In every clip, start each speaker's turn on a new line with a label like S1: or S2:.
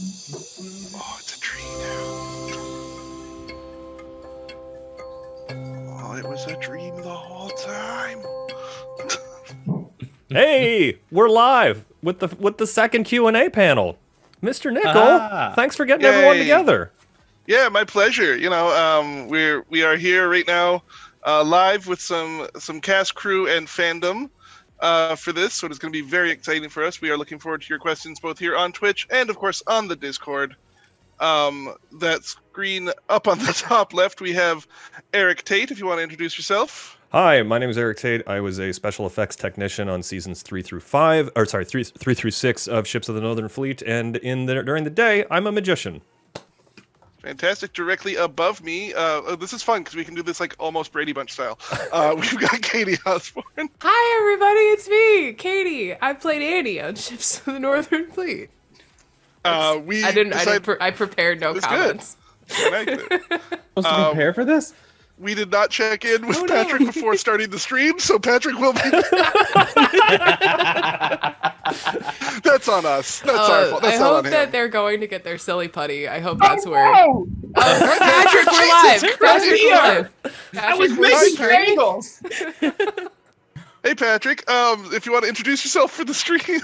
S1: Oh, it's a tree now. Oh, it was a dream the whole time.
S2: Hey, we're live with the second Q&A panel. Mr. Nickel, thanks for getting everyone together.
S1: Yeah, my pleasure. You know, we are here right now, live with some cast, crew, and fandom for this. So it's going to be very exciting for us. We are looking forward to your questions both here on Twitch and, of course, on the Discord. That screen up on the top left, we have Eric Tate. If you want to introduce yourself.
S2: Hi, my name is Eric Tate. I was a special effects technician on seasons 3 through 6 of Ships of the Northern Fleet, and during the day, I'm a magician.
S1: Fantastic. Directly above me, this is fun because we can do this like almost Brady Bunch style. We've got Katie Osborne.
S3: Hi, everybody. It's me, Katie. I played Annie on Ships of the Northern Fleet. I prepared no comments.
S1: Supposed
S4: to prepare for this?
S1: We did not check in with Patrick before starting the stream, so Patrick will be. That's on us. That's our fault. That's
S3: I
S1: not
S3: hope
S1: on him.
S3: that they're going to get their silly putty. I hope that's where. Patrick, we're live. Patrick, we're live.
S4: I was making triangles.
S1: Hey, Patrick. If you want to introduce yourself for the stream.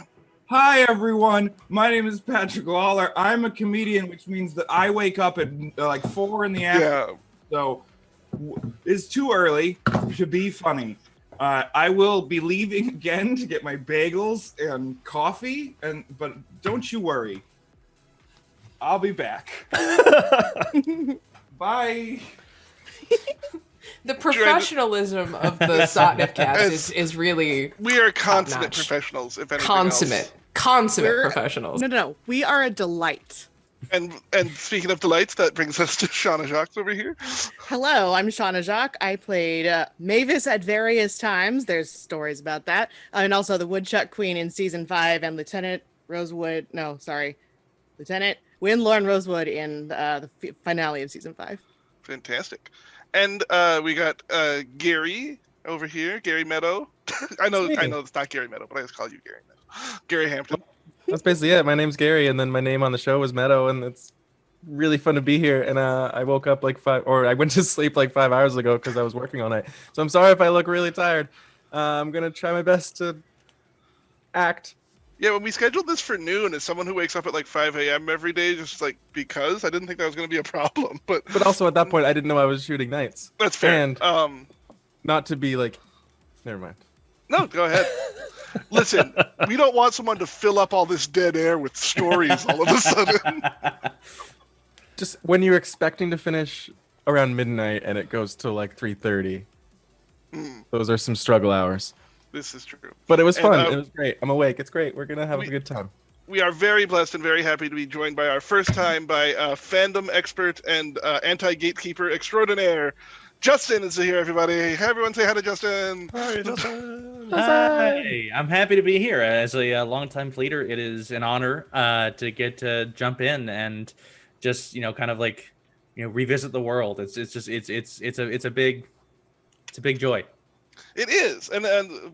S4: Hi, everyone. My name is Patrick Lawler. I'm a comedian, which means that I wake up at like 4 in the afternoon. So it's too early to be funny. I will be leaving again to get my bagels and coffee, but don't you worry. I'll be back. Bye.
S3: The professionalism of the Sotnif cast is really.
S1: We are consummate professionals, if anything else.
S3: Consummate professionals.
S5: No. We are a delight.
S1: And speaking of delights, that brings us to Shawna Jacques over here.
S5: Hello, I'm Shawna Jacques. I played Mavis at various times. There's stories about that. And also the Woodchuck Queen in season 5 and Lieutenant Windlorn Rosewood in the finale of season 5.
S1: Fantastic. And we got Gary over here, Gary Meadow. I know it's not Gary Meadow, but I just call you Gary Meadow. Gary Hampton.
S6: That's basically it. My name's Gary, and then my name on the show was Meadow, and it's really fun to be here. And I woke up I went to sleep like 5 hours ago because I was working all night. So I'm sorry if I look really tired. I'm gonna try my best to act.
S1: Yeah, when we scheduled this for noon, as someone who wakes up at like 5 a.m. every day, just like because I didn't think that was going to be a problem. But
S6: also at that point, I didn't know I was shooting nights.
S1: That's fair.
S6: And not to be like, never mind.
S1: No, go ahead. Listen, we don't want someone to fill up all this dead air with stories all of a sudden.
S6: Just when you're expecting to finish around midnight and it goes to like 3:30, those are some struggle hours.
S1: This is true.
S6: But it was fun. It was great. I'm awake. It's great. We're going to have a good time.
S1: We are very blessed and very happy to be joined by our first time by fandom expert and anti-gatekeeper extraordinaire. Justin is here, everybody. Hi, everyone. Say hi to Justin.
S2: Hi, Justin.
S7: Hi. I'm happy to be here. As a longtime fleeter, it is an honor to get to jump in and just kind of like revisit the world. It's a big joy.
S1: It is, and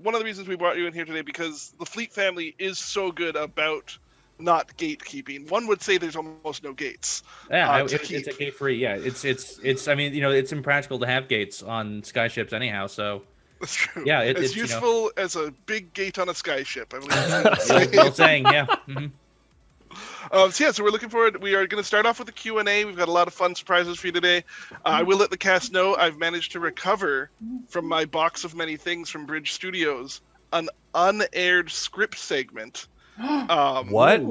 S1: one of the reasons we brought you in here today because the Fleet family is so good about not gatekeeping. One would say there's almost no gates.
S7: Yeah, it's a gate free. Yeah, it's. I mean, it's impractical to have gates on skyships anyhow. So
S1: that's true.
S7: Yeah,
S1: it's useful as a big gate on a skyship. I believe.
S7: Well saying, yeah. Mm-hmm.
S1: So we're looking forward. We are going to start off with a Q&A. We've got a lot of fun surprises for you today. I will let the cast know I've managed to recover from my box of many things from Bridge Studios an unaired script segment.
S2: What?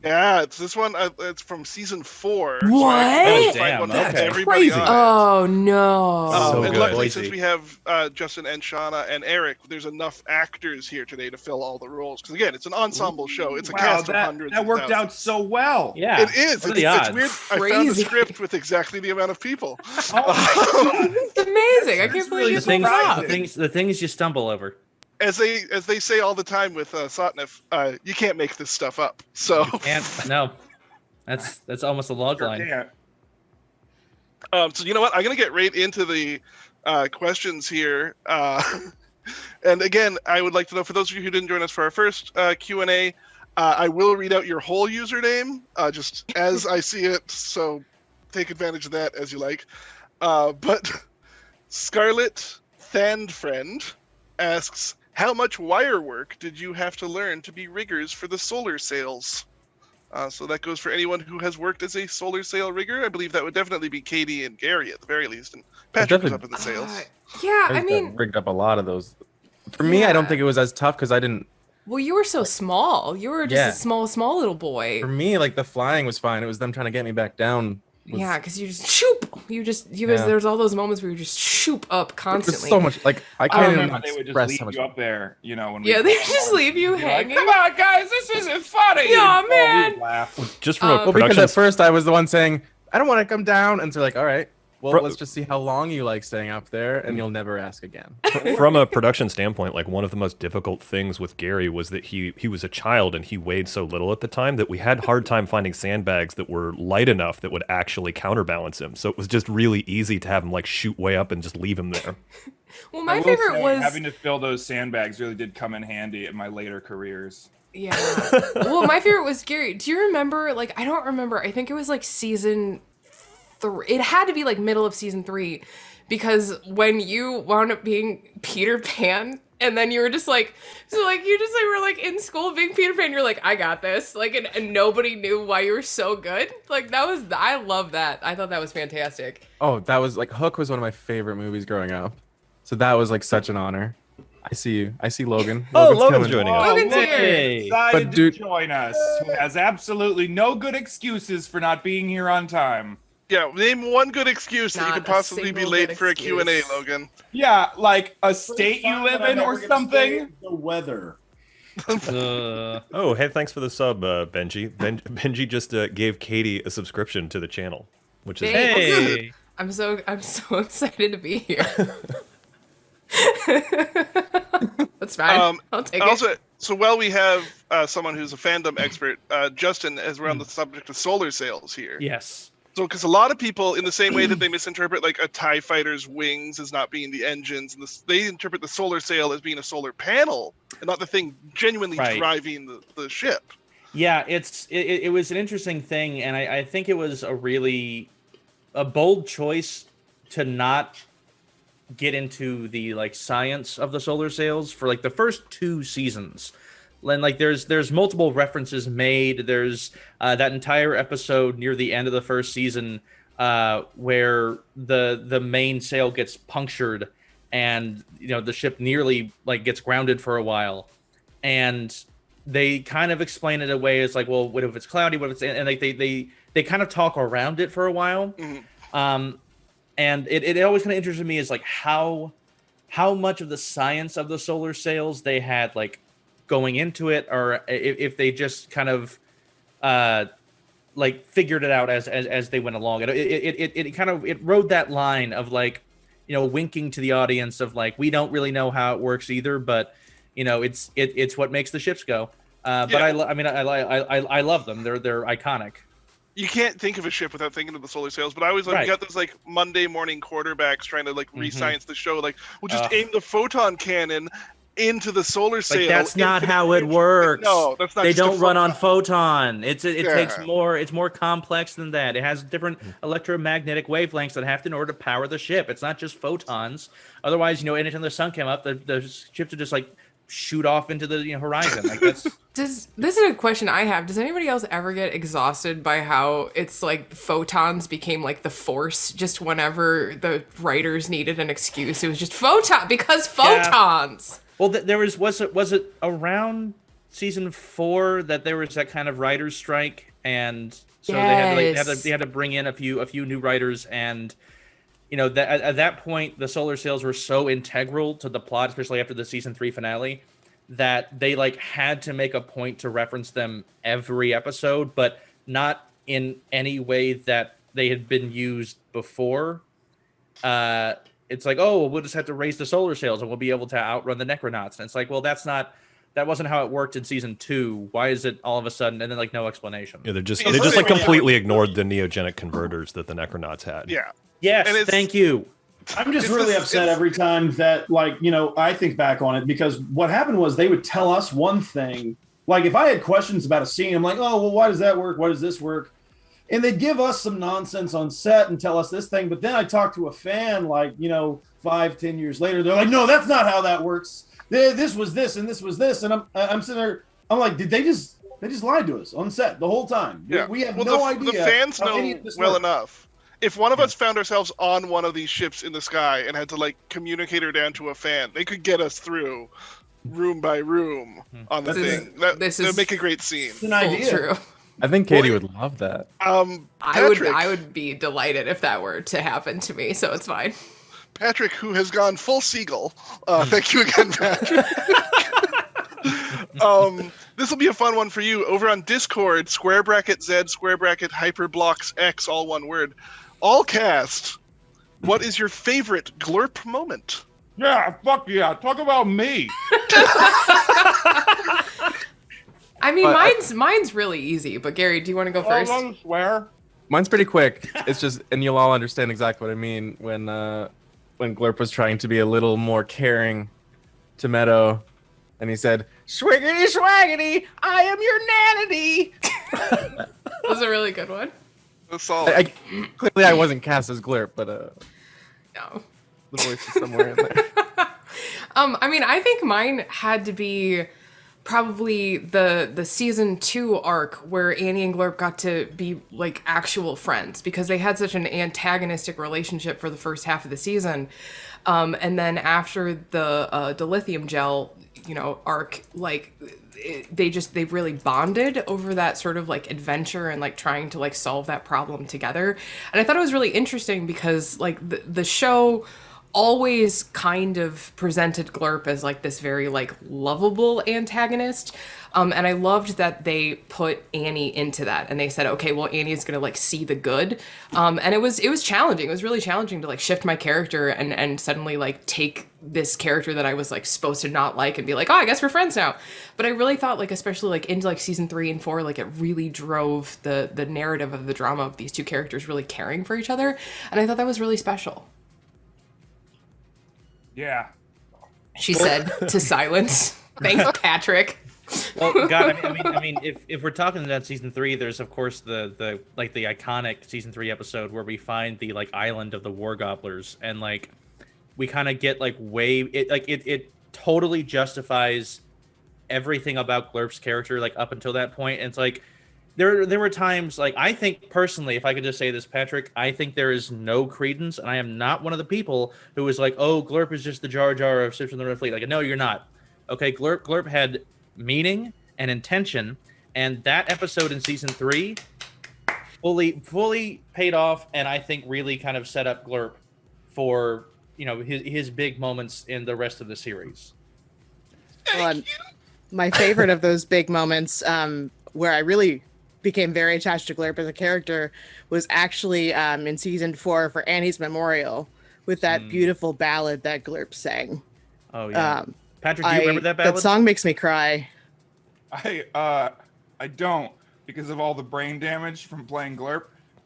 S1: Yeah, it's this one. It's from season 4.
S3: What?
S1: So
S7: damn,
S1: that's
S2: crazy.
S3: Oh no!
S2: So
S1: and
S2: good.
S1: luckily, since we have Justin and Shauna and Eric, there's enough actors here today to fill all the roles. Because again, it's an ensemble show. It's a cast of hundreds.
S4: That worked out so well.
S7: Yeah,
S1: it is. It's weird. I found a script with exactly the amount of people.
S3: It's amazing. I can't believe
S7: the things you stumble over.
S1: As they say all the time with Sotnif, you can't make this stuff up. So
S7: no, that's almost a log line.
S1: So you know what? I'm gonna get right into the questions here. And again, I would like to know, for those of you who didn't join us for our first Q&A, I will read out your whole username, just as I see it, so take advantage of that as you like. But Scarlet Thandfriend asks, how much wire work did you have to learn to be riggers for the solar sails? So that goes for anyone who has worked as a solar sail rigger. I believe that would definitely be Katie and Gary at the very least, and Patrick was up in the sails.
S3: Yeah, I
S6: I've
S3: mean,
S6: rigged up a lot of those. For me, I don't think it was as tough because I didn't.
S3: well, you were so small. You were just a small little boy.
S6: For me, like the flying was fine. It was them trying to get me back down.
S3: Yeah, because you just shoop. You guys. There's all those moments where you just shoop up constantly.
S6: There's so much. Like I can't even
S4: They would just
S6: express
S4: leave
S6: how much.
S4: you up there, when
S3: Yeah, they just leave you
S4: Like,
S3: hanging.
S4: come on, guys, this isn't funny.
S3: Yeah,
S4: And,
S3: man.
S4: we would laugh.
S2: Just from a
S6: Well, because
S2: production
S6: at first I was the one saying I don't want to come down, and so like, all right, well,
S2: Fro-
S6: let's just see how long you like staying up there, and you'll never ask again.
S2: from a production standpoint, like one of the most difficult things with Gary was that he was a child and he weighed so little at the time that we had hard time finding sandbags that were light enough that would actually counterbalance him. So it was just really easy to have him like shoot way up and just leave him there.
S3: Well,
S4: I
S3: my
S4: will
S3: favorite
S4: say,
S3: was
S4: having to fill those sandbags really did come in handy in my later careers.
S3: Yeah. Well, my favorite was Gary. Do you remember? Like, I don't remember. I think it was like season 3. It had to be like middle of season 3, because when you wound up being Peter Pan, and then you were just like, were like in school being Peter Pan. You're like, I got this. Like, and nobody knew why you were so good. Like, I love that. I thought that was fantastic.
S6: Oh, that was like Hook was one of my favorite movies growing up, so that was like such an honor. I see you. I see Logan.
S2: Oh,
S6: Logan's
S2: Logan's
S6: coming.
S2: joining us.
S3: Logan's
S4: look,
S3: here.
S4: Excited
S6: But dude-
S4: to join us, who has absolutely no good excuses for not being here on time.
S1: Yeah, name one good excuse that you
S3: Not
S1: could
S3: a
S1: possibly be
S3: single
S1: late
S3: good
S1: for a Q&A,
S3: excuse.
S1: Logan.
S4: Yeah, like a state you live in or something.
S8: The weather.
S2: Oh, hey, thanks for the sub, Benji. Benji just gave Katie a subscription to the channel, which is
S7: Hey.
S3: I'm so excited to be here. That's fine. I'll take it.
S1: Also, so while we have someone who's a fandom expert, Justin, as we're on the subject of solar sails here.
S7: Yes.
S1: So, because a lot of people, in the same way that they misinterpret like a TIE fighter's wings as not being the engines, and they interpret the solar sail as being a solar panel and not the thing genuinely
S7: Right.
S1: driving the ship.
S7: Yeah, it was an interesting thing, and I think it was a bold choice to not get into the like science of the solar sails for like the first 2 seasons. And like there's multiple references made. There's that entire episode near the end of the first season where the main sail gets punctured, and the ship nearly like gets grounded for a while, and they kind of explain it away as like, well, what if it's cloudy? What if it's, and like they kind of talk around it for a while.
S1: Mhm.
S7: And it always kind of interested me is like how much of the science of the solar sails they had like going into it, or if they just kind of like figured it out as they went along. And it kind of rode that line of like, winking to the audience of like, we don't really know how it works either, but it's what makes the ships go. But
S1: Yeah.
S7: I love them. They're iconic.
S1: You can't think of a ship without thinking of the solar sails, but I always like,
S7: Right.
S1: we got those like Monday morning quarterbacks trying to like
S7: Mhm.
S1: re-science the show. Like, we'll just aim the photon cannon into the solar sail.
S7: Like that's not
S1: infinite
S7: how it
S1: range.
S7: works.
S1: No, that's not.
S7: They
S1: just a
S7: don't run on
S1: photon.
S7: photon. It
S1: Yeah.
S7: takes more. It's more complex than that. It has different electromagnetic wavelengths that have to in order to power the ship. It's not just photons. Otherwise, anytime the sun came up, the ships would just like shoot off into the horizon. Like that's
S3: This is a question I have. Does anybody else ever get exhausted by how it's like photons became like the force just whenever the writers needed an excuse? It was just because photons.
S7: well. There was it around season 4 that there was that kind of writer's strike, and so they had to bring in a few new writers, and that at that point the solar sails were so integral to the plot, especially after the season 3 finale, that they like had to make a point to reference them every episode, but not in any way that they had been used before. It's like, oh, we'll just have to raise the solar sails and we'll be able to outrun the Necronauts. And it's like, well, that wasn't how it worked in season 2. Why is it all of a sudden? And then like no explanation.
S2: Yeah, they just
S1: It's
S2: like
S1: really-
S2: completely ignored the neogenic converters that the Necronauts had.
S1: Yeah.
S7: Yes,
S1: And it's-
S7: thank you.
S8: I'm just
S1: It's
S8: really
S1: this-
S8: upset
S1: it's-
S8: every time that, like, I think back on it, because what happened was they would tell us one thing Like if I had questions about a scene, I'm like, oh, well, why does that work? Why does this work? And they'd give us some nonsense on set and tell us this thing. But then I talk to a fan, like, 5-10 years later, they're like, no, that's not how that works. This was this and this was this. And I'm sitting there, I'm like, did they just lied to us on set the whole time?
S1: Yeah.
S8: We have no idea.
S1: The fans
S8: how
S1: know
S8: any of this
S1: well
S8: works.
S1: enough. If one of us found ourselves on one of these ships in the sky and had to like communicate her down to a fan, they could get us through room by room on the thing. That would make a great scene.
S8: It's an idea.
S3: True.
S6: I think Katie would love that.
S3: I would be delighted if that were to happen to me, so it's fine.
S1: Patrick, who has gone full seagull. Thank you again, Patrick. This will be a fun one for you. Over on Discord, *Z, hyperblocks X, all one word. All cast. What is your favorite glurp moment?
S4: Yeah, fuck yeah. Talk about me.
S3: I mean, mine's really easy, but Gary, do you want to go first?
S4: I don't swear.
S6: Mine's pretty quick. It's just, and you'll all understand exactly what I mean when Glurp was trying to be a little more caring to Meadow, and he said, "Swiggity Swaggety, I am your nanity."
S3: That was a really good one.
S1: That's solid.
S6: Clearly, I wasn't cast as Glurp, but
S3: No.
S6: the voice is somewhere in there.
S3: I mean, I think mine had to be probably the season 2 arc where Annie and Glurp got to be like actual friends because they had such an antagonistic relationship for the first half of the season. And then after the dilithium gel, arc, like they really bonded over that sort of like adventure and like trying to like solve that problem together. And I thought it was really interesting because like the show always kind of presented Glurp as like this very like lovable antagonist. And I loved that they put Annie into that and they said, okay, well, Annie's gonna like see the good. And it was challenging. It was really challenging to like shift my character and suddenly like take this character that I was like supposed to not like and be like, oh, I guess we're friends now. But I really thought like, especially like into like season 3 and 4, like it really drove the narrative of the drama of these two characters really caring for each other. And I thought that was really special.
S4: Yeah.
S3: She said to silence. Thanks, Patrick.
S7: Well, God, I mean, if we're talking about season 3, there's of course the iconic season 3 episode where we find the like island of the war gobblers, and like we kind of get like it totally justifies everything about Glurp's character like up until that point. And it's like there were times like I think personally, if I could just say this, Patrick, I think there is no credence, and I am not one of the people who is like, oh, Glurp is just the Jar Jar of Ships from the Red Fleet. Like, no, you're not. Okay, Glurp had meaning and intention, and that episode in season 3 fully paid off, and I think really kind of set up Glurp for his big moments in the rest of the series.
S5: Well, my favorite of those big moments, where I really became very attached to Glurp as a character, was actually in season 4 for Annie's memorial with that beautiful ballad that Glurp sang.
S7: Oh yeah. Patrick, do you remember that ballad?
S5: That song makes me cry.
S4: I don't, because of all the brain damage from playing Glurp.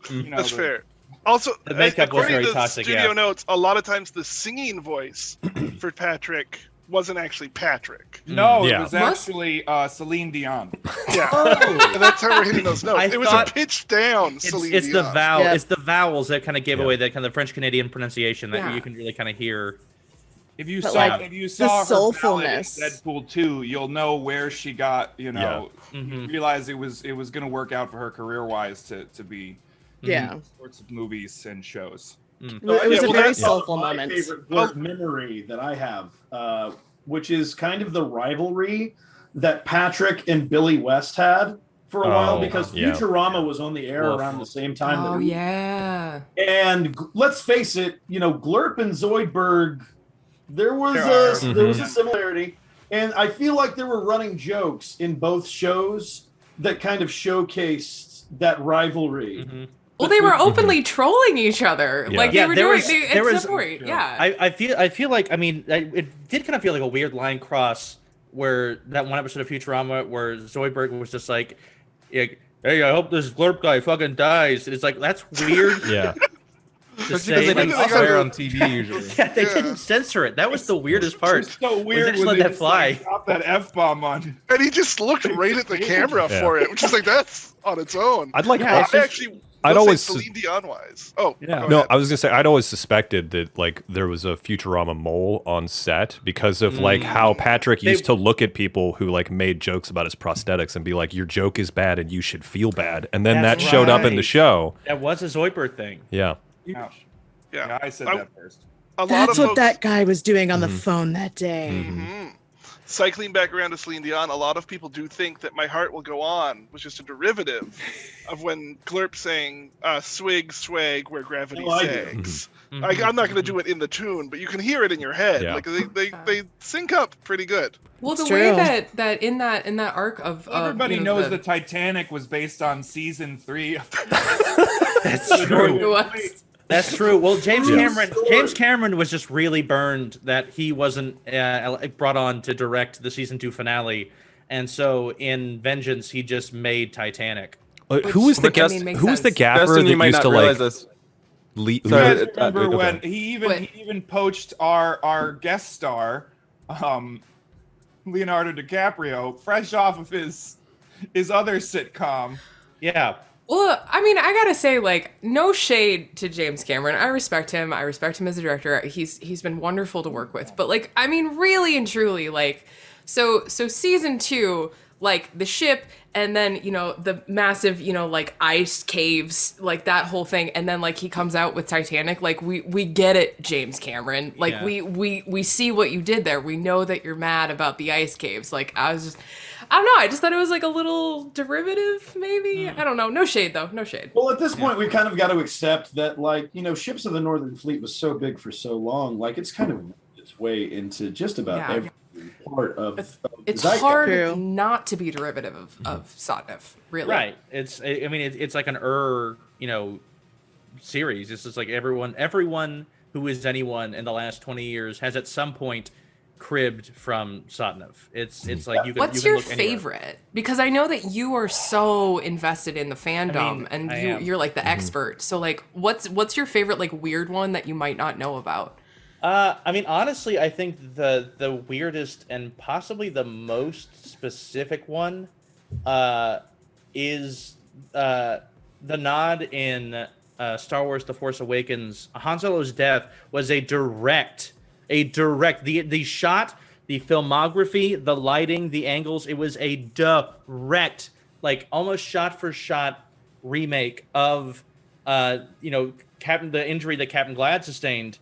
S1: That's fair. Also,
S7: the makeup was
S1: according
S7: very
S1: to
S7: toxic,
S1: studio notes, a lot of times the singing voice for Patrick wasn't actually Patrick.
S4: No,
S2: Yeah.
S4: it was actually Celine Dion.
S1: Yeah, and that's how we're hitting those notes. It was a pitch down Celine
S7: It's the
S1: Dion.
S7: It's the vowels that kind of gave away that kind of French Canadian pronunciation that you can really kind of hear.
S4: If you
S5: But,
S4: saw
S5: like,
S4: her ballad in
S5: soulfulness.
S4: Deadpool 2, you'll know where she got, you
S7: Mhm.
S4: realize it was going to work out for her career-wise to be
S5: Yeah.
S4: sorts of movies and shows.
S5: It was a very
S8: that's
S5: soulful
S8: my
S5: moment.
S8: favorite Glurp memory that I have, which is kind of the rivalry that Patrick and Billy West had for a while, because Futurama was on the air around the same time.
S3: Oh, yeah.
S8: And let's face it, Glurp and Zoidberg, there was a similarity, and I feel like there were running jokes in both shows that kind of showcased that rivalry.
S7: Mm-hmm.
S3: Well, they were openly trolling each other.
S2: Yeah.
S3: Like,
S7: Yeah,
S3: they were
S7: there
S3: doing
S7: was-
S3: at
S7: there
S3: some
S7: was-
S3: point. Yeah.
S7: I feel like it did kind of feel like a weird line cross where that one episode of Futurama where Zoidberg was just like, hey, I hope this Glurp guy fucking dies. It's like, that's weird.
S2: Yeah.
S7: to
S6: Especially because
S7: say.
S6: they didn't
S1: like,
S6: swear
S1: also-
S6: on TV usually.
S7: Yeah, they didn't censor it. That was the weirdest part.
S4: It's so
S7: Was
S4: weird
S7: they just
S4: when
S7: let
S4: they
S7: that fly.
S4: drop that F-bomb on.
S1: And he just looked right at the camera
S2: Yeah.
S1: for it, which is like, that's on its own.
S2: I'd like.
S7: Yeah,
S1: I
S7: it's just-
S1: actually,
S2: I'd
S1: will
S2: always
S1: say Celine Dion wise. Oh,
S7: Yeah.
S1: go
S2: No,
S1: ahead.
S2: I was gonna say I'd always suspected that like there was a Futurama mole on set because of like how Patrick used to look at people who like made jokes about his prosthetics and be like, "Your joke is bad and you should feel bad," and then
S7: That's
S2: that showed up in the
S7: right.
S2: show.
S7: That was a Zoiper thing.
S2: Yeah,
S4: Ouch.
S1: Yeah.
S4: Yeah, I said
S1: I-
S4: that first.
S1: A lot
S5: That's
S1: of
S5: what
S1: folks,
S5: that guy was doing on the phone that day.
S1: cycling back around to Celine Dion, a lot of people do think that My Heart Will Go On was just a derivative of when Glurp sang "Swig, Swag, Where Gravity
S8: Oh, I do.
S1: Sags." I'm not going to do it in the tune, but you can hear it in your head.
S2: Yeah.
S1: Like they sync up pretty good.
S3: Well, the
S5: It's
S3: way
S5: true.
S3: that in that arc of
S4: Everybody
S3: you know,
S4: knows the Titanic was based on season 3 of
S7: That's
S3: it
S7: true.
S3: was.
S7: That's true. Well, James
S8: True
S7: Cameron.
S8: story.
S7: James Cameron was just really burned that he wasn't brought on to direct the season 2 finale, and so in vengeance, he just made Titanic.
S2: who was the
S5: I mean,
S3: makes
S2: who was the
S3: sense.
S2: gaffer
S6: Justin, you
S2: that
S6: might
S2: used
S6: not
S2: to
S6: realize
S2: like?
S6: this.
S4: You
S6: Sorry,
S4: guys
S6: okay.
S4: remember when he
S3: What?
S4: even poached our guest star, Leonardo DiCaprio, fresh off of his other sitcom.
S7: Yeah.
S3: Well, I mean, I gotta say, like, no shade to James Cameron. I respect him. I respect him as a director. He's been wonderful to work with. But like, I mean, really and truly, like, so season 2, like the ship, and then the massive, like ice caves, like that whole thing, and then like he comes out with Titanic. Like we get it, James Cameron. Like
S7: Yeah.
S3: we see what you did there. We know that you're mad about the ice caves. Like I don't know. I just thought it was like a little derivative, maybe. I don't know. No shade, though. No shade.
S8: Well, at this point, we've kind of got to accept that, like, ships of the Northern Fleet was so big for so long, like it's kind of worked its way into just about
S3: Yeah.
S8: every part of.
S3: It's
S8: zeitgeist.
S3: hard
S5: True.
S3: not to be derivative of Sotnev, really.
S7: Right. I mean, it's like an series. It's just like everyone who is anyone in the last 20 years has at some point cribbed from Sotnev. It's like you can.
S3: What's
S7: you can
S3: your
S7: look anywhere.
S3: favorite? Because I know that you are so invested in the fandom, and
S7: I am.
S3: you're like the expert. So like, what's your favorite like weird one that you might not know about?
S7: I mean, honestly, I think the weirdest and possibly the most specific one is the nod in Star Wars: The Force Awakens. Han Solo's death was a direct the shot, the filmography, the lighting, the angles. It was a direct, like almost shot for shot remake of the injury that Captain Glad sustained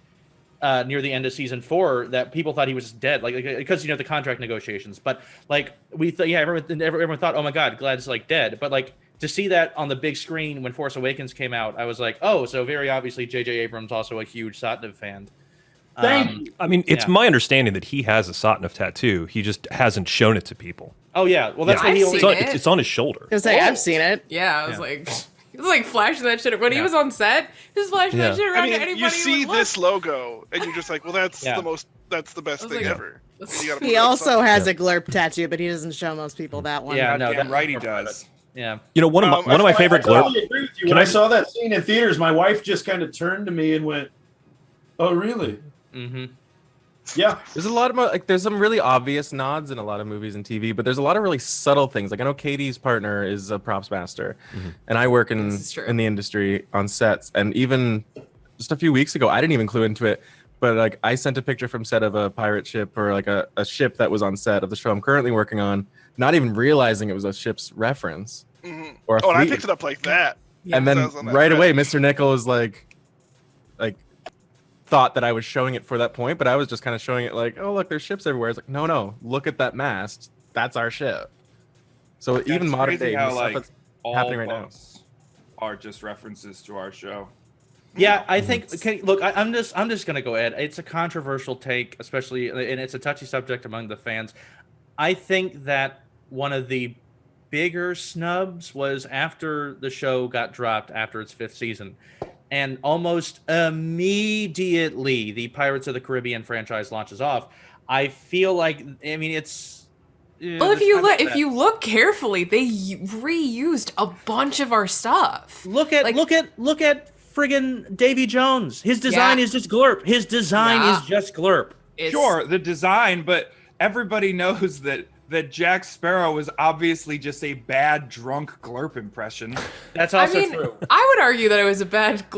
S7: near the end of season 4, that people thought he was dead, like because the contract negotiations. But like everyone thought, oh my God, Glad's like dead. But like to see that on the big screen when Force Awakens came out, I was like, oh, so very obviously J.J. Abrams also a huge Sotnev fan.
S8: Thank you.
S2: I mean, it's
S7: Yeah.
S2: my understanding that he has a Sotnev tattoo. He just hasn't shown it to people.
S7: Oh yeah, well that's
S3: Yeah,
S7: what he
S3: I've
S7: always.
S3: seen
S2: It's it's on his shoulder.
S5: Because I've seen it.
S3: Yeah, I was
S7: Yeah.
S3: like, he was like flashing that shit when he
S7: Yeah.
S3: was on set. He was flashing
S2: Yeah.
S3: that shit around
S1: I
S3: to
S1: mean,
S3: anybody.
S1: you
S3: who
S1: see
S3: would
S1: this
S3: look.
S1: logo, and you're just like, well, that's
S7: Yeah.
S1: that's the best
S3: I was
S1: thing
S3: like,
S1: ever. You gotta put
S5: He
S1: it on
S5: also
S1: something.
S5: has a Glurp tattoo, but he doesn't show most people that one.
S7: Yeah, no,
S4: Goddamn
S7: that
S4: right he does.
S7: Yeah.
S2: You know, one of my favorite
S8: I
S2: Glurp.
S8: totally agree with you.
S2: Can
S8: When I
S2: I-
S8: saw that scene in theaters, my wife just kind of turned to me and went, "Oh, really?"
S7: Mm-hmm.
S8: Yeah.
S6: There's a lot of there's some really obvious nods in a lot of movies and TV, but there's a lot of really subtle things. Like I know Katie's partner is a props master, and I work in
S3: This is true.
S6: the industry on sets. And even just a few weeks ago, I didn't even clue into it, but like I sent a picture from set of a pirate ship or like a ship that was on set of the show I'm currently working on, not even realizing it was a ship's reference.
S1: Mhm.
S6: Or a
S1: Oh, and I
S6: fleet.
S1: picked it up like that.
S6: And then
S1: Sounds on that
S6: right
S1: thread.
S6: away, Mr. Nickel is like thought that I was showing it for that point, but I was just kind of showing it like, oh look, there's ships everywhere. It's like, no, look at that mast. That's our ship. So even
S4: That's
S6: modern
S4: crazy
S6: day
S4: how,
S6: stuff
S4: like,
S6: that's
S4: all
S6: happening right now.
S4: books are just references to our show.
S7: Yeah, I think. Okay, look, I'm just gonna go ahead. It's a controversial take, especially, and it's a touchy subject among the fans. I think that one of the bigger snubs was after the show got dropped after its 5th season, and almost immediately the Pirates of the Caribbean franchise launches off. I feel like, I mean, it's.
S3: Well, if you look carefully, they reused a bunch of our stuff.
S7: Look at friggin' Davy Jones. His design is just glurp. His design is just glurp.
S4: Sure, the design, but everybody knows that Jack Sparrow was obviously just a bad drunk glurp impression.
S7: That's also true.
S3: I would argue that it was a bad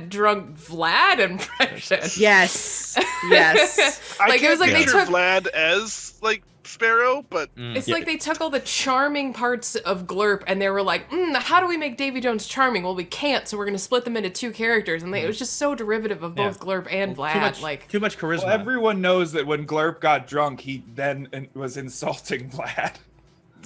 S3: drunk Vlad impression.
S5: Yes. Yes.
S1: Like
S3: it was like they took
S1: Vlad as like Sparrow, but
S3: it's like they took all the charming parts of Glurp and they were like, how do we make Davy Jones charming? Well, we can't, so we're gonna split them into two characters, and it was just so derivative of both Glurp and Vlad.
S7: Too much charisma.
S4: Well, everyone knows that when Glurp got drunk, he then was insulting Vlad.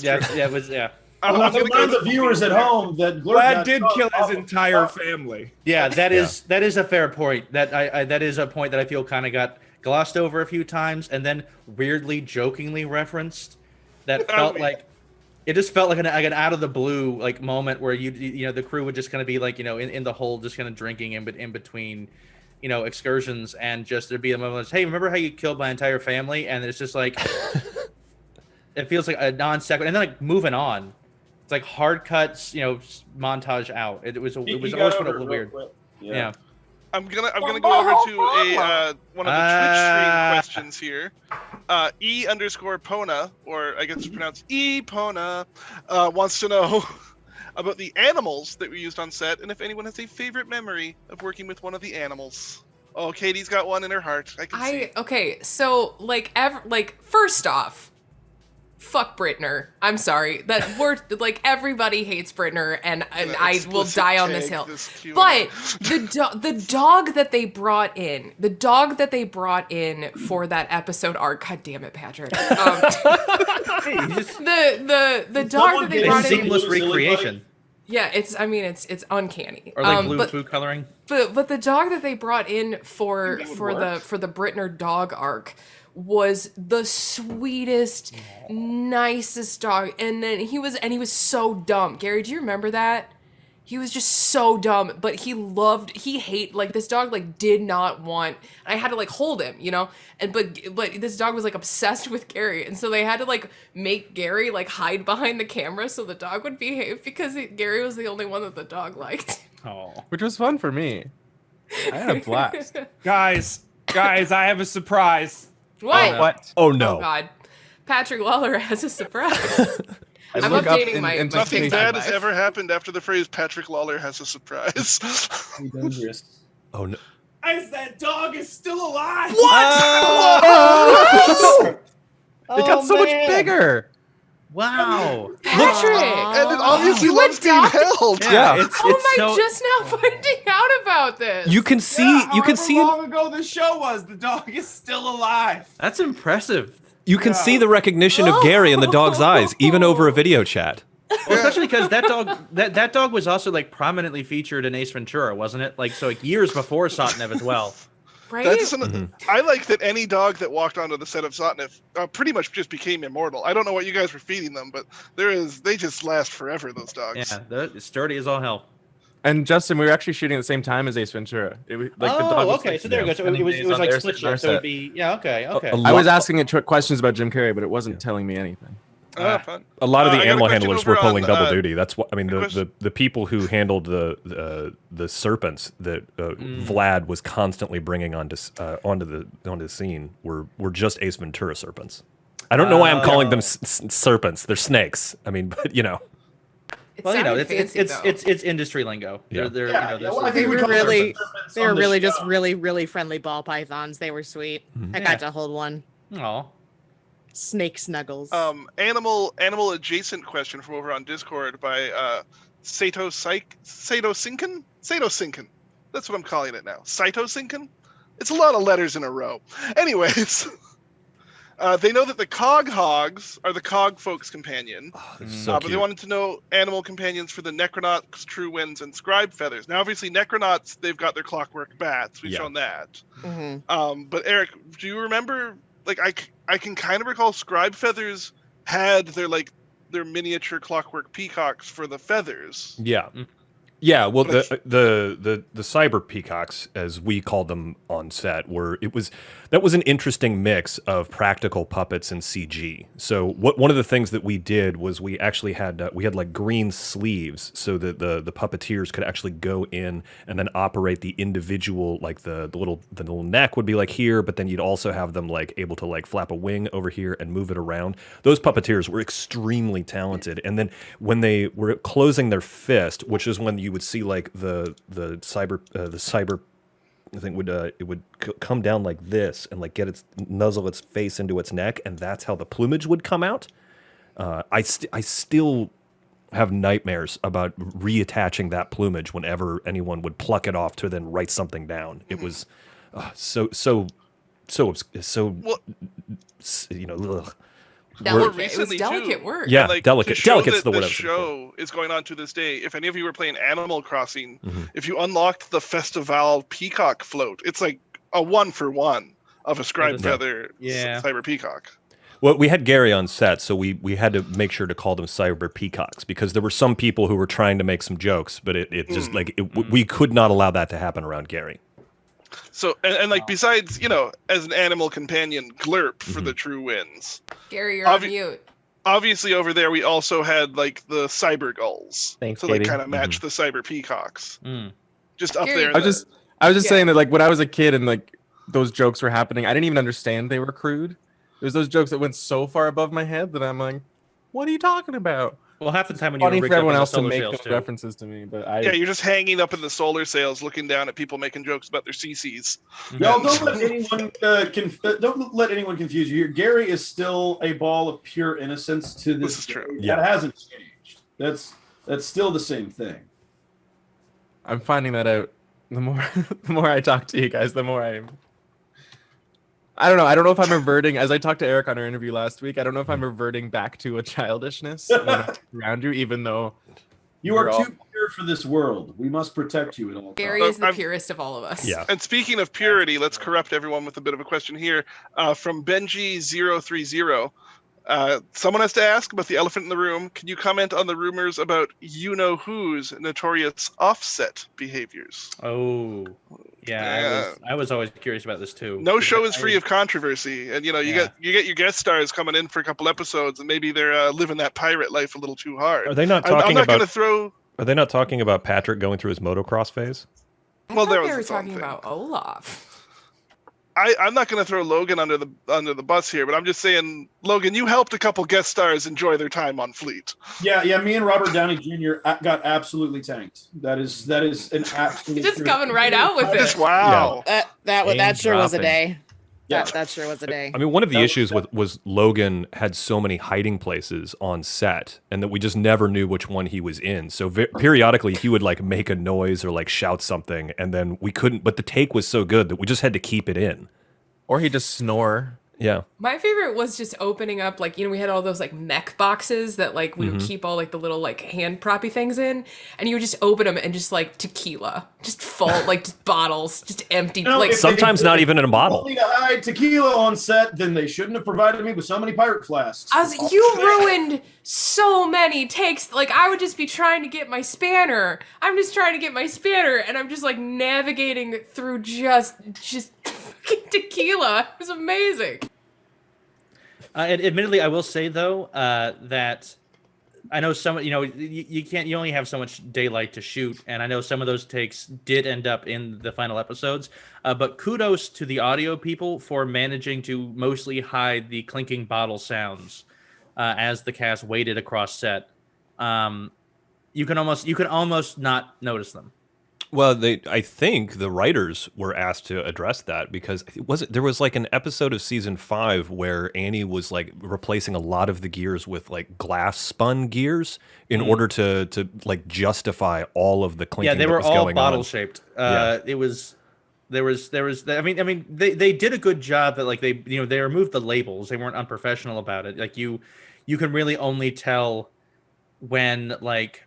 S7: It was.
S8: Well, to remind the viewers at home that
S4: Vlad did kill his entire family.
S7: Yeah, that is a fair point. That is a point that I feel kind of got glossed over a few times, and then weirdly, jokingly referenced. That felt like it just felt like an out of the blue like moment where you know the crew would just kind of be like in the hole just kind of drinking in between excursions, and just there'd be a moment of, hey, remember how you killed my entire family? And it's just like it feels like a non sequitur, and then like moving on. It's like hard cuts, montage out. It was always a little weird. Yeah.
S1: I'm gonna go over to one of the Twitch stream questions here. E_Pona, or I guess it's pronounced E_Pona, wants to know about the animals that were used on set, and if anyone has a favorite memory of working with one of the animals. Oh, Katie's got one in her heart. I can see.
S3: Okay, so first off, fuck Brittner. I'm sorry. Everybody hates Brittner, and I will die on this hill. But the dog that they brought in, for that episode arc, god damn it, Patrick. The dog that they brought in,
S7: seamless recreation.
S3: Yeah, it's uncanny.
S7: Or like blue food coloring.
S3: But the dog that they brought in for the Brittner dog arc was the sweetest, nicest dog, and then he was so dumb. Gary, do you remember that? He was just so dumb, but this dog did not want. I had to hold him, but this dog was obsessed with Gary, and so they had to make Gary hide behind the camera so the dog would behave, because Gary was the only one that the dog liked.
S6: Oh, which was fun for me. I had a blast.
S4: Guys, I have a surprise.
S3: What?
S6: What?
S2: Oh no!
S3: Oh God, Patrick Lawler has a surprise. I'm
S6: look up
S3: updating my.
S1: Nothing bad has ever happened after the phrase "Patrick Lawler has a surprise."
S8: Dangerous.
S2: Oh no!
S4: Guys, that dog is still alive.
S6: What? It got so much bigger.
S7: Wow,
S3: Patrick!
S1: And it obviously loves being held.
S2: Yeah.
S3: Just now finding out about this?
S2: You can see.
S4: How long ago the show was. The dog is still alive.
S7: That's impressive.
S2: You can see the recognition of Gary in the dog's eyes, even over a video chat.
S7: Well, especially because that dog was also prominently featured in Ace Ventura, wasn't it? Years before Sotnev as well.
S3: Right?
S1: I like that any dog that walked onto the set of Sotnev pretty much just became immortal. I don't know what you guys were feeding them, but they just last forever, those dogs.
S7: Yeah, they're sturdy as all hell.
S6: And Justin, we were actually shooting at the same time as Ace Ventura. The dog was
S7: okay. So there we go. So it was split shift. So it'd be okay.
S6: I was asking it questions about Jim Carrey, but it wasn't telling me anything.
S1: Fun.
S2: A lot of the
S1: I got a
S2: animal
S1: question
S2: handlers
S1: over
S2: were pulling
S1: on,
S2: double duty. That's what I mean. The people who handled the serpents that Vlad was constantly bringing onto the scene were just Ace Ventura serpents. I don't know why I'm calling them serpents. They're snakes. I mean, but
S7: it's industry lingo.
S2: Yeah.
S5: They were really just really friendly ball pythons. They were sweet. I got to hold one.
S7: Aw.
S5: Snake snuggles.
S1: Animal adjacent question from over on Discord by Sato Sinkin. That's what I'm calling it now. Saito Sinkin. It's a lot of letters in a row. Anyways, they know that the Cog Hogs are the Cog folks' companion. But they wanted to know animal companions for the Necronauts, True Winds, and Scribe Feathers. Now, obviously, Necronauts, they've got their clockwork bats. We've shown that.
S5: Mm-hmm.
S1: But Eric, do you remember? I can kind of recall Scribe Feathers had their miniature clockwork peacocks for the feathers.
S2: Yeah. Yeah, well, the cyber peacocks, as we called them on set, that was an interesting mix of practical puppets and CG. So one of the things that we did was we actually had like green sleeves so that the puppeteers could actually go in and then operate the individual, like the little neck would be like here, but then you'd also have them like able to like flap a wing over here and move it around. Those puppeteers were extremely talented, and then when they were closing their fist, which is when you would see like the cyber thing would come down like this and like nuzzle its face into its neck, and that's how the plumage would come out. I still have nightmares about reattaching that plumage whenever anyone would pluck it off to then write something down. It was so you know. Ugh.
S3: Delicate. It was delicate work.
S2: Yeah,
S1: like,
S2: delicate. Delicate's the word.
S1: The show is going on to this day. If any of you were playing Animal Crossing, if you unlocked the Festival Peacock float, it's like a 1-for-1 of a Scribe Feather Cyber Peacock.
S2: Well, we had Gary on set, so we had to make sure to call them Cyber Peacocks because there were some people who were trying to make some jokes, but it just we could not allow that to happen around Gary.
S1: So, and like, besides, as an animal companion, Glurp for the true wins.
S3: Gary, you're on mute.
S1: Obviously, over there, we also had, like, the Cyber Gulls.
S6: Thanks,
S1: to,
S6: Katie.
S1: like, kind of match the Cyber Peacocks. Just up
S3: Gary,
S1: there.
S6: I was just saying that, like, when I was a kid and, like, those jokes were happening, I didn't even understand they were crude. There's those jokes that went so far above my head that I'm like, what are you talking about?
S7: Well, half the time when you
S6: Funny
S7: were
S6: for everyone else to
S7: solar
S6: make
S7: sails,
S6: those
S7: too.
S6: references to me, but
S1: you're just hanging up in the solar sails, looking down at people making jokes about their CCs.
S8: Y'all don't let anyone confuse you here. Gary is still a ball of pure innocence to this.
S1: This is true.
S8: That hasn't changed. That's still the same thing.
S6: I'm finding that out. The more I talk to you guys, the more I don't know. I don't know if I'm reverting, as I talked to Eric on our interview last week, I don't know if I'm reverting back to a childishness when I'm around you, even though
S8: you are too pure for this world. We must protect you at all times.
S3: Gary is the purest of all of us.
S2: Yeah.
S1: And speaking of purity, let's corrupt everyone with a bit of a question here from Benji030. Someone has to ask about the elephant in the room. Can you comment on the rumors about you-know-who's notorious offset behaviors?
S7: Oh, yeah. I was always curious about this too.
S1: No show is free of controversy, and you get your guest stars coming in for a couple episodes, and maybe they're living that pirate life a little too hard.
S2: Are they not talking
S1: I'm not going to throw.
S2: Are they not talking about Patrick going through his motocross phase?
S3: I thought they were talking about Olaf.
S1: I'm not going to throw Logan under the bus here, but I'm just saying, Logan, you helped a couple guest stars enjoy their time on Fleet.
S8: Yeah. Me and Robert Downey Jr. got absolutely tanked. That is an absolute.
S3: Just coming right out with it.
S1: Wow.
S5: That sure was a
S6: dropping.
S5: day.
S8: Yeah.
S5: That sure was a day.
S2: I mean, one of the issues was Logan had so many hiding places on set, and that we just never knew which one he was in. So periodically, he would like make a noise or like shout something, and then we couldn't. But the take was so good that we just had to keep it in.
S6: or he just snore.
S2: Yeah.
S3: My favorite was just opening up, like, we had all those like mech boxes that like we would keep all like the little like hand proppy things in, and you would just open them and just like tequila, just full like just bottles, just empty. Like
S2: sometimes not even in a bottle.
S8: If they hide tequila on set, then they shouldn't have provided me with so many pirate flasks.
S3: You ruined so many takes. Like, I would just be trying to get my spanner. I'm just trying to get my spanner, and I'm just like navigating through just tequila. It was amazing.
S7: Admittedly, I will say though that I know some. You only have so much daylight to shoot, and I know some of those takes did end up in the final episodes. But kudos to the audio people for managing to mostly hide the clinking bottle sounds as the cast waited across set. You can almost not notice them.
S2: Well, I think the writers were asked to address that because there was like an episode of season 5 where Annie was like replacing a lot of the gears with like glass spun gears in order to like justify all of the clinking.
S7: Yeah, they
S2: that
S7: were
S2: was
S7: all
S2: going
S7: bottle
S2: on.
S7: shaped.
S2: Yeah.
S7: There was. I mean, they did a good job that like they removed the labels. They weren't unprofessional about it. Like you can really only tell when like.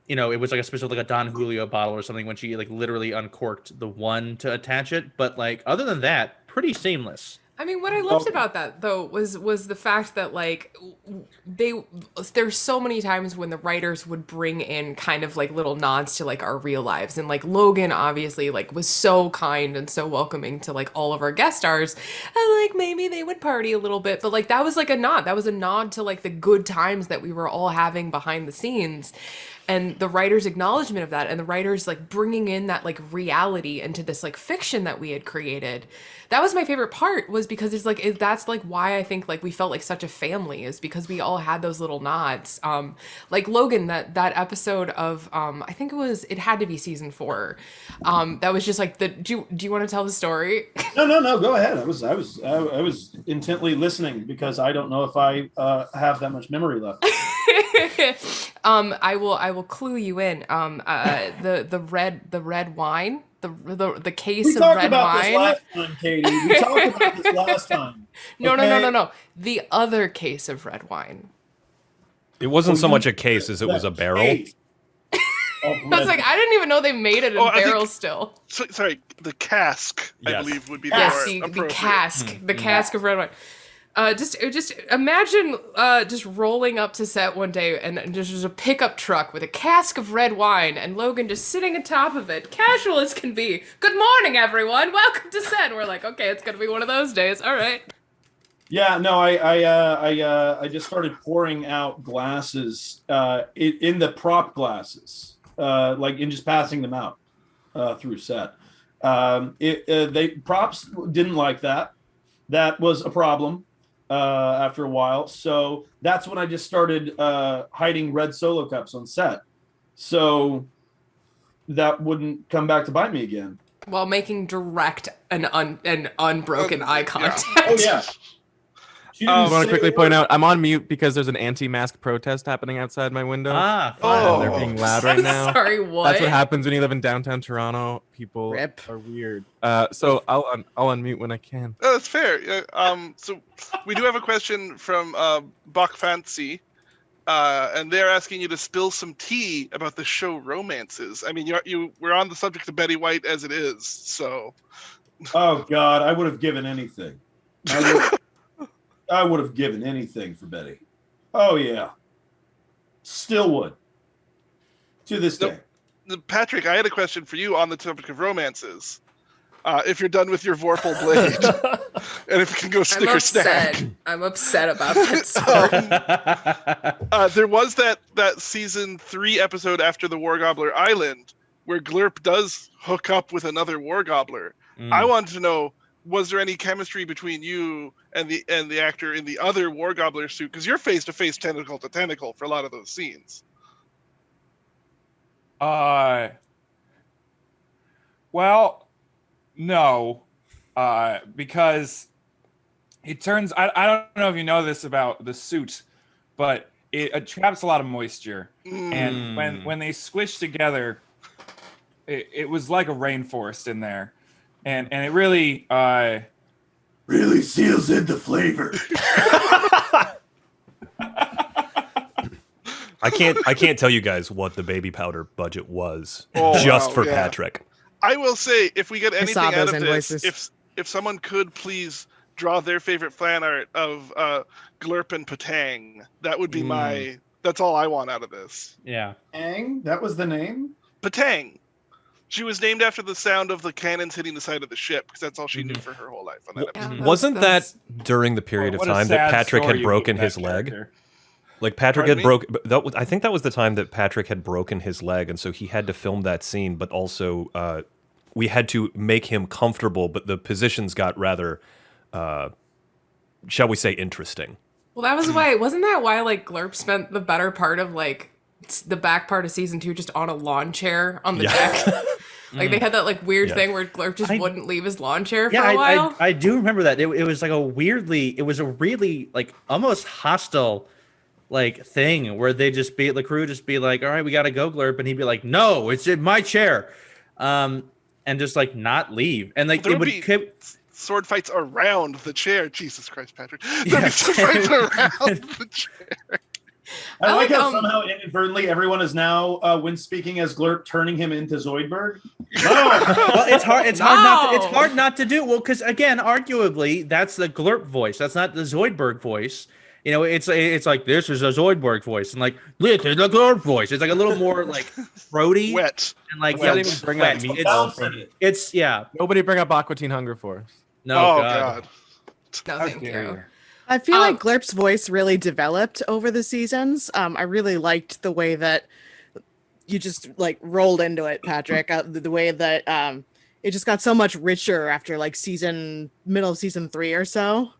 S7: It was like a special, like a Don Julio bottle or something when she like literally uncorked the one to attach it. But like other than that, pretty seamless.
S3: I mean, what I loved about that though was the fact that like there's so many times when the writers would bring in kind of like little nods to like our real lives, and like Logan obviously like was so kind and so welcoming to like all of our guest stars, and like maybe they would party a little bit, but like that was like a nod. That was a nod to like the good times that we were all having behind the scenes. And the writer's acknowledgement of that, and the writers like bringing in that like reality into this like fiction that we had created. That was my favorite part, was because it's like that's like why I think like we felt like such a family, is because we all had those little nods. Like Logan, that episode of I think it had to be season 4. That was just like do you want to tell the story?
S8: No, go ahead. I was intently listening because I don't know if I have that much memory left.
S3: I will clue you in. The red wine, the case of red wine.
S8: We talked about this last time, Katie. We talked about this last time.
S3: No. The other case of red wine.
S2: It wasn't so much a case as it was a barrel.
S3: I was like, I didn't even know they made it in barrels still.
S1: Sorry, the cask,
S2: Yes.
S1: I believe, would be
S3: the cask. The cask of red wine. Just imagine just rolling up to set one day and there's a pickup truck with a cask of red wine and Logan just sitting atop of it, casual as can be. Good morning, everyone. Welcome to set. And we're like, okay, it's gonna be one of those days. All right.
S8: Yeah, no, I just started pouring out glasses in the prop glasses, and just passing them out through set. Props didn't like that. That was a problem after a while. So that's when I just started hiding red Solo cups on set, so that wouldn't come back to bite me again.
S3: While making direct and unbroken eye contact.
S8: Yeah. Oh yeah.
S6: I want to quickly point out, I'm on mute because there's an anti-mask protest happening outside my window.
S7: Ah,
S6: and they're being loud right now.
S3: Sorry, what?
S6: That's what happens when you live in downtown Toronto. People are weird. So I'll unmute when I can.
S1: Oh, that's fair. So we do have a question from Bach Fancy, and they're asking you to spill some tea about the show Romances. I mean, we're on the subject of Betty White as it is, so.
S8: Oh God, I would have given anything. I would have given anything for Betty. Oh yeah, still would. To this day.
S1: Patrick, I had a question for you on the topic of Romances. If you're done with your Vorpal blade, and if you can go sticker stack.
S3: I'm upset about that.
S1: There was that season 3 episode after the War Gobbler Island where Glurp does hook up with another War Gobbler. I wanted to know, was there any chemistry between you and the actor in the other War Gobbler suit? Because you're face to face, tentacle to tentacle for a lot of those scenes.
S4: Well, no, because it turns. I don't know if you know this about the suit, but it traps a lot of moisture, and when they squish together, it was like a rainforest in there. And it really
S8: really seals in the flavor.
S2: I can't tell you guys what the baby powder budget was for Patrick.
S1: I will say, if we get anything out of
S5: invoices.
S1: this, if someone could please draw their favorite fan art of Glurp and Patang, that would be that's all I want out of this.
S7: Yeah.
S8: Ang, that was the name?
S1: Patang. She was named after the sound of the cannons hitting the side of the ship, because that's all she knew for her whole life on that episode.
S2: Wasn't that during the period of time that Patrick had broken his leg? Like Patrick had I think that was the time that Patrick had broken his leg, and so he had to film that scene, but also we had to make him comfortable, but the positions got rather, shall we say, interesting.
S3: Well, that was why, wasn't that why like Glurp spent the better part of like the back part of season 2 just on a lawn chair on the deck? Like they had that like weird thing where Glurp just wouldn't leave his lawn chair for a while.
S7: I do remember that. It was like it was a really like almost hostile like thing where the crew just be like, all right, we gotta go, Glurp, and he'd be like, no, it's in my chair, and just like not leave, and like
S1: there
S7: it would
S1: be sword fights around the chair. Jesus Christ, Patrick! There'd be sword fights around the chair.
S8: I like how
S3: like,
S8: somehow inadvertently everyone is now, when speaking as Glurp, turning him into Zoidberg. No.
S7: Well, it's hard. It's hard not. To, it's
S3: No.
S7: hard not to do. Well, because again, arguably, that's the Glurp voice. That's not the Zoidberg voice. You know, it's like this is a Zoidberg voice, and like this is a Glurp voice. It's like a little more like throaty
S1: Wet.
S7: and like
S6: Wet.
S7: yeah,
S6: Bring
S7: wet.
S6: up meat
S7: It's,
S6: balls from-
S7: it's yeah.
S6: Nobody bring up Aqua Teen Hunger Force.
S7: No
S1: Oh
S7: God.
S3: No,
S4: How
S3: thank
S4: dare
S3: you.
S4: you.
S5: I feel
S3: Um,
S5: like Glurp's voice really developed over the seasons. I really liked the way that you just like rolled into it, Patrick. The way that it just got so much richer after like middle of season 3 or so.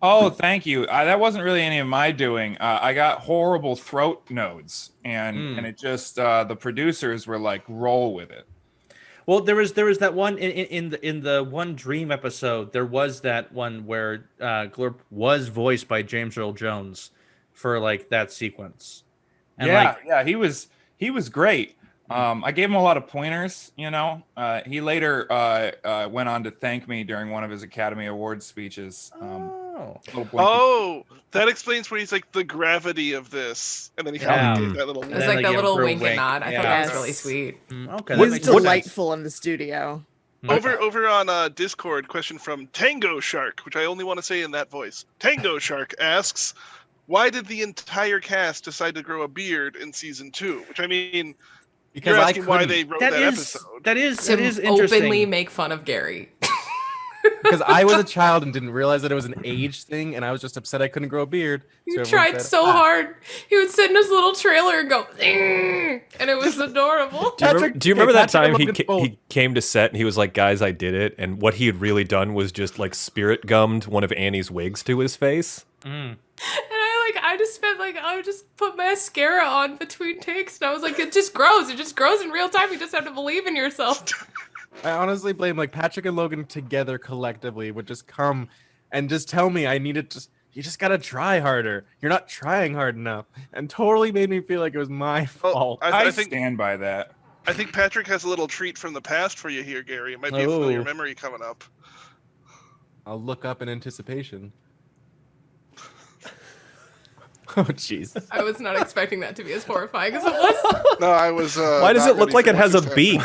S4: Oh, thank you. That wasn't really any of my doing. I got horrible throat nodes, and it just the producers were like, roll with it.
S7: Well, there was that one in the one Dream episode. There was that one where Glurp was voiced by James Earl Jones for like that sequence. And
S4: Yeah, he was great. I gave him a lot of pointers. You know, he later went on to thank me during one of his Academy Awards speeches. Little pointy-
S1: Oh, that explains where he's like the gravity of this, and then he kind
S7: Yeah.
S1: of gave that little.
S3: It
S7: And
S3: was
S7: then,
S3: like
S7: like,
S3: that
S7: you know,
S3: little
S7: for a
S3: wink and
S7: wink.
S3: nod. I thought
S7: Yeah.
S3: that was really sweet.
S7: Okay,
S5: He
S7: that
S5: was
S7: makes more sense.
S5: delightful in the studio.
S1: Over on Discord, question from Tango Shark, which I only want to say in that voice. Tango Shark asks, "Why did the entire cast decide to grow a beard in season 2?" Which I mean,
S6: because
S1: you're
S6: I
S1: asking why
S6: couldn't.
S1: they wrote that
S7: That is
S1: episode.
S7: that is
S3: To
S7: that is interesting.
S3: openly make fun of Gary.
S6: Because I was a child and didn't realize that it was an age thing, and I was just upset I couldn't grow a beard.
S3: He
S6: So everyone
S3: tried
S6: said,
S3: so
S6: "Ah."
S3: hard. He would sit in his little trailer and go, "Mm," and it was adorable.
S2: Do you remember that
S6: Patrick
S2: time
S6: and Logan both-
S2: he came to set and he was like, "Guys, I did it," and what he had really done was just like spirit gummed one of Annie's wigs to his face.
S3: And I just spent like I would just put mascara on between takes, and I was like, it just grows. It just grows in real time. You just have to believe in yourself.
S6: I honestly blame like Patrick and Logan together collectively would just come and just tell me I needed to. You just gotta try harder. You're not trying hard enough, and totally made me feel like it was my
S1: Well,
S6: fault.
S1: I
S4: I
S1: think
S4: stand by that.
S1: I think Patrick has a little treat from the past for you here, Gary. It might be a familiar
S7: Oh.
S1: memory coming up.
S6: I'll look up in anticipation. Oh jeez.
S3: I was not expecting that to be as horrifying as it was.
S1: No, I was.
S2: Why does
S1: not
S2: it look
S1: ready
S2: like
S1: for
S2: it
S1: what
S2: has
S1: you
S2: a
S1: said.
S2: beak?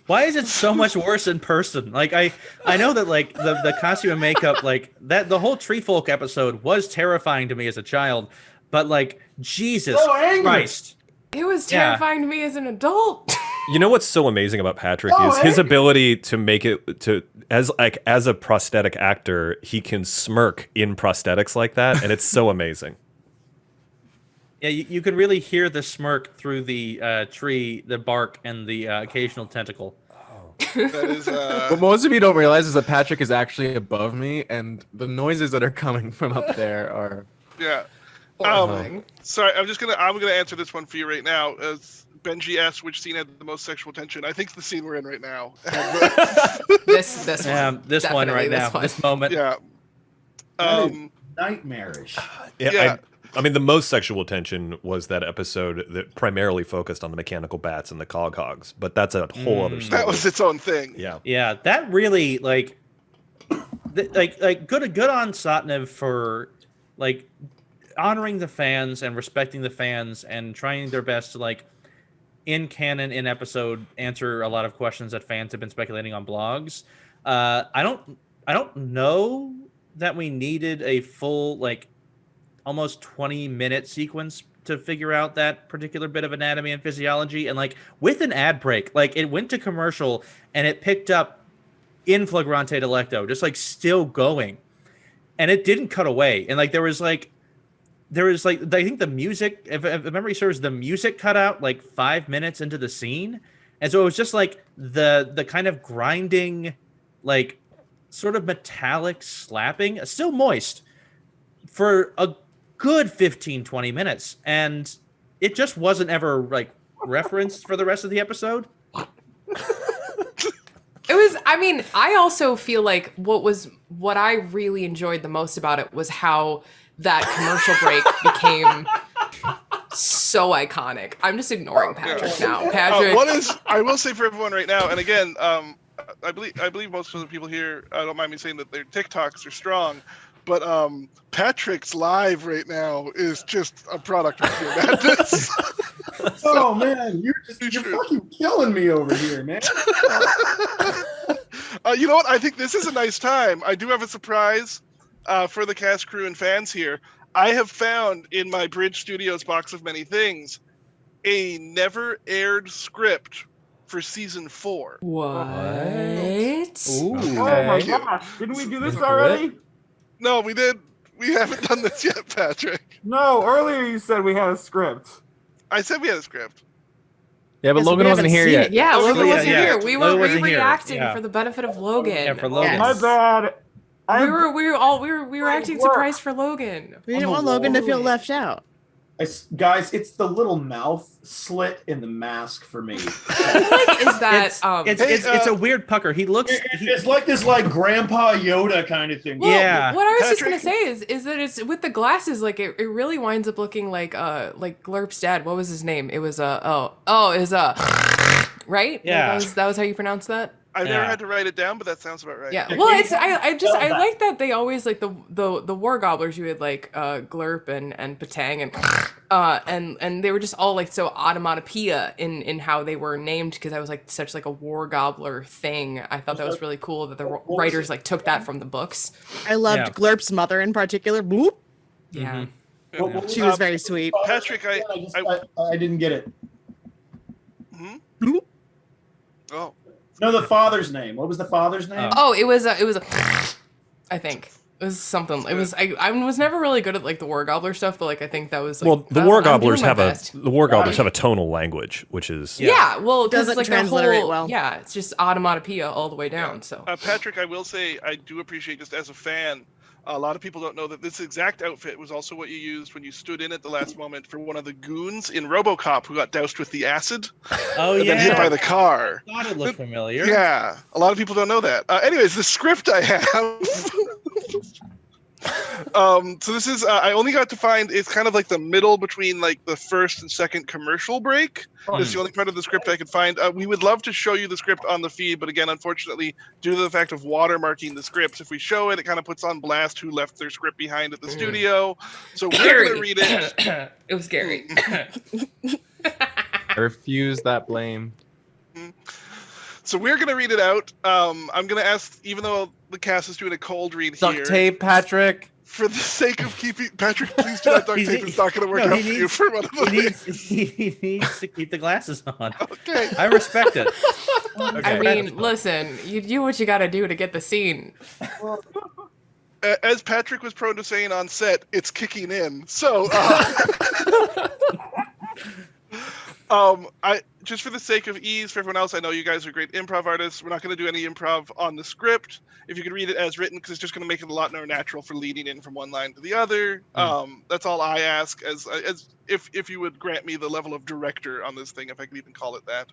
S7: Why is it so much worse in person? Like I know that like the costume and makeup, like that the whole Tree Folk episode was terrifying to me as a child, but like Jesus
S8: So angry.
S7: Christ.
S3: It was
S7: Yeah.
S3: terrifying to me as an adult.
S2: You know what's so amazing about Patrick
S8: Oh,
S2: is his
S8: hey.
S2: ability to make it to as a prosthetic actor, he can smirk in prosthetics like that, and it's so amazing.
S7: Yeah, you could really hear the smirk through the tree, the bark, and the occasional tentacle.
S1: That is.
S6: What most of you don't realize is that Patrick is actually above me, and the noises that are coming from up there are.
S1: Yeah.
S3: Horrifying.
S1: Sorry, I'm gonna answer this one for you right now. As Benji asked which scene had the most sexual tension, I think the scene we're in right now.
S3: This
S7: Yeah,
S3: one.
S7: this one
S3: Definitely
S7: right now,
S3: one.
S7: this moment.
S1: Yeah.
S8: Nightmarish.
S1: Yeah.
S2: I mean, the most sexual tension was that episode that primarily focused on the mechanical bats and the cog hogs, but that's a whole other story.
S1: That was its own thing.
S2: Yeah.
S7: Yeah, that really like good on Satnev for like honoring the fans and respecting the fans and trying their best to like in canon in episode answer a lot of questions that fans have been speculating on blogs. I don't know that we needed a full like almost 20-minute sequence to figure out that particular bit of anatomy and physiology, and like with an ad break, like it went to commercial and it picked up in flagrante delicto, just like still going, and it didn't cut away, and like there was like I think the music, if memory serves, the music cut out like 5 minutes into the scene, and so it was just like the kind of grinding, like sort of metallic slapping, still moist, for a good 15-20 minutes, and it just wasn't ever like referenced for the rest of the episode.
S3: It was, I mean, I also feel like what I really enjoyed the most about it was how that commercial break became so iconic. I'm just ignoring Patrick now. Patrick.
S1: I will say for everyone right now, and again, I believe most of the people here, don't mind me saying that their TikToks are strong. but Patrick's live right now is just a product of pure madness.
S8: Oh man, you're fucking killing me over here, man.
S1: You know what? I think this is a nice time. I do have a surprise for the cast, crew, and fans here. I have found in my Bridge Studios box of many things a never aired script for season 4.
S3: What?
S4: Oh my gosh! Didn't we do this already?
S1: No, we did. We haven't done this yet, Patrick.
S4: No, earlier you said we had a script.
S1: I said we had a script.
S6: Yeah, but
S5: Yes,
S6: Logan
S5: we
S6: wasn't
S5: haven't
S6: here
S5: seen
S6: yet.
S5: it.
S3: Yeah,
S1: Oh,
S3: Logan
S1: yeah,
S3: wasn't
S7: yeah.
S3: here. We were
S7: Logan wasn't here.
S3: re-reacting
S7: Yeah.
S3: for the benefit of Logan.
S7: Yeah, for Logan.
S5: Yes.
S4: My bad.
S3: We were acting surprised for Logan.
S5: We didn't want Logan to feel left out.
S8: Guys, it's the little mouth slit in the mask for me.
S3: Is that
S7: It's a weird pucker. He looks.
S8: It's like this Grandpa Yoda kind of thing.
S3: Well,
S7: Yeah.
S3: what I was just
S1: Patrick-
S3: gonna say is that it's with the glasses, like it really winds up looking like Glurp's dad. What was his name? It was right?
S7: Yeah.
S3: That was how you pronounce that?
S1: I've never
S7: Yeah.
S1: had to write it down, but that sounds about right.
S3: Yeah. Well, it's I like that they always like the war gobblers. You had like Glurp and Patang and they were just all like so automatopoeia in how they were named, because I was like such like a war gobbler thing. I thought that was really cool that the writers like took that from the books.
S5: I loved
S7: Yeah.
S5: Glurp's mother in particular. Bloop.
S3: Yeah.
S5: She was very sweet.
S1: Patrick,
S8: I didn't get it.
S5: Bloop.
S1: Oh,
S8: No, the father's name. What was the father's name?
S3: Oh, it was I think it was something. It was I was never really good at like the war gobbler stuff, but like I think that was like,
S2: Well, the
S3: I'm
S2: war
S3: doing
S2: gobblers
S3: my
S2: have
S3: best.
S2: have a tonal language, which is
S3: Yeah, well, because
S5: Doesn't
S3: like the
S5: transliterate
S3: whole
S5: well.
S3: yeah, it's just automatopoeia all the way down. So
S1: Patrick, I will say I do appreciate, just as a fan, a lot of people don't know that this exact outfit was also what you used when you stood in at the last moment for one of the goons in RoboCop who got doused with the acid
S7: Oh
S1: and
S7: yeah.
S1: then hit by the car.
S7: I thought it looked familiar.
S1: Yeah, a lot of people don't know that. Anyways, the script I have. So this is I only got to find, it's kind of like the middle between like the first and second commercial break. This is the only part of the script I could find. We would love to show you the script on the feed, but again, unfortunately, due to the fact of watermarking the scripts, if we show it, it kind of puts on blast who left their script behind at the studio. So we're going to read it.
S3: it was scary.
S6: I refuse that blame.
S1: So we're going to read it out. I'm going to ask, even though the cast is doing a cold read
S6: Duct
S1: here,
S6: tape, Patrick.
S1: for the sake of keeping Patrick, please do not duct tape. It's not going to work out for you for one of the things.
S7: He needs to keep the glasses on.
S1: Okay.
S7: I respect it.
S3: I mean, listen, you do what you got to do to get the scene.
S1: As Patrick was prone to saying on set, it's kicking in. So, I just for the sake of ease for everyone else, I know you guys are great improv artists. We're not going to do any improv on the script. If you could read it as written, because it's just going to make it a lot more natural for leading in from one line to the other. That's all I ask. As if you would grant me the level of director on this thing, if I could even call it that.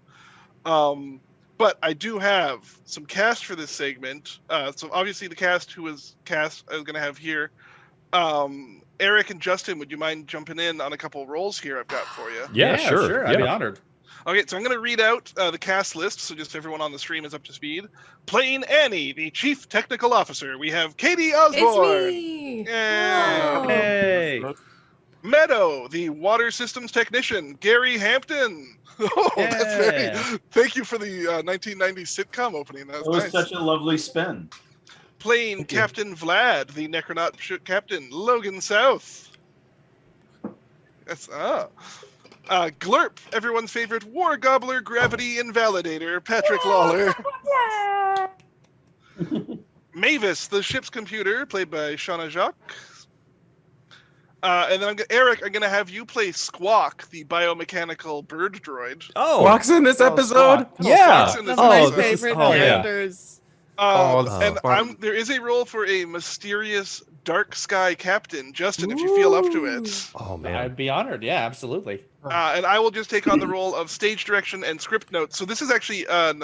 S1: But I do have some cast for this segment. So obviously the cast who was cast I was going to have here. Eric and Justin, would you mind jumping in on a couple of roles here I've got for you?
S2: Yeah, sure.
S7: I'd be
S2: Yeah.
S7: honored.
S1: Okay, so I'm going to read out the cast list, so just everyone on the stream is up to speed. Playing Annie, the Chief Technical Officer, we have Katie Osborne.
S3: It's me.
S1: Yay.
S3: Wow.
S7: Hey.
S1: Meadow, the Water Systems Technician, Gary Hampton. Oh, that's very.
S7: Yeah.
S1: Thank you for the 1990s sitcom opening. That
S8: It
S1: was
S8: was
S1: nice.
S8: such a lovely spin.
S1: Playing Captain Vlad, the Necronaut Captain, Logan South. That's Glurp, everyone's favorite war gobbler, gravity invalidator, Patrick Lawler. Mavis, the ship's computer, played by Shawna Jacques. And then Eric, I'm gonna have you play Squawk, the biomechanical bird droid.
S2: Oh,
S6: Walks in this episode.
S2: yeah.
S1: Squawk's in this
S5: One of my
S2: Oh,
S1: episode.
S2: this is-
S5: favorite
S2: oh, yeah.
S5: characters.
S6: Oh, this is
S1: And
S6: fun.
S1: there is a role for a mysterious dark sky captain, Justin, if you feel up to it.
S2: Oh man.
S7: I'd be honored. Yeah, absolutely.
S1: And I will just take on the role of stage direction and script notes. So this is actually an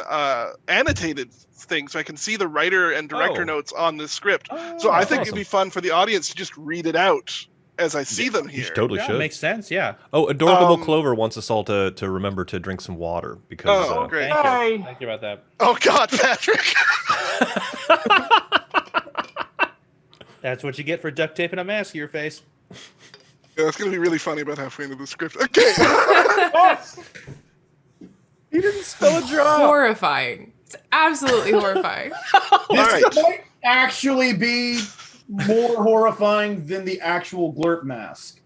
S1: annotated thing, so I can see the writer and director
S2: Oh.
S1: notes on this script. So I think it'd
S2: awesome.
S1: be fun for the audience to just read it out as I see them
S2: You
S1: here.
S2: totally
S7: Yeah,
S2: should.
S7: makes sense. Yeah.
S2: Oh, Adorable Clover wants us all to remember to drink some water because
S1: Oh, great.
S7: Thank
S4: Hey.
S7: you. Thank you about that.
S1: Oh God, Patrick!
S7: That's what you get for duct taping a mask to your face.
S1: Yeah, it's going to be really funny about halfway into the script. Okay.
S6: He didn't spill a drop.
S3: Horrifying. It's absolutely horrifying.
S8: This might actually be more horrifying than the actual glurp mask.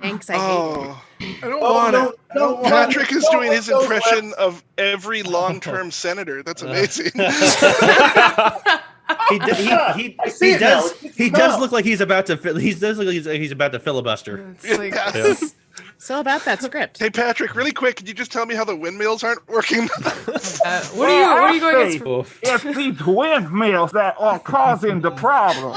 S5: Thanks, I hate it.
S6: I don't want it.
S1: Patrick is doing his impression of every long-term senator. That's amazing.
S7: He does look like he's about to filibuster.
S3: It's like,
S5: So about that script.
S1: Hey, Patrick, really quick, could you just tell me how the windmills aren't working?
S3: what are you going as?
S4: It's these windmills that are causing the problem.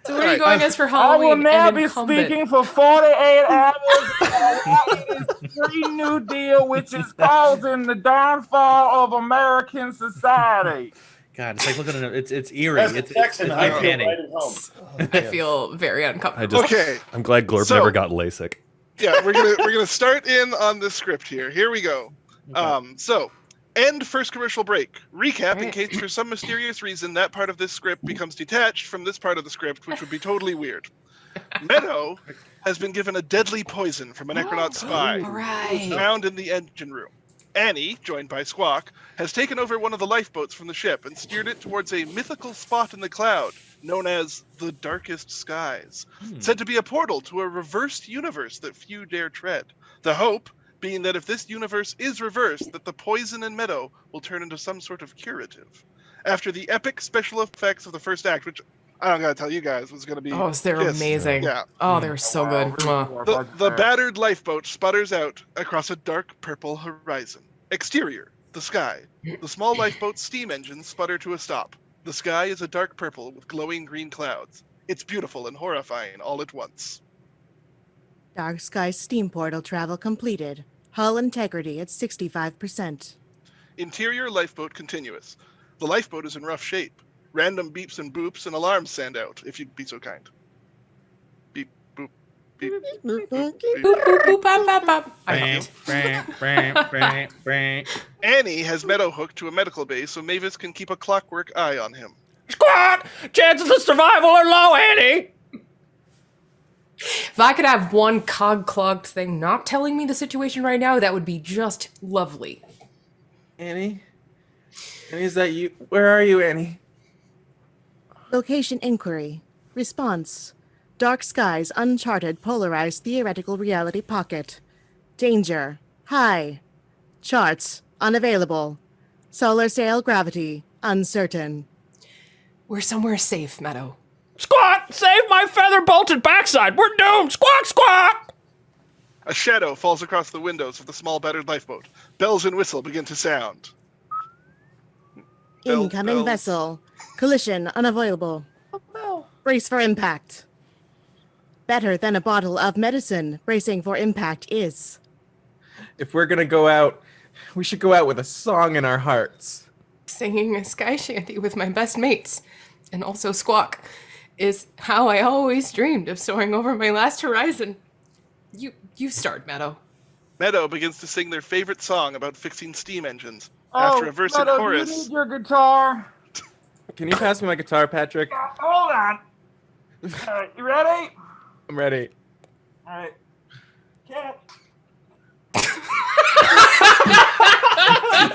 S3: So what are you going as for
S4: I
S3: Halloween?
S4: will now
S3: and
S4: be
S3: Incumbent?
S4: speaking for 48 hours about this Green New Deal, which is causing the downfall of American society.
S7: God, it's like looking at it. It's eerie.
S8: As a Texan, I feel
S7: uncanny.
S8: right at home.
S3: I feel very uncomfortable.
S1: Okay.
S2: I'm glad Glorp
S1: So-
S2: never got LASIK.
S1: Yeah, we're gonna start in on the script here. Here we go. So end first commercial break. Recap in case for some mysterious reason that part of this script becomes detached from this part of the script, which would be totally weird. Meadow has been given a deadly poison from a Necronaut spy
S3: All right.
S1: found in the engine room. Annie, joined by Squawk, has taken over one of the lifeboats from the ship and steered it towards a mythical spot in the cloud known as the Darkest Skies, said to be a portal to a reversed universe that few dare tread. The hope being that if this universe is reversed, that the poison in Meadow will turn into some sort of curative. After the epic special effects of the first act, which I don't gotta tell you guys was gonna be
S3: Oh, they're
S1: kiss.
S3: amazing.
S1: Yeah.
S3: Oh, they're so good. Mwah.
S1: The battered lifeboat sputters out across a dark purple horizon. Exterior, the sky. The small lifeboat's steam engines sputter to a stop. The sky is a dark purple with glowing green clouds. It's beautiful and horrifying all at once.
S5: Dark Sky steam portal travel completed. Hull integrity at 65%.
S1: Interior lifeboat continuous. The lifeboat is in rough shape. Random beeps and boops and alarms stand out, if you'd be so kind. Beep, boop, beep, boop, boop, beep.
S3: Boop, boop, boop, bop, bop, bop. I helped.
S1: Annie has Meadow hooked to a medical base so Mavis can keep a clockwork eye on him.
S2: Squad! Chances of survival are low, Annie!
S3: If I could have one cog-clogged thing not telling me the situation right now, that would be just lovely.
S6: Annie? Annie, is that you? Where are you, Annie?
S5: Location inquiry. Response. Dark Skies uncharted polarized theoretical reality pocket. Danger. High. Charts. Unavailable. Solar sail gravity. Uncertain.
S3: We're somewhere safe, Meadow.
S2: Squawk! Save my feather-bolted backside! We're doomed! Squawk, squawk!
S1: A shadow falls across the windows of the small battered lifeboat. Bells and whistle begin to sound. Bells,
S5: Incoming
S1: bells.
S5: vessel. Collision unavoidable. Brace for impact. Better than a bottle of medicine. Bracing for impact is.
S6: If we're gonna go out, we should go out with a song in our hearts.
S3: Singing a sky shanty with my best mates, and also Squawk, is how I always dreamed of soaring over my last horizon. You start, Meadow.
S1: Meadow begins to sing their favorite song about fixing steam engines. After a verse and
S4: Meadow,
S1: chorus,
S4: do you need your guitar?
S6: Can you pass me my guitar, Patrick?
S4: Hold on. You ready?
S6: I'm ready.
S4: All right. Cat.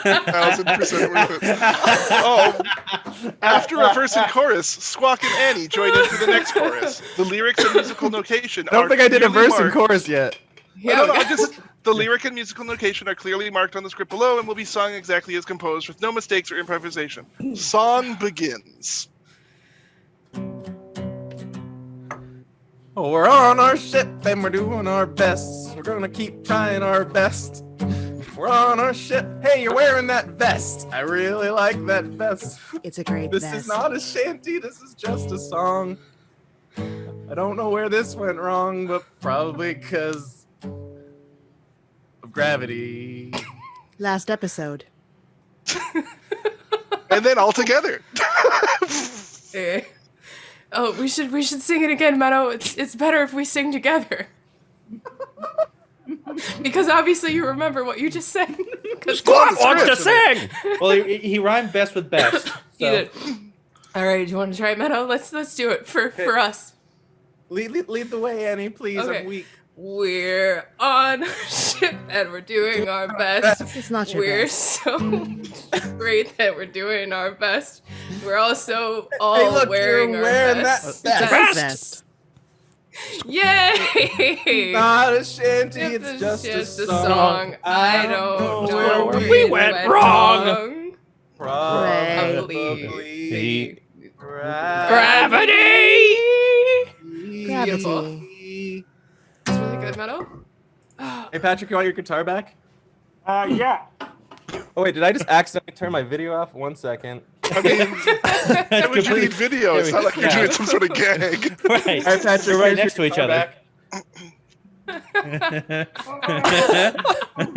S1: 1,000% worth it. Oh, after a verse and chorus, Squawk and Annie join in for the next chorus. The lyrics and musical notation
S6: I don't think I did a verse and chorus yet.
S1: No, the lyric and musical notation are clearly marked on the script below and will be sung exactly as composed with no mistakes or improvisation. Song begins.
S6: Oh, we're on our ship and we're doing our best. We're gonna keep trying our best. We're on our ship. Hey, you're wearing that vest. I really like that vest.
S5: It's a great
S6: This
S5: vest.
S6: is not a shanty. This is just a song. I don't know where this went wrong, but probably because of gravity.
S5: Last episode.
S1: And then all together.
S3: Eh. Oh, we should sing it again, Meadow. It's better if we sing together. Because obviously you remember what you just said.
S2: Squawk wants to sing!
S7: Well, he rhymed best with best.
S3: He
S7: So.
S3: did. All right, do you want to try it, Meadow? Let's do it for us.
S6: Lead the way, Annie, please.
S3: Okay.
S6: I'm weak.
S3: We're on a ship and we're doing our best.
S5: It's not your
S3: We're
S5: best.
S3: so great that we're doing our best. We're also all
S6: Hey, look,
S3: wearing
S6: you're
S3: our
S6: wearing
S3: best.
S6: that
S5: Best.
S6: vest.
S3: Yay!
S6: Not a shanty,
S3: It's
S6: it's just a
S3: a
S6: song.
S3: I don't know
S2: where
S3: where
S2: we went wrong.
S3: Probably
S2: Gravity!
S5: Gravity.
S3: It's really good, Meadow.
S6: Hey, Patrick, you want your guitar back?
S4: Yeah.
S6: Oh, wait, did I just accidentally turn my video off? 1 second.
S1: I mean, why would you need video? It's not like you're doing some sort of gag.
S7: Right.
S6: All right, Patrick,
S7: We're right
S6: here's
S7: next to
S6: your
S7: each
S6: guitar
S7: other.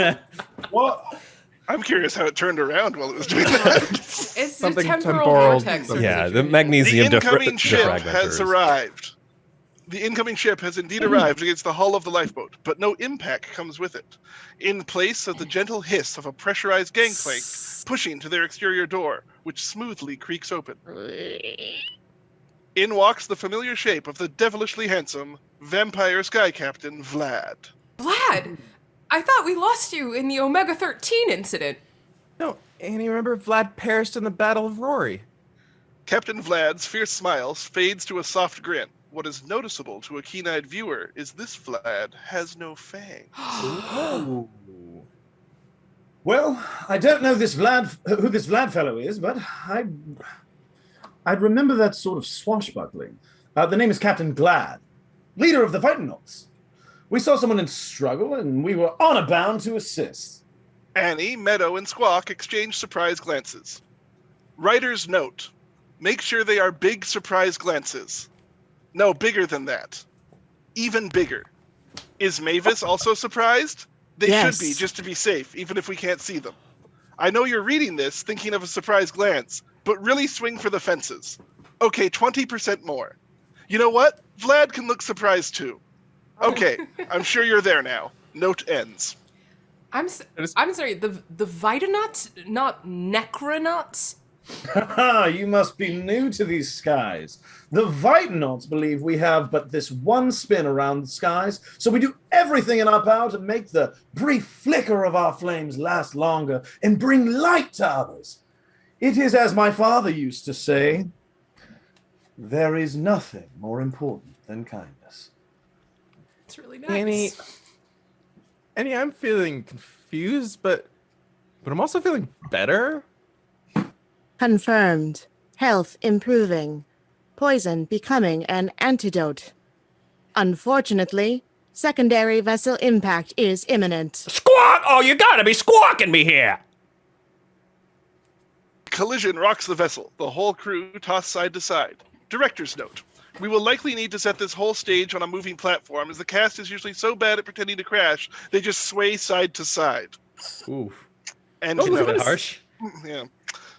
S6: back.
S8: Well,
S1: I'm curious how it turned around while it was doing that.
S3: It's
S6: Something
S3: the temporal
S6: temporal.
S3: vortex.
S2: Yeah, the
S1: The
S2: magnesium
S1: incoming ship has
S2: diffragmenters.
S1: arrived. The incoming ship has indeed arrived against the hull of the lifeboat, but no impact comes with it. In place of the gentle hiss of a pressurized gangplank pushing to their exterior door, which smoothly creaks open. In walks the familiar shape of the devilishly handsome vampire sky captain Vlad.
S3: Vlad, I thought we lost you in the Omega 13 incident.
S6: No, Annie, remember Vlad perished in the Battle of Rory.
S1: Captain Vlad's fierce smile fades to a soft grin. What is noticeable to a keen-eyed viewer is this Vlad has no fangs.
S8: well, I don't know who this Vlad fellow is, but I'd remember that sort of swashbuckling. The name is Captain Glad, leader of the Fighting Knots. We saw someone in struggle, and we were honor bound to assist.
S1: Annie, Meadow, and Squawk exchange surprised glances. Writer's note: make sure they are big surprise glances. No, bigger than that. Even bigger. Is Mavis also surprised? They
S5: Yes.
S1: should be, just to be safe, even if we can't see them. I know you're reading this thinking of a surprise glance, but really swing for the fences. Okay, 20% more. You know what? Vlad can look surprised too. Okay, I'm sure you're there now. Note ends.
S3: I'm sorry, the Vitanauts, not Necronauts?
S8: You must be new to these skies. The Vitanauts believe we have but this one spin around the skies, so we do everything in our power to make the brief flicker of our flames last longer and bring light to others. It is as my father used to say, there is nothing more important than kindness.
S3: It's really nice.
S6: Annie, I'm feeling confused, but I'm also feeling better.
S5: Confirmed. Health improving. Poison becoming an antidote. Unfortunately, secondary vessel impact is imminent.
S2: Squawk! Oh, you gotta be squawking me here!
S1: Collision rocks the vessel, the whole crew tossed side to side. Director's note: we will likely need to set this whole stage on a moving platform, as the cast is usually so bad at pretending to crash, they just sway side to side.
S7: Ooh,
S1: And
S7: a little bit harsh.
S1: Yeah.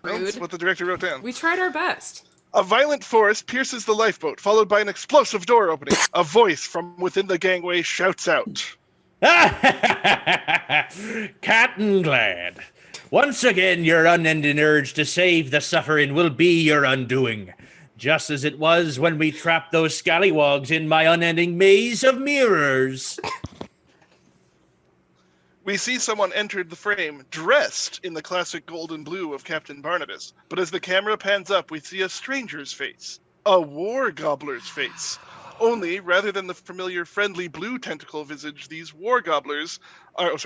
S1: Well, that's
S3: Rude.
S1: what the director wrote down.
S3: We tried our best.
S1: A violent force pierces the lifeboat, followed by an explosive door opening. A voice from within the gangway shouts out.
S7: Captain Glad, once again your unending urge to save the suffering will be your undoing, just as it was when we trapped those scallywags in my unending maze of mirrors.
S1: We see someone entered the frame, dressed in the classic gold and blue of Captain Barnabas. But as the camera pans up, we see a stranger's face. A war gobbler's face. Only, rather than the familiar friendly blue tentacle visage, these war gobblers, as it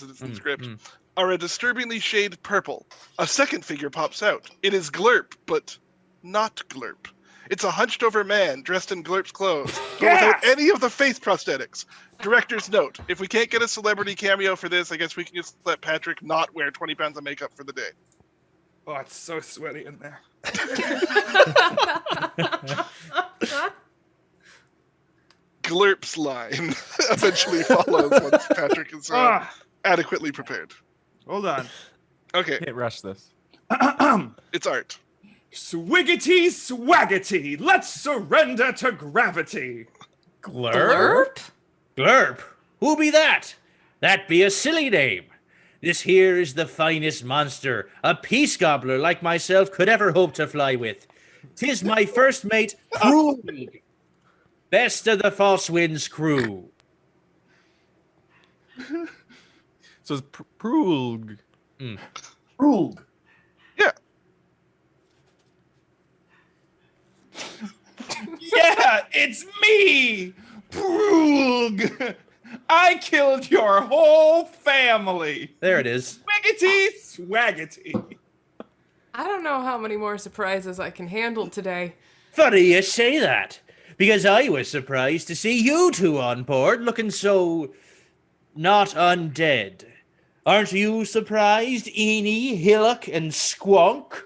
S1: is in the script, are a disturbingly shade purple. A second figure pops out. It is Glurp, but not Glurp. It's a hunched-over man dressed in Glurp's clothes, but without any of the face prosthetics. Director's note: if we can't get a celebrity cameo for this, I guess we can just let Patrick not wear 20 pounds of makeup for the day.
S4: Oh, it's so sweaty in there.
S1: Glurp's line eventually follows once Patrick is adequately prepared.
S4: Hold on.
S1: Okay,
S6: Can't rush this.
S1: it's art.
S4: Swiggity Swaggety, let's surrender to gravity.
S7: Glurp? Glurp? Who be that? That be a silly name. This here is the finest monster a peace gobbler like myself could ever hope to fly with. 'Tis my first mate, Krug, best of the false winds crew.
S6: So it's Prulg.
S8: Krug.
S1: Yeah.
S4: Yeah, it's me, Prulg. I killed your whole family.
S7: There it is.
S4: Swiggity Swaggety.
S3: I don't know how many more surprises I can handle today.
S7: Funny you say that, because I was surprised to see you two on board looking so not undead. Aren't you surprised, Eenie, Hillock, and Squonk?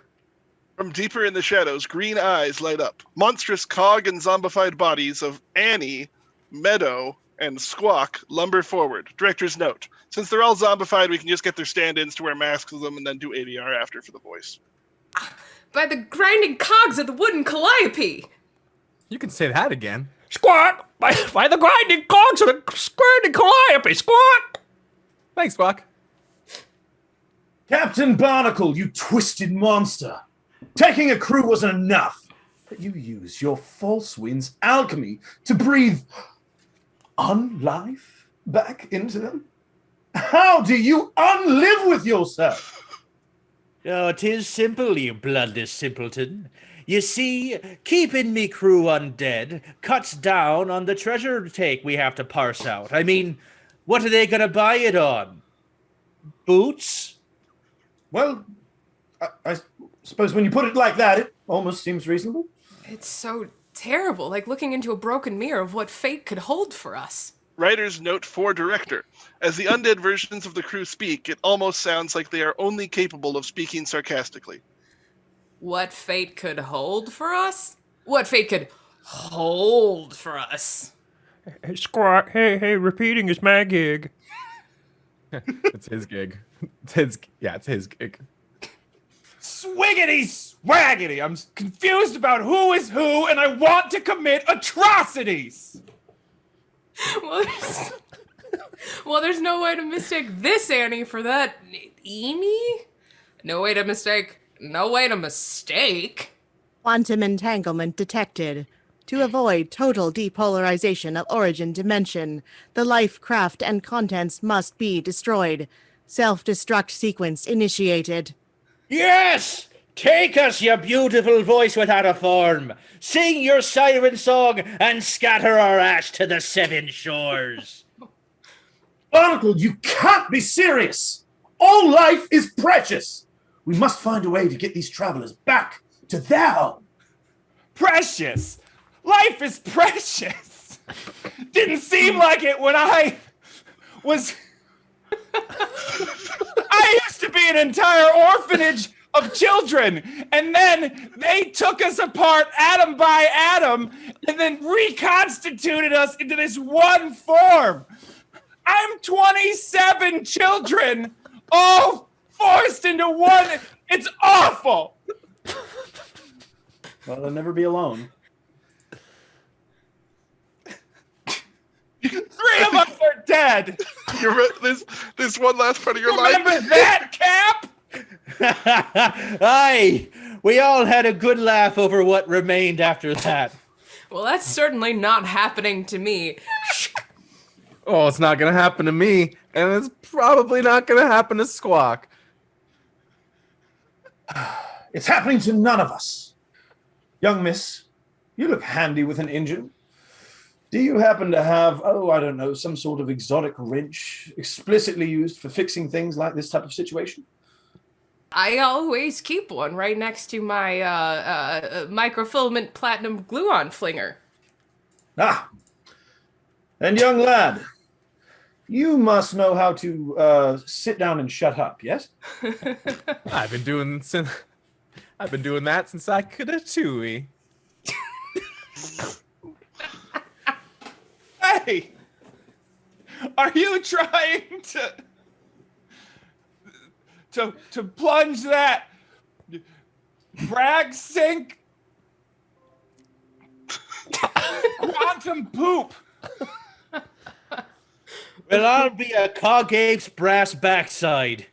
S1: From deeper in the shadows, green eyes light up. Monstrous cog and zombified bodies of Annie, Meadow, and Squawk lumber forward. Director's note: since they're all zombified, we can just get their stand-ins to wear masks with them and then do ADR after for the voice.
S3: By the grinding cogs of the wooden calliope!
S6: You can say that again.
S2: Squawk! By the grinding cogs of the grinding calliope, squawk!
S6: Thanks, Squawk.
S8: Captain Barnacle, you twisted monster. Taking a crew wasn't enough, but you used your false winds alchemy to breathe unlife back into them. How do you unlive with yourself?
S7: Oh, 'tis simple, you bloodless simpleton. You see, keeping me crew undead cuts down on the treasure take we have to parse out. I mean, what are they gonna buy it on? Boots?
S8: Well, I suppose when you put it like that, it almost seems reasonable.
S3: It's so terrible, like looking into a broken mirror of what fate could hold for us.
S1: Writer's note for director: as the undead versions of the crew speak, it almost sounds like they are only capable of speaking sarcastically.
S3: What fate could hold for us? What fate could hold for us?
S2: Hey, Squawk, hey, repeating is my gig.
S6: It's his gig. It's his gig.
S4: Swiggity Swaggety. I'm confused about who is who, and I want to commit atrocities.
S3: Well, there's no way to mistake this Annie for that Eenie? No way to mistake.
S5: Quantum entanglement detected. To avoid total depolarization of origin dimension, the life craft and contents must be destroyed. Self-destruct sequence initiated.
S7: Yes! Take us, you beautiful voice without a form. Sing your siren song and scatter our ash to the seven shores.
S8: Barnacle, you can't be serious. All life is precious. We must find a way to get these travelers back to their home.
S4: Precious. Life is precious. Didn't seem like it when I was... I used to be an entire orphanage of children, and then they took us apart atom by atom and then reconstituted us into this one form. I'm 27 children all forced into one. It's awful.
S8: Well, they'll never be alone.
S4: 3 of us are dead.
S1: This one last part of your
S4: Remember
S1: life.
S4: that, Cap?
S7: Aye, we all had a good laugh over what remained after that.
S3: Well, that's certainly not happening to me.
S6: Oh, it's not gonna happen to me, and it's probably not gonna happen to Squawk.
S8: It's happening to none of us. Young miss, you look handy with an engine. Do you happen to have, I don't know, some sort of exotic wrench explicitly used for fixing things like this type of situation?
S3: I always keep one right next to my microfilament platinum glue-on flinger.
S8: Ah, and young lad, you must know how to sit down and shut up, yes?
S6: I've been doing that since I could have Tui.
S4: Hey, are you trying to plunge that drag sink quantum poop
S7: Well, I'll be a cog ape's brass backside.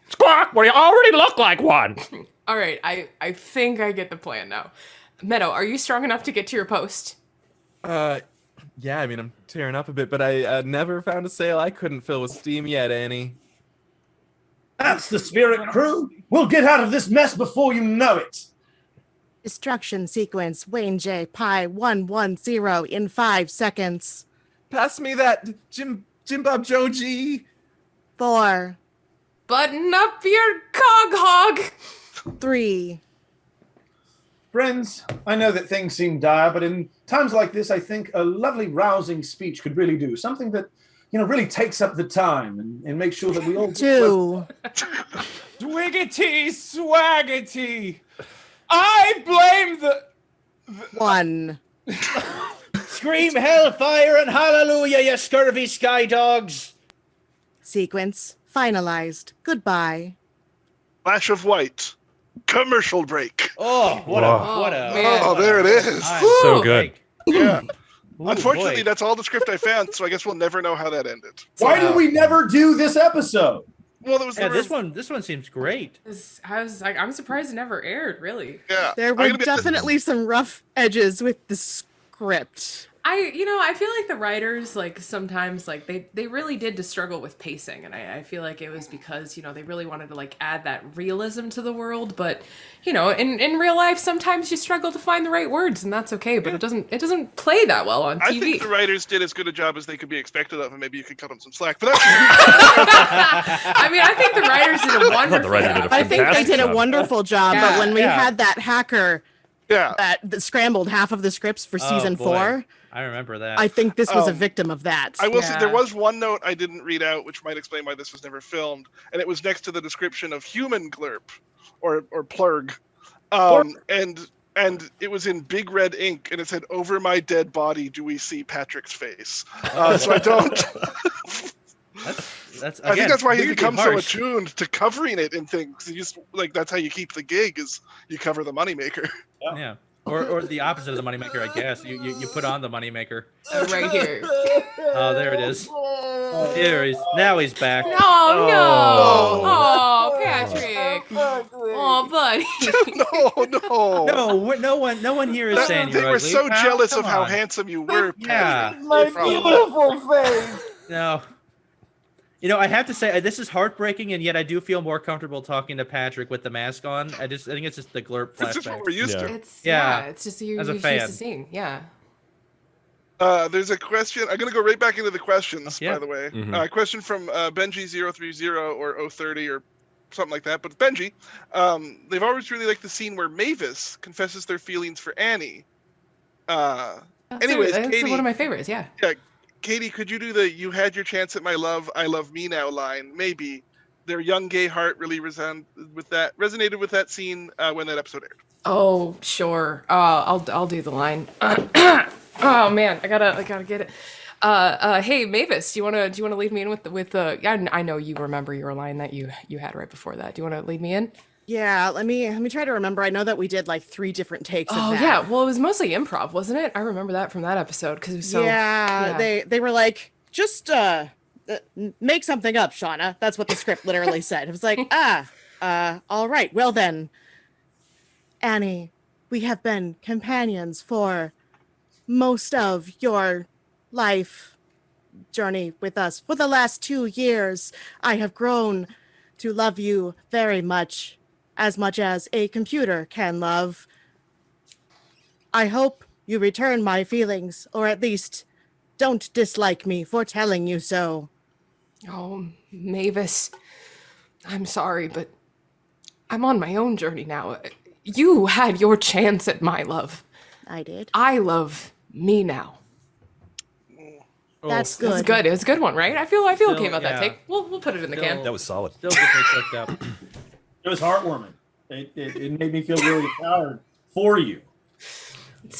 S2: Squawk, well, you already look like one.
S3: All right, I think I get the plan now. Meadow, are you strong enough to get to your post?
S6: Yeah, I mean, I'm tearing up a bit, but I never found a sail I couldn't fill with steam yet, Annie.
S8: That's the spirit, crew. We'll get out of this mess before you know it.
S5: Destruction sequence Wayne J. Pi 110 in 5 seconds.
S6: Pass me that Jim Bob Joji.
S5: 4,
S3: Button up your cog hog.
S5: 3.
S8: Friends, I know that things seem dire, but in times like this, I think a lovely, rousing speech could really do something that, really takes up the time and makes sure that we all...
S5: 2.
S4: Swiggity Swaggety. I blame the...
S5: 1.
S7: Scream hellfire and hallelujah, you scurvy sky dogs.
S5: Sequence finalized. Goodbye.
S1: Flash of white. Commercial break.
S7: Oh, what
S2: Whoa.
S7: a
S3: Man.
S1: Oh, there it is.
S2: So good.
S1: Yeah.
S7: Ooh,
S1: Unfortunately,
S7: boy.
S1: that's all the script I found, so I guess we'll never know how that ended.
S8: Why did we never do this episode?
S1: Well, there was
S7: Yeah,
S1: never,
S7: this one seems great.
S3: I was like, I'm surprised it never aired, really.
S1: Yeah.
S5: There
S1: I'm
S5: were
S1: gonna be-
S5: definitely some rough edges with the script.
S3: I feel like the writers, like, sometimes, like, they really did to struggle with pacing, and I feel like it was because, they really wanted to, like, add that realism to the world, but, in real life, sometimes you struggle to find the right words, and that's okay, but it doesn't play that well on TV.
S1: I think the writers did as good a job as they could be expected of, and maybe you could cut them some slack. But that's
S3: I mean, I think the writers did a wonderful
S2: the writer did
S3: job.
S2: a
S5: I think they
S2: fantastic
S5: did a
S2: job.
S5: wonderful job,
S3: Yeah,
S5: but when we
S7: yeah.
S5: had that hacker
S1: yeah.
S5: that scrambled half of the scripts for season
S7: boy.
S5: 4,
S7: I remember that.
S5: I think this was a
S1: Um,
S5: victim of that.
S1: I will say there
S3: Yeah.
S1: was one note I didn't read out, which might explain why this was never filmed, and it was next to the description of human glurp, or plurg, and it was in big red ink, and it said, "Over my dead body, do we see Patrick's face?" So I don't.
S7: That's
S1: I think that's why he
S7: weirdly
S1: becomes
S7: harsh.
S1: so attuned to covering it in things. He just that's how you keep the gig is you cover the moneymaker.
S7: Yeah. Or the opposite of the moneymaker, I guess. You put on the moneymaker.
S3: Right here.
S7: Oh, there it is. Here now he's back.
S3: Oh, no.
S1: Oh.
S3: Oh, Patrick. Oh, buddy.
S1: No.
S7: No one here is saying
S1: They
S7: you're
S1: were
S7: ugly.
S1: so
S7: Pal,
S1: jealous
S7: come
S1: of how
S7: on.
S1: handsome you were.
S7: Yeah.
S1: Patrick.
S8: My
S1: No problem.
S8: beautiful face.
S7: No. I have to say this is heartbreaking, and yet I do feel more comfortable talking to Patrick with the mask on. I think it's just the glurp
S1: It's just what
S7: flashback.
S1: we're used
S2: Yeah.
S1: to.
S3: It's
S7: Yeah.
S3: it's just you're
S7: As a
S3: used to
S7: fan.
S3: seeing. Yeah.
S1: There's a question. I'm going to go right back into the questions,
S7: Yeah.
S1: by the way.
S2: Mhm.
S1: Question from Benji030 or 030 or something like that. But Benji, they've always really liked the scene where Mavis confesses their feelings for Annie. Anyways,
S3: that's
S1: Katie,
S3: one of my favorites. Yeah.
S1: Katie, could you do the "You had your chance at my love, I love me now" line? Maybe their young gay heart really resonated with that scene when that episode aired.
S3: Oh, sure. I'll do the line. Oh man, I gotta get it. Hey Mavis, do you wanna lead me in with the? I know you remember your line that you had right before that. Do you wanna lead me in?
S5: Yeah, let me try to remember. I know that we did like 3 different takes of
S3: Oh
S5: that.
S3: yeah, well it was mostly improv, wasn't it? I remember that from that episode because it was so.
S5: yeah, they were like, just make something up, Shawna. That's what the script literally said. It was like, all right, well then, Annie, we have been companions for most of your life journey with us. For the last 2 years, I have grown to love you very much as a computer can love. I hope you return my feelings, or at least don't dislike me for telling you so.
S3: Oh, Mavis, I'm sorry, but I'm on my own journey now. You had your chance at my love.
S5: I did.
S3: I love me now.
S5: That's
S3: It was
S5: good.
S3: good. It was a good one, right? I feel okay about that
S7: yeah.
S3: take. We'll put it in the can.
S2: That was solid.
S7: Still gets me choked up.
S8: It was heartwarming. It made me feel really proud for you.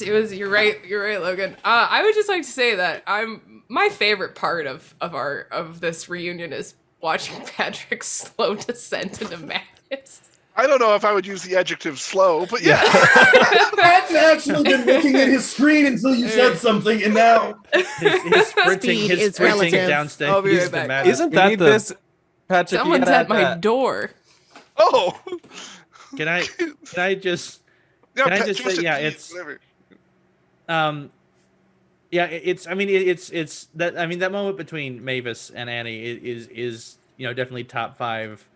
S3: It was. You're right, Logan. I would just like to say that my favorite part of this reunion is watching Patrick's slow descent into madness.
S1: I don't know if I would use the adjective slow, but yeah.
S8: I've actually been looking at his screen until you said something, and now
S7: His
S5: Speed is
S7: sprinting
S5: relative.
S7: downstairs.
S3: I'll be right
S7: is the
S3: back.
S7: madness.
S2: Isn't
S6: You
S2: that
S6: need
S2: the
S6: this, Patrick. you
S3: Someone's
S6: gotta
S3: at
S6: add
S3: my
S6: that.
S3: door.
S1: Oh.
S7: Can I just
S1: Yeah,
S7: Can I
S1: Pat,
S7: just
S1: Joseph,
S7: say, yeah,
S1: Pete,
S7: it's
S1: whatever.
S7: yeah, it's I mean it's that I mean that moment between Mavis and Annie is definitely top 5,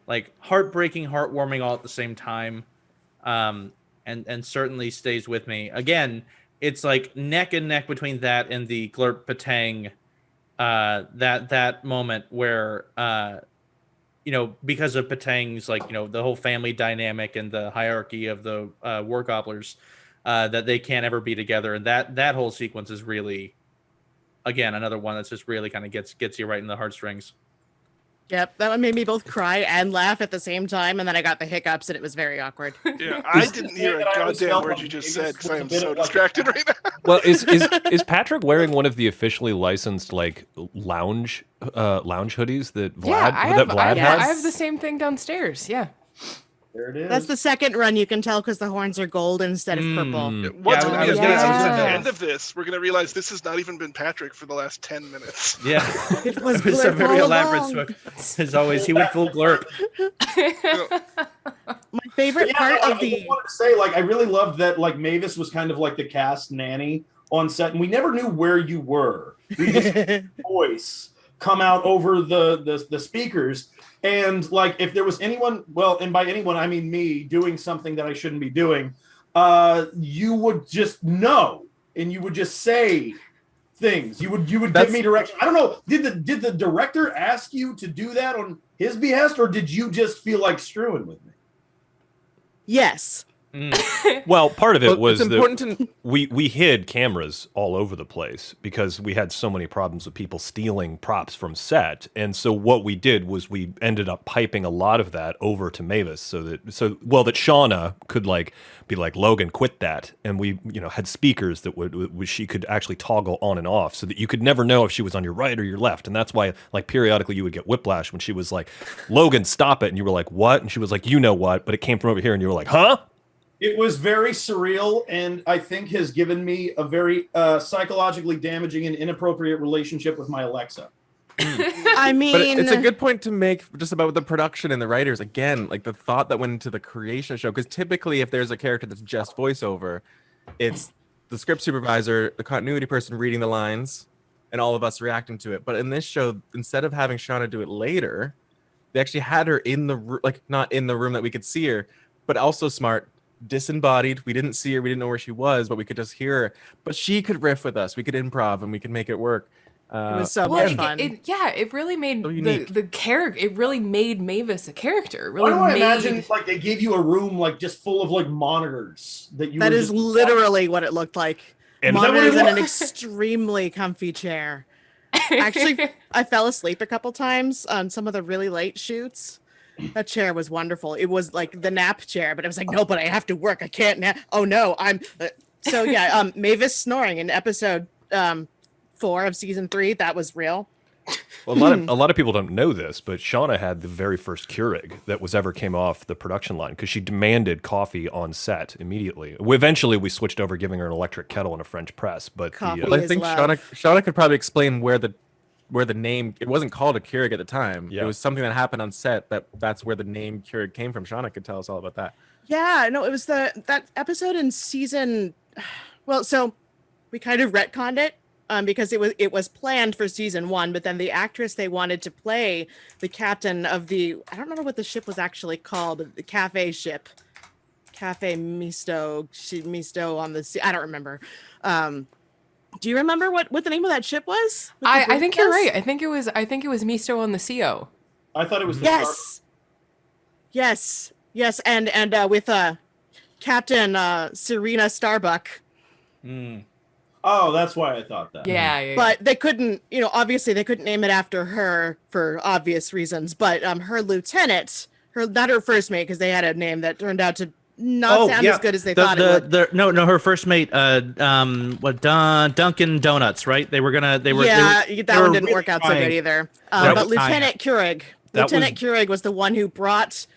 S7: like heartbreaking, heartwarming all at the same time, and certainly stays with me. Again, it's like neck and neck between that and the Glurp Patang, that moment where because of Patang's the whole family dynamic and the hierarchy of the war gobblers, that they can't ever be together, and that whole sequence is really, again, another one that's just really kind of gets you right in the heartstrings.
S5: Yep, that one made me both cry and laugh at the same time, and then I got the hiccups, and it was very awkward.
S1: Yeah, I didn't hear a
S8: that I always
S1: goddamn
S8: felt
S1: word
S8: like
S1: you just
S8: Mavis
S1: said because
S8: was
S1: I
S8: a
S1: am
S8: bit
S1: so
S8: of, like,
S1: distracted right now.
S2: Well, is Patrick wearing one of the officially licensed lounge hoodies that Vlad
S3: Yeah, I
S2: has?
S3: have the same thing downstairs. Yeah.
S8: there it is.
S5: That's the second run. You can tell because the horns are gold instead of purple.
S1: What's
S7: I
S1: going to
S7: was
S1: be
S7: gonna-
S1: amazing is at
S3: yeah.
S1: the end of this, we're going to realize this has not even been Patrick for the last 10 minutes.
S7: Yeah,
S5: It was
S7: it was a
S5: Glurp
S7: very
S5: all
S7: elaborate
S5: along.
S7: swoop. As always, he went full Glurp.
S5: My favorite
S8: Yeah,
S5: part
S8: I
S5: of the
S8: just wanted to say, I really loved that, Mavis was kind of like the cast nanny on set, and we never knew where you were. We just heard your voice come out over the speakers, and if there was anyone, well, and by anyone I mean me, doing something that I shouldn't be doing, you would just know, and you would just say things. You would give me direction. I don't know. Did the director ask you to do that on his behest, or did you just feel like screwing with me?
S5: yes.
S2: Well, part of it
S6: Well,
S2: was
S6: it's important to
S2: we hid cameras all over the place because we had so many problems with people stealing props from set, and so what we did was we ended up piping a lot of that over to Mavis so that Shawna could be like, Logan, quit that, and we had speakers that would she could actually toggle on and off so that you could never know if she was on your right or your left, and that's why periodically you would get whiplash when she was like, Logan, stop it, and you were like, what? And she was like, you know what? But it came from over here, and you were like, huh?
S8: It was very surreal, and I think has given me a very psychologically damaging and inappropriate relationship with my Alexa.
S5: I mean,
S6: But it's a good point to make just about the production and the writers. Again, the thought that went into the creation of the show. Because typically, if there's a character that's just voiceover, it's the script supervisor, the continuity person reading the lines, and all of us reacting to it. But in this show, instead of having Shawna do it later, they actually had her in the not in the room that we could see her, but also smart. Disembodied. We didn't see her. We didn't know where she was, but we could just hear her. But she could riff with us. We could improv, and we could make it work.
S5: it was so
S3: Well,
S5: much fun.
S3: it really made
S6: So unique.
S3: the character. It really made Mavis a character. It
S8: Why
S3: really
S8: do I
S3: made.
S8: imagine they gave you a room just full of monitors that you?
S5: That
S8: were
S5: is
S8: just
S5: literally what it looked like.
S2: And-
S5: Monitors
S8: Is that
S5: in
S8: what
S5: an
S8: it was?
S5: extremely comfy chair. Actually, I fell asleep a couple times on some of the really late shoots. That chair was wonderful. It was like the nap chair, but I was like, no, but I have to work. I can't nap. Oh no, I'm. So yeah, Mavis snoring in episode 4 of season 3. That was real.
S2: Well, a lot of people don't know this, but Shawna had the very first Keurig that was ever came off the production line because she demanded coffee on set immediately. Eventually, we switched over, giving her an electric kettle and a French press. But
S5: Coffee.
S6: Well, I
S5: is
S6: think
S5: love.
S6: Shawna could probably explain where the name. It wasn't called a Keurig at the time.
S2: Yeah.
S6: It was something that happened on set. That's where the name Keurig came from. Shawna could tell us all about that.
S5: Yeah, no, it was that episode in season. Well, so we kind of retconned it because it was planned for season 1, but then the actress they wanted to play the captain of the, I don't remember what the ship was actually called, but the cafe ship, Cafe Misto on the sea. I don't remember. Do you remember what the name of that ship was? What the
S3: I think you're
S5: was?
S3: right. I think it was Misto on the CO.
S8: I thought it was the
S5: Yes, and with Captain Serena Starbuck.
S8: Oh, that's why I thought that.
S3: Yeah.
S5: But they couldn't, obviously they couldn't name it after her for obvious reasons. But her lieutenant, not her first mate, because they had a name that turned out to not sound as good as they thought it would.
S7: No, her first mate, Dunkin' Donuts, right? That one
S5: didn't
S7: really
S5: work out so
S7: trying.
S5: good either.
S7: That
S5: But
S7: was-
S5: Lieutenant Keurig was the one who brought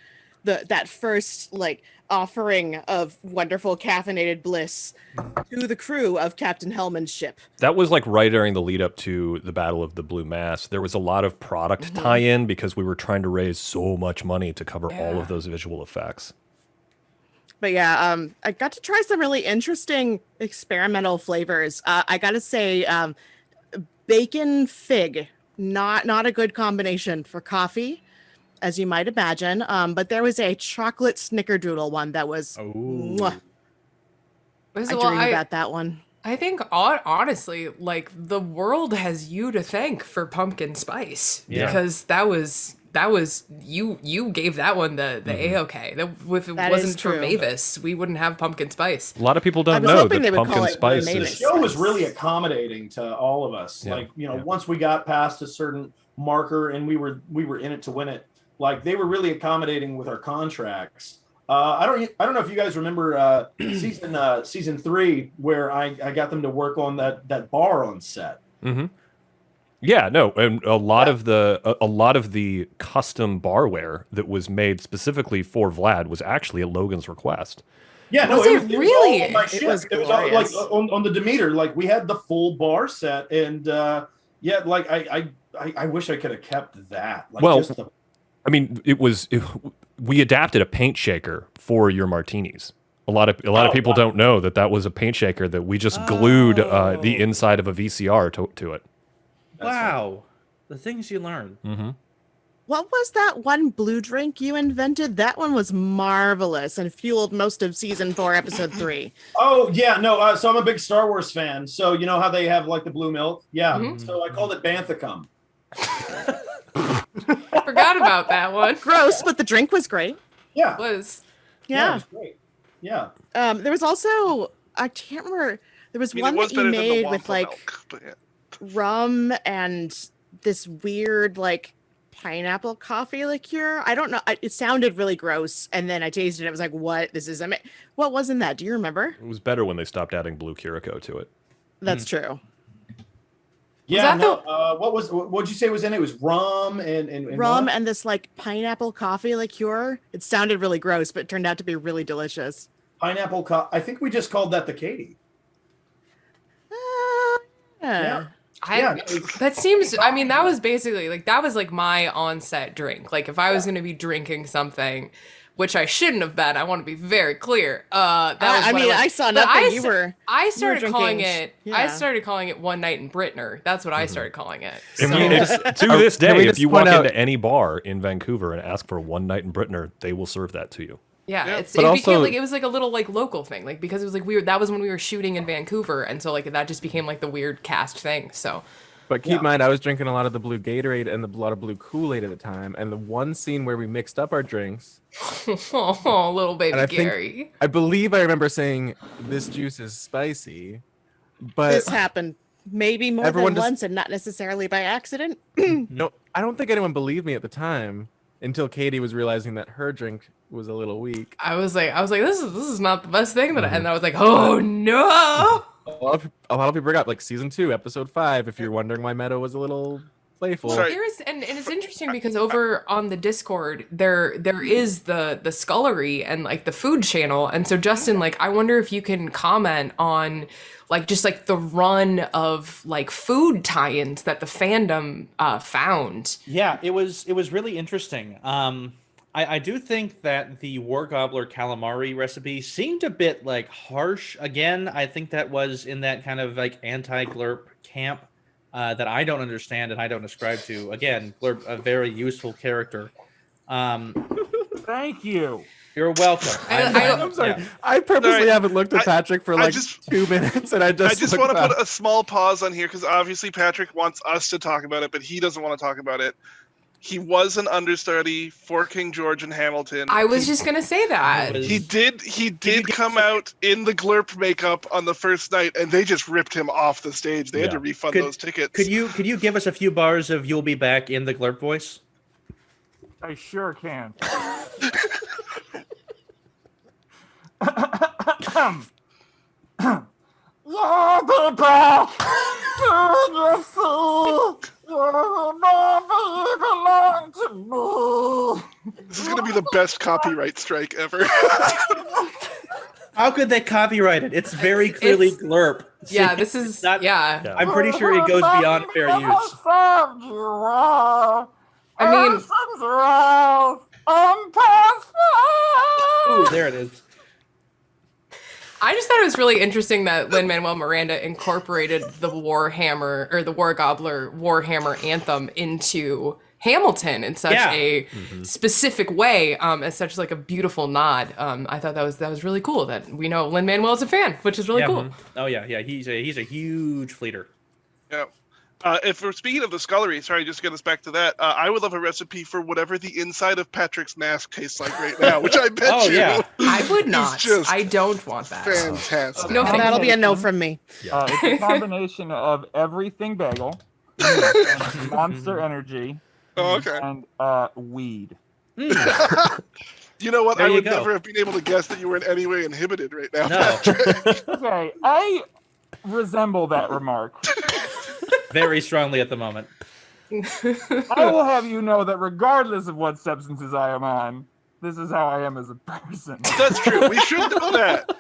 S5: that first like offering of wonderful caffeinated bliss to the crew of Captain Hellman's ship.
S2: That was like right during the lead up to the Battle of the Blue Mass. There was a lot of product tie-in because we were trying to raise so much money to cover all of those visual effects.
S5: But yeah, I got to try some really interesting experimental flavors. I got to say, bacon fig, not a good combination for coffee, as you might imagine. But there was a chocolate snickerdoodle one that was. Mwah. I dreamed about that one.
S3: I think honestly, like the world has you to thank for pumpkin spice because that was you gave that one the A-OK. If it wasn't for Mavis, we wouldn't have pumpkin spice.
S2: A lot of people don't know that pumpkin spice
S8: The show was really accommodating to all of us.
S2: Yeah.
S8: Like, once we got past a certain marker and we were in it to win it, like they were really accommodating with our contracts. I don't know if you guys remember season 3 where I got them to work on that bar on set.
S2: Mm-hmm. Yeah, no, and a lot of the custom barware that was made specifically for Vlad was actually at Logan's request.
S8: Yeah, no,
S3: it was really?
S8: all on my ship. It was all, like on the Demeter. Like we had the full bar set, and I wish I could have kept that. Like,
S2: we adapted a paint shaker for your martinis. A lot of people don't know that was a paint shaker that we just glued the inside of a VCR to it.
S7: Wow, the things you learn.
S2: Mm-hmm.
S5: What was that one blue drink you invented? That one was marvelous and fueled most of season 4, episode 3.
S8: Oh yeah, no. So I'm a big Star Wars fan. So you know how they have like the blue milk? Yeah. Mm-hmm. So I called it Banthacum.
S3: Forgot about that one.
S5: Gross, but the drink was great.
S8: Yeah.
S3: It was.
S8: Yeah. It was great. Yeah.
S5: There was also, I can't remember. There was one that you made with like rum and this weird like pineapple coffee liqueur. I don't know. It sounded really gross. And then I tasted it. I was like, what? What was in that? Do you remember?
S2: It was better when they stopped adding blue Curacao to it.
S5: That's true.
S8: Yeah. What'd you say was in it? It was rum and
S5: rum and this like pineapple coffee liqueur. It sounded really gross, but it turned out to be really delicious.
S8: Pineapple I think we just called that the Katie.
S5: Yeah.
S3: That seems, I mean, that was basically like, that was like my on-set drink. Like if I was going to be drinking something, which I shouldn't have been, I want to be very clear.
S5: I saw nothing.
S3: I started calling it One Night in Britner. That's what I started calling it. So.
S2: To this day, if you walk into any bar in Vancouver and ask for One Night in Britner, they will serve that to you.
S3: Yeah, it became like, it was like a little like local thing, like because it was like weird. That was when we were shooting in Vancouver, and so like that just became like the weird cast thing. So,
S6: but keep in mind, I was drinking a lot of the blue Gatorade and a lot of blue Kool-Aid at the time, and the one scene where we mixed up our drinks.
S3: Oh, little baby Gary!
S6: I believe I remember saying this juice is spicy, but
S5: this happened maybe more than once, and not necessarily by accident.
S6: No, I don't think anyone believed me at the time. Until Katie was realizing that her drink was a little weak.
S3: I was like, this is not the best thing and I was like, oh no.
S6: A lot of people bring up like season 2, episode 5. If you're wondering why Meadow was a little playful.
S3: Well, and it's interesting because over on the Discord there is the scullery and like the food channel, and so Justin, like I wonder if you can comment on like just like the run of like food tie-ins that the fandom found.
S7: Yeah, it was really interesting. I do think that the War Gobbler calamari recipe seemed a bit like harsh. Again, I think that was in that kind of like anti-glurp camp that I don't understand and I don't ascribe to. Again, Glurp, a very useful character.
S4: Thank you.
S7: You're welcome.
S6: I'm sorry. Yeah. I purposely haven't looked at Patrick for like 2 minutes, and I just
S1: want to put a small pause on here because obviously Patrick wants us to talk about it, but he doesn't want to talk about it. He was an understudy for King George and Hamilton.
S3: I was just gonna say that.
S1: He did come out in the Glurp makeup on the first night, and they just ripped him off the stage. They had to refund those tickets.
S7: Could you give us a few bars of "You'll Be Back" in the Glurp voice?
S4: I sure can. You'll be back to the sea. You'll never belong to me.
S1: This is going to be the best copyright strike ever.
S7: How could they copyright it? It's very clearly glurp.
S3: Yeah, this is
S7: not.
S3: yeah.
S7: I'm pretty sure it goes beyond fair use.
S3: I mean,
S7: Ooh, there it is.
S3: I just thought it was really interesting that Lin-Manuel Miranda incorporated the Warhammer or the War Gobbler Warhammer anthem into Hamilton in such a specific way, as such like a beautiful nod. I thought that was really cool that we know Lin-Manuel is a fan, which is really cool.
S7: Oh yeah, he's a huge fleeter.
S1: Yeah. If we're speaking of the scullery, sorry, just to get us back to that, I would love a recipe for whatever the inside of Patrick's mask tastes like right now, which I bet you.
S7: Yeah.
S3: I would not.
S1: just
S3: I don't want that.
S1: Fantastic.
S3: No, thank
S5: That'll
S3: you.
S5: be a no from me.
S4: It's a combination of everything bagel, and Monster Energy,
S1: Oh, okay.
S4: and weed.
S1: You know what?
S7: There
S1: I
S7: you
S1: would
S7: go.
S1: never have been able to guess that you were in any way inhibited right now.
S7: No,
S4: Okay, I resemble that remark.
S7: very strongly at the moment.
S4: I will have you know that regardless of what substances I am on, this is how I am as a person.
S1: That's true. We should know that.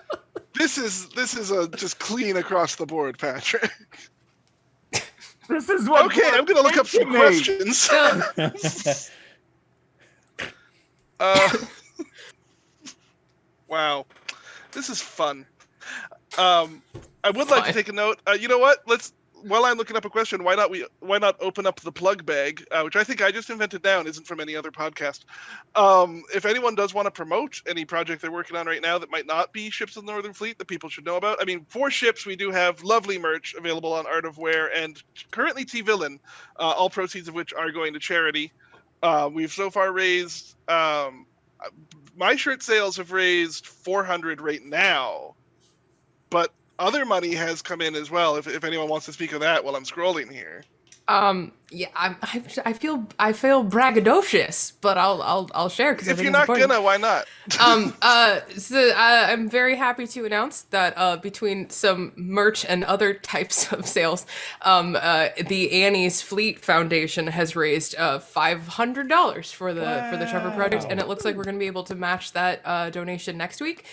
S1: This is a just clean across the board, Patrick.
S4: This is what.
S1: Okay, I'm gonna look up some questions. Wow, this is fun. I would like to take a note. You know what? While I'm looking up a question, why not open up the plug bag, which I think I just invented now and isn't from any other podcast. If anyone does want to promote any project they're working on right now that might not be Ships of the Northern Fleet that people should know about. I mean, for ships, we do have lovely merch available on Art of Wear and currently T-Villain, all proceeds of which are going to charity. We've so far raised, my shirt sales have raised $400 right now, but other money has come in as well. If anyone wants to speak of that while I'm scrolling here.
S3: Yeah, I feel braggadocious, but I'll share because
S1: If you're not gonna, why not?
S3: So I'm very happy to announce that between some merch and other types of sales, the Annie's Fleet Foundation has raised $500 for the Trevor Project, and it looks like we're going to be able to match that donation next week.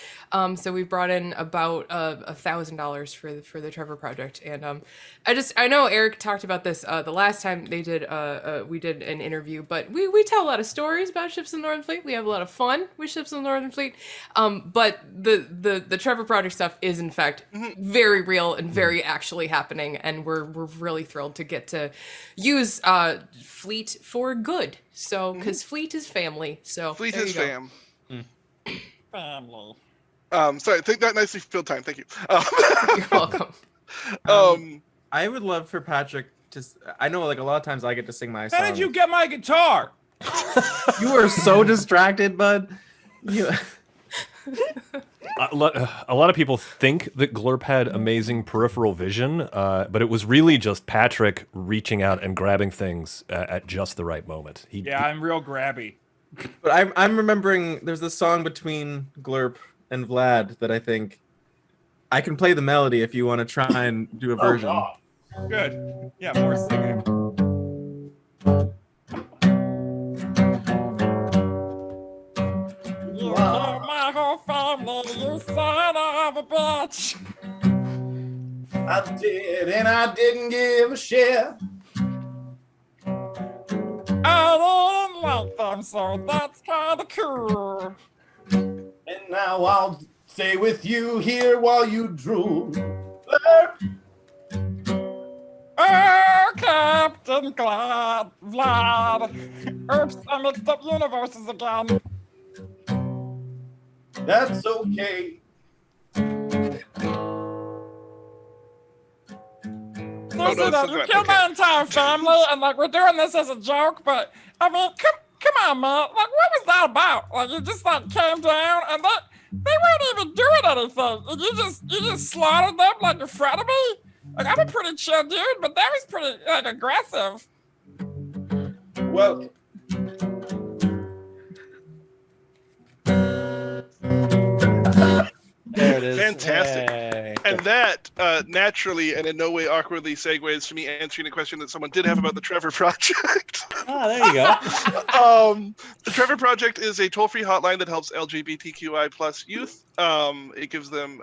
S3: So we brought in about $1,000 for the Trevor Project, and I know Eric talked about this the last time we did an interview, but we tell a lot of stories about Ships of the Northern Fleet. We have a lot of fun with Ships of the Northern Fleet, but the Trevor Project stuff is in fact very real and very actually happening, and we're really thrilled to get to use Fleet for good. So because Fleet is family, so
S1: Fleet
S3: there
S1: is
S3: you go.
S1: fam.
S4: Family.
S1: Sorry, take that nicely filled time. Thank you.
S3: You're welcome.
S6: I would love for Patrick to. I know, like a lot of times I get to sing my song.
S4: How did you get my guitar?
S6: You are so distracted, bud. You.
S2: A lot of people think that Glurp had amazing peripheral vision, but it was really just Patrick reaching out and grabbing things at just the right moment.
S4: I'm real grabby.
S6: But I'm remembering there's this song between Glurp and Vlad that I think I can play the melody if you want to try and do a version.
S8: Oh, God.
S4: Good. Yeah, more singing. You killed my whole family, you son of a bitch.
S8: I did, and I didn't give a shit.
S4: I didn't like them, so that's kind of cool.
S8: And now I'll stay with you here while you drool.
S4: Oh, Captain Glad, Vlad. Oops, I mixed up universes again.
S8: That's okay.
S4: Listen, you killed my entire family, and like we're doing this as a joke, but I mean, come on, man. Like, what was that about? Like, you just like came down, and they weren't even doing anything, and you just slaughtered them like in front of me. Like, I'm a pretty chill dude, but that was pretty like aggressive.
S8: Well,
S7: There it is.
S1: Fantastic.
S7: Hey.
S1: And that naturally and in no way awkwardly segues to me answering a question that someone did have about the Trevor Project.
S7: Oh, there you go.
S1: The Trevor Project is a toll-free hotline that helps LGBTQI plus youth. It gives them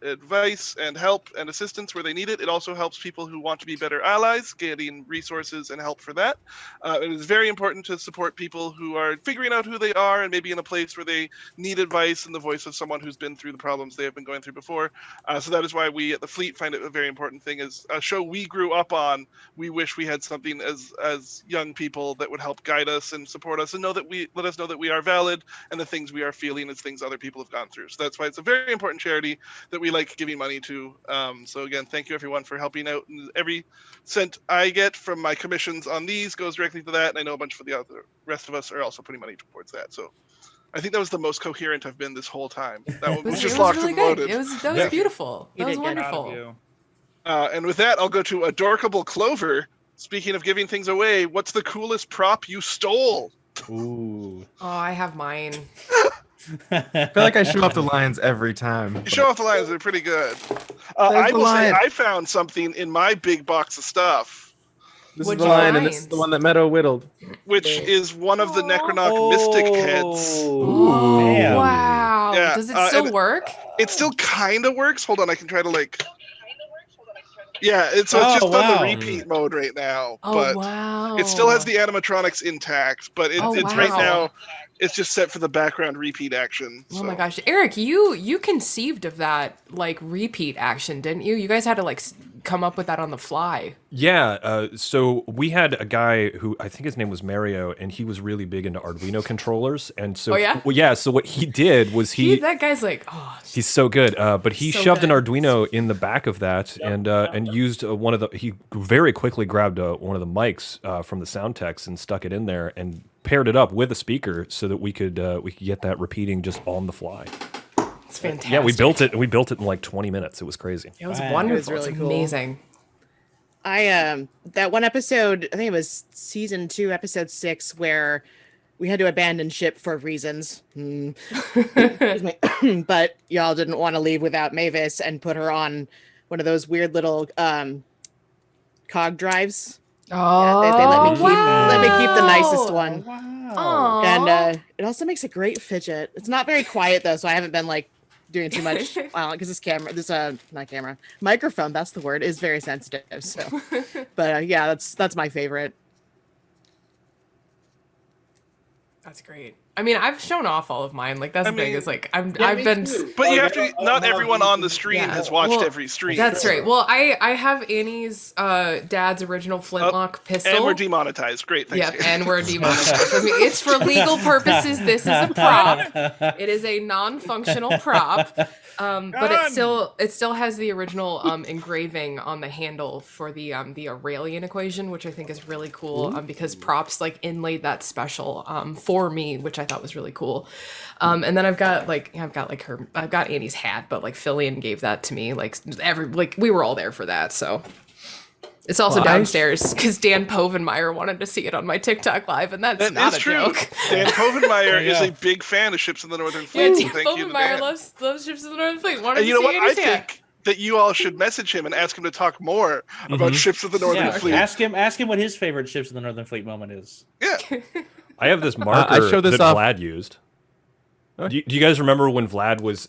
S1: advice and help and assistance where they need it. It also helps people who want to be better allies, getting resources and help for that. It is very important to support people who are figuring out who they are and maybe in a place where they need advice and the voice of someone who's been through the problems they have been going through before. So that is why we at the Fleet find it a very important thing. As a show we grew up on, we wish we had something as young people that would help guide us and support us and let us know that we are valid and the things we are feeling is things other people have gone through. So that's why it's a very important charity that we like giving money to. So again, thank you everyone for helping out. And every cent I get from my commissions on these goes directly to that. And I know a bunch of the rest of us are also putting money towards that. So I think that was the most coherent I've been this whole time. That one was just locked and loaded.
S3: That was beautiful. That was wonderful.
S1: And with that, I'll go to Adorkable Clover. Speaking of giving things away, what's the coolest prop you stole?
S7: Ooh.
S3: Oh, I have mine.
S6: I feel like I show off the lines every time.
S1: You show off the lines, they're pretty good. I will say I found something in my big box of stuff.
S6: This is the line, and this is the one that Meadow whittled.
S1: Which is one of the Necronoc Mystic heads.
S3: Ooh,
S7: man.
S3: wow.
S1: Yeah,
S3: Does it still work?
S1: It still kind of works. Hold on, I can try to Yeah, it's just on the repeat mode right now. But
S3: wow.
S1: it still has the animatronics intact, but it's right now, it's just set for the background repeat action.
S3: Oh my gosh. Eric, you conceived of that repeat action, didn't you? You guys had to come up with that on the fly.
S2: Yeah, so we had a guy who, I think his name was Mario, and he was really big into Arduino controllers. And so, so what he did was
S3: that guy's
S2: he's so good. But he shoved an Arduino in the back of that and used he very quickly grabbed one of the mics from the sound techs and stuck it in there and paired it up with a speaker so that we could get that repeating just on the fly.
S3: It's fantastic.
S2: Yeah, we built it in like 20 minutes. It was crazy.
S3: It was wonderful. It was really cool. Amazing.
S5: I that one episode, I think it was season 2, episode 6, where we had to abandon ship for reasons. But y'all didn't want to leave without Mavis and put her on one of those weird little cog drives.
S3: Oh,
S5: yeah, they let me keep the nicest one.
S3: Wow.
S5: And it also makes a great fidget. It's not very quiet though, so I haven't been doing too much. Wow, because this microphone, that's the word, is very sensitive. So, but yeah, that's my favorite.
S3: That's great. I mean, I've shown off all of mine. That's the thing. Is I've been.
S1: Too. But you have to. Not everyone on the stream has watched every stream.
S3: That's right. Well, I have Annie's dad's original flintlock pistol.
S1: And we're demonetized. Great. Thanks.
S3: Yep, and we're demonetized. I mean, it's for legal purposes. This is a prop. It is a non-functional prop. But it still has the original engraving on the handle for the Aurelian equation, which I think is really cool. Because props inlaid that special for me, which I thought was really cool. And then I've got I've got Annie's hat, but Fillion gave that to me. We were all there for that, so. It's also downstairs because Dan Povenmire wanted to see it on my TikTok live, and that's not a joke.
S1: Dan Povenmire is a big fan of Ships of the Northern Fleet.
S3: Yeah, Dan Povenmire loves Ships of the Northern Fleet.
S1: And you know what? I think that you all should message him and ask him to talk more about Ships of the Northern Fleet.
S7: Ask him what his favorite Ships of the Northern Fleet moment is.
S1: Yeah.
S2: I have this marker that Vlad used. Do you guys remember when Vlad was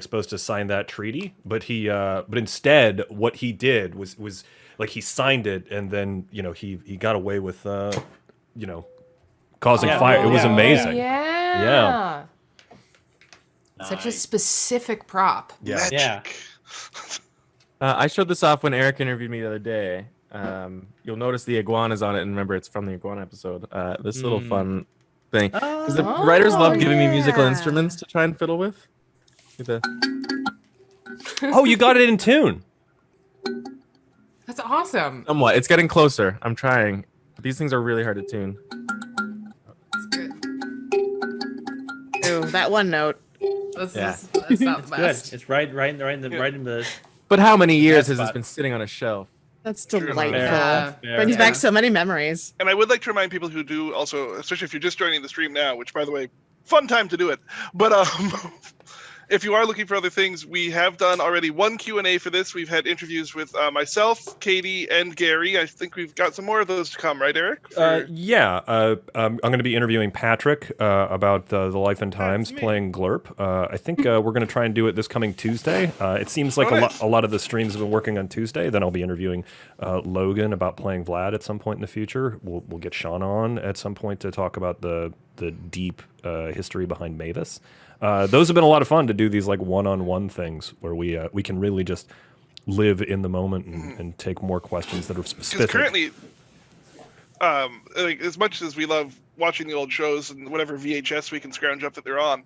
S2: supposed to sign that treaty? But but instead, what he did was he signed it, and then he got away with causing fire. It was amazing.
S3: Yeah. Such a specific prop.
S1: Yeah.
S6: I showed this off when Eric interviewed me the other day. You'll notice the iguanas on it, and remember it's from the iguana episode. This little fun thing, because the writers love giving me musical instruments to try and fiddle with.
S2: Oh, you got it in tune.
S3: That's awesome.
S6: Somewhat. It's getting closer. I'm trying. But these things are really hard to tune.
S3: That's good.
S5: Ooh, that one note.
S3: That's not the best.
S7: Good. It's right in the.
S6: But how many years has this been sitting on a shelf?
S5: That's delightful.
S3: Yeah.
S5: Brings back so many memories.
S1: And I would like to remind people who do also, especially if you're just joining the stream now, which by the way, fun time to do it. But if you are looking for other things, we have done already one Q&A for this. We've had interviews with myself, Katie, and Gary. I think we've got some more of those to come, right, Eric?
S2: Yeah. I'm going to be interviewing Patrick about the life and times playing Glurp. I think we're going to try and do it this coming Tuesday. It seems like a lot of the streams have been working on Tuesday. Then I'll be interviewing Logan about playing Vlad at some point in the future. We'll get Shawna on at some point to talk about the deep history behind Mavis. Those have been a lot of fun to do, these like one-on-one things where we can really just live in the moment and take more questions that are specific.
S1: Because currently, like, as much as we love watching the old shows and whatever VHS we can scrounge up that they're on,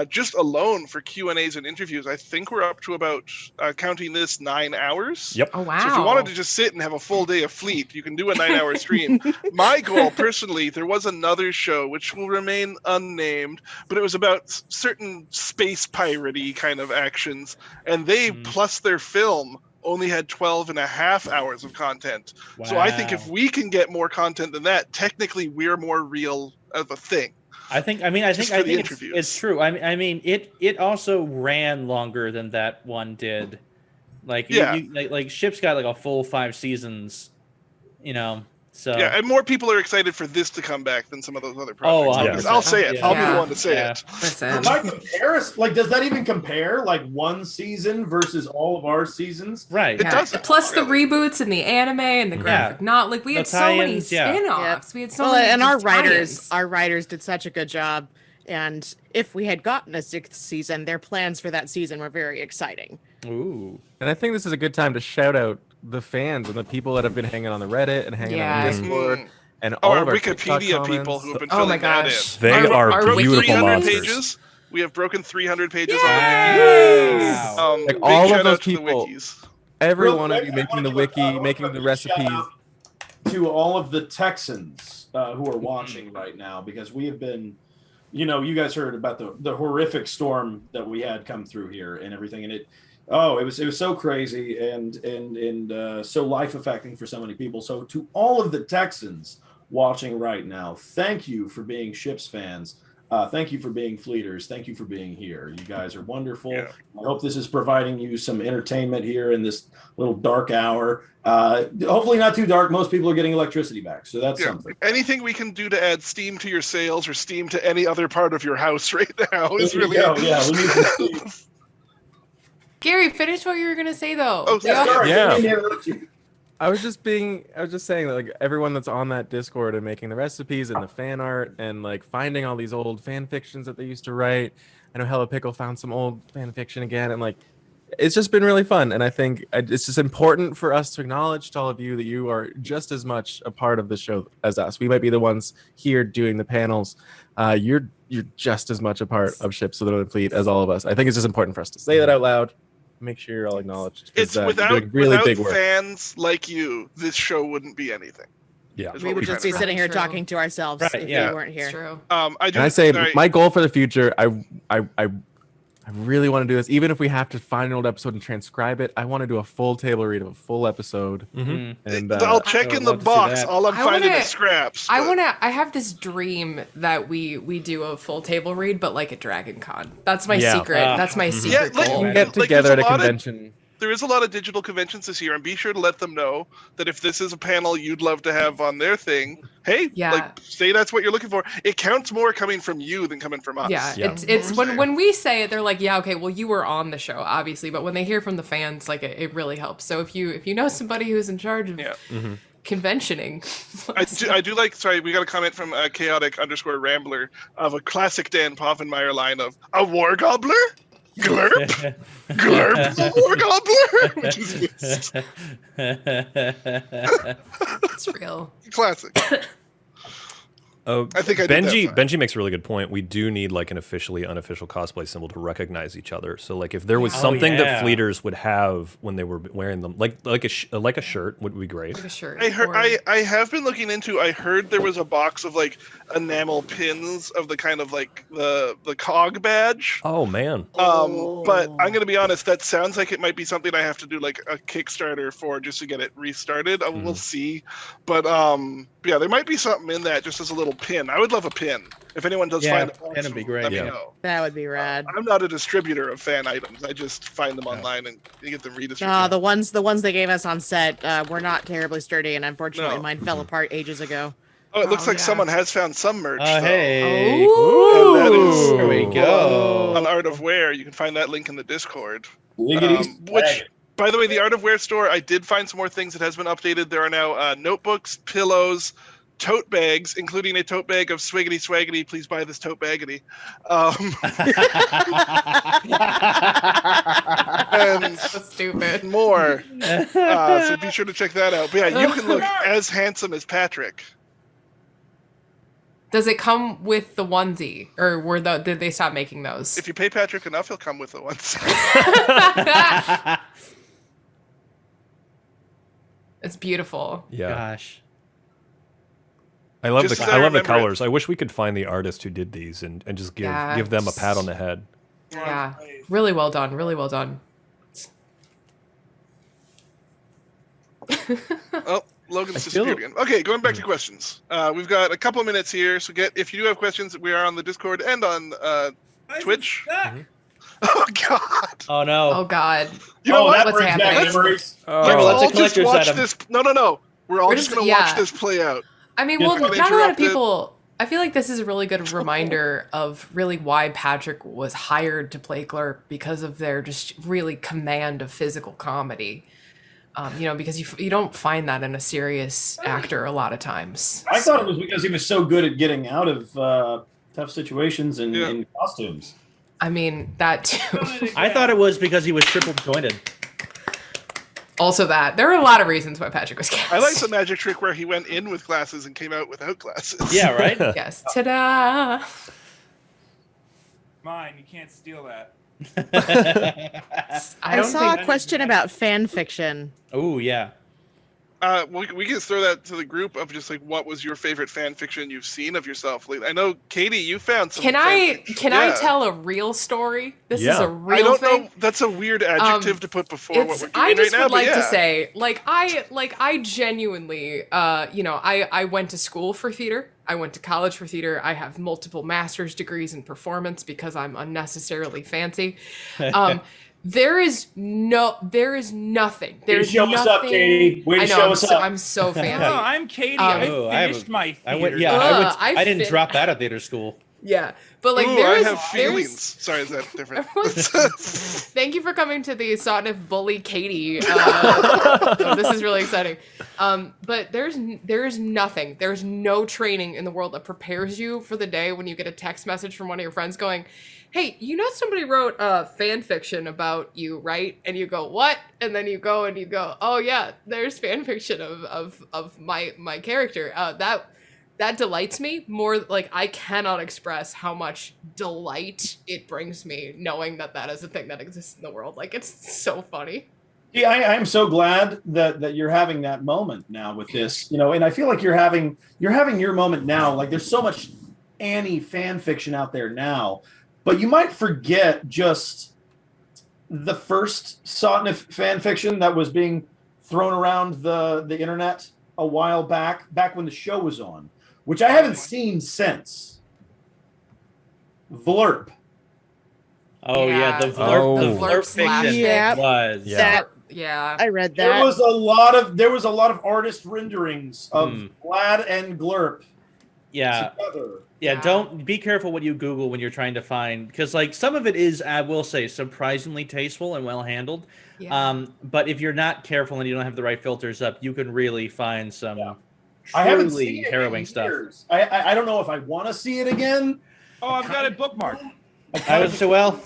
S1: just alone for Q&As and interviews, I think we're up to about, counting this, 9 hours.
S2: Yep.
S3: Oh, wow.
S1: So if you wanted to just sit and have a full day of Fleet, you can do a 9-hour stream. My goal, personally, there was another show which will remain unnamed, but it was about certain space pirate-y kind of actions, and they, plus their film, only had 12.5 hours of content. Wow. So I think if we can get more content than that, technically we're more real of a thing.
S7: I think it's true. I mean, it also ran longer than that one did. Like, like Ship's got like a full 5 seasons, you know. So
S1: yeah, and more people are excited for this to come back than some of those other projects.
S7: Oh,
S1: I'll say it.
S7: Yeah.
S1: I'll be the one to say it.
S3: Listen.
S8: By comparison, like, does that even compare? Like, one season versus all of our seasons?
S7: Right.
S1: It does.
S3: Plus the reboots and the anime and the graphic not like we had so many spin-offs. We had so many.
S5: And our writers did such a good job. And if we had gotten a 6th season, their plans for that season were very exciting.
S7: Ooh.
S6: And I think this is a good time to shout out the fans and the people that have been hanging on the Reddit and hanging on the Discord and all
S1: our
S6: of our
S1: Wikipedia people who have been filling that in.
S2: They are beautiful monsters.
S1: Pages. We have broken 300 pages
S3: Yay!
S1: on the wiki.
S6: Like all of those
S1: to the
S6: people,
S1: wikis.
S6: every
S8: Real
S6: one of
S8: quick,
S6: you making the wiki, making the recipes.
S8: To all of the Texans who are watching right now, because we have been, you know, you guys heard about the horrific storm that we had come through here and everything, and it was so crazy and so life affecting for so many people. So to all of the Texans watching right now, thank you for being Ships fans. Thank you for being Fleeters. Thank you for being here. You guys are wonderful. Yeah. I hope this is providing you some entertainment here in this little dark hour. Hopefully not too dark. Most people are getting electricity back, so that's something.
S1: Anything we can do to add steam to your sails or steam to any other part of your house right now is really
S8: we need some steam.
S3: Gary, finish what you were gonna say though.
S1: Oh, sorry.
S2: Yeah.
S6: I was just saying that, like, everyone that's on that Discord and making the recipes and the fan art and like finding all these old fan fictions that they used to write. I know Hello Pickle found some old fan fiction again, and like, it's just been really fun. And I think it's just important for us to acknowledge to all of you that you are just as much a part of the show as us. We might be the ones here doing the panels. You're just as much a part of Ships of the Northern Fleet as all of us. I think it's just important for us to say that out loud. Make sure you're all acknowledged.
S1: It's without big work. Fans like you, this show wouldn't be anything.
S2: Yeah,
S5: we would just be sitting here talking to ourselves if we weren't here.
S3: True.
S6: My goal for the future, I really want to do this, even if we have to find an old episode and transcribe it. I want to do a full table read of a full episode.
S2: Mm-hmm.
S1: And I'll check in the box. All I'm finding is scraps.
S3: I have this dream that we do a full table read, but like a Dragon Con. That's my secret. That's my secret goal.
S6: We get together at a convention.
S1: There is a lot of digital conventions this year, and be sure to let them know that if this is a panel you'd love to have on their thing, hey, like, say that's what you're looking for. It counts more coming from you than coming from us.
S3: Yeah. It's when we say it, they're like, yeah, okay, well, you were on the show, obviously, but when they hear from the fans, like, it really helps. So if you know somebody who's in charge of conventioning,
S1: I do like. Sorry, we got a comment from chaotic_rambler of a classic Dan Povenmire line of a war gobbler. Glurp, glurp, war gobbler, which is
S3: it's real
S1: classic.
S2: I think Benji makes a really good point. We do need like an officially unofficial cosplay symbol to recognize each other. So like if there was something that Fleeters would have when they were wearing them, like a shirt would be great.
S3: Like a shirt.
S1: I have been looking into. I heard there was a box of like enamel pins of the kind of like the cog badge.
S2: Oh man.
S1: But I'm gonna be honest. That sounds like it might be something I have to do like a Kickstarter for just to get it restarted. We'll see. But yeah, there might be something in that just as a little pin. I would love a pin. If anyone does
S7: Yeah,
S1: find a
S7: pin would be great.
S1: let me
S2: Yeah.
S1: know.
S5: That would be rad.
S1: I'm not a distributor of fan items. I just find them online and you get them redistributed.
S5: The ones they gave us on set were not terribly sturdy, and unfortunately,
S1: No.
S5: mine fell apart ages ago.
S1: Oh, it looks
S3: Oh,
S1: like
S3: yeah.
S1: someone has found some merch. though.
S7: Hey.
S3: Oh,
S1: And that is-
S7: There we go.
S1: On Art of Wear. You can find that link in the Discord.
S8: Swiggity
S1: Which,
S8: Swaggety.
S1: by the way, the Art of Wear store, I did find some more things that has been updated. There are now notebooks, pillows, tote bags, including a tote bag of Swiggity Swaggety. Please buy this tote baggity. And
S3: so stupid.
S1: more. So be sure to check that out. But yeah, you can look as handsome as Patrick.
S3: Does it come with the onesie, or did they stop making those?
S1: If you pay Patrick enough, he'll come with the ones.
S3: It's beautiful.
S2: Yeah.
S7: Gosh.
S2: I love
S1: Just
S2: the
S1: as I
S2: I love the
S1: remember it.
S2: colors. I wish we could find the artist who did these and just give
S3: Yeah,
S2: give them a pat
S3: just-
S2: on the head.
S3: Yeah, really well done. Really well done.
S1: Oh, Logan's
S6: I feel-
S1: disappeared again. Okay, going back to questions. We've got a couple of minutes here, so if you do have questions, we are on the Discord and on Twitch. Oh God!
S7: Oh no.
S3: Oh God.
S1: You know what?
S8: that
S3: What's
S8: brings back
S3: happening?
S8: memories.
S1: Let's
S7: well, that's a
S1: all just
S7: collector's
S1: watch
S7: item.
S1: this. No. We're all
S3: We're
S1: just
S3: just-
S1: gonna watch
S3: yeah.
S1: this play out.
S3: I mean,
S1: Yeah,
S3: well,
S1: kinda
S3: not a lot of
S1: interrupted.
S3: people. I feel like this is a really good reminder of really why Patrick was hired to play Glurp, because of their just really command of physical comedy. Because you don't find that in a serious actor a lot of times.
S8: I thought it was because he was so good at getting out of tough situations and
S1: Yeah.
S8: in costumes.
S3: I mean, that too.
S7: I thought it was because he was triple jointed.
S3: Also that. There are a lot of reasons why Patrick was cast.
S1: I like the magic trick where he went in with glasses and came out without glasses.
S7: Yeah, right?
S3: Yes. Ta-da!
S4: Mine, you can't steal that.
S5: I
S3: don't
S5: saw
S3: think.
S5: a question about fan fiction.
S7: Oh yeah.
S1: We can throw that to the group of just like, what was your favorite fan fiction you've seen of yourself lately? I know, Katie, you found some.
S3: Can
S1: fan
S3: I
S1: fiction.
S3: I
S1: Yeah.
S3: tell a real story? This is
S2: Yeah.
S3: a
S1: I
S3: real
S1: don't
S3: thing.
S1: know. That's a weird adjective to put before what we're doing
S3: I just
S1: right now.
S3: would like
S1: but
S3: to
S1: yeah.
S3: say, I genuinely, I went to school for theater. I went to college for theater. I have multiple master's degrees in performance because I'm unnecessarily fancy. There is nothing. There's
S8: show us up,
S3: nothing.
S8: Katie. Way to
S3: I know,
S8: show us up.
S3: I'm so fancy.
S4: No, I'm Katie.
S7: Oh,
S4: I finished my theater.
S7: I went. Yeah,
S3: Ugh,
S7: I didn't
S3: fit-
S7: drop out of theater school.
S3: Yeah, but like
S1: Ooh,
S3: there
S1: I
S3: is
S1: have
S3: there's
S1: feelings. Sorry, is that different?
S3: Thank you for coming to the Sotnif Bully Katie. This is really exciting. But there's nothing. There's no training in the world that prepares you for the day when you get a text message from one of your friends going, "Hey, somebody wrote fan fiction about you, right?" And you go, "What?" And then you go, "Oh yeah, there's fan fiction of my character." That delights me more. Like, I cannot express how much delight it brings me knowing that is a thing that exists in the world. Like, it's so funny.
S8: Yeah, I'm so glad that you're having that moment now with this, and I feel like you're having your moment now. Like, there's so much Annie fan fiction out there now, but you might forget just the first Sotnif fan fiction that was being thrown around the internet a while back when the show was on, which I haven't seen since. Vlurp.
S7: Oh yeah, the Vlurp,
S2: Oh.
S7: the
S3: The
S7: Vlurp
S3: Vlurp slash
S7: fiction
S5: Yeah.
S7: was.
S2: Yeah.
S5: That
S3: Yeah.
S5: I read
S8: There
S5: that.
S8: was a lot of artist renderings of Vlad and Glurp
S7: Yeah.
S8: together.
S7: Yeah,
S3: Yeah.
S7: don't be careful what you Google when you're trying to find, because like some of it is, I will say, surprisingly tasteful and well handled.
S3: Yeah.
S7: But if you're not careful and you don't have the right filters up, you can really find some
S8: I haven't
S7: truly
S8: seen it
S7: harrowing
S8: in
S7: stuff.
S8: years. I don't know if I want to see it again.
S4: Oh, I've got it bookmarked.
S7: I was so well.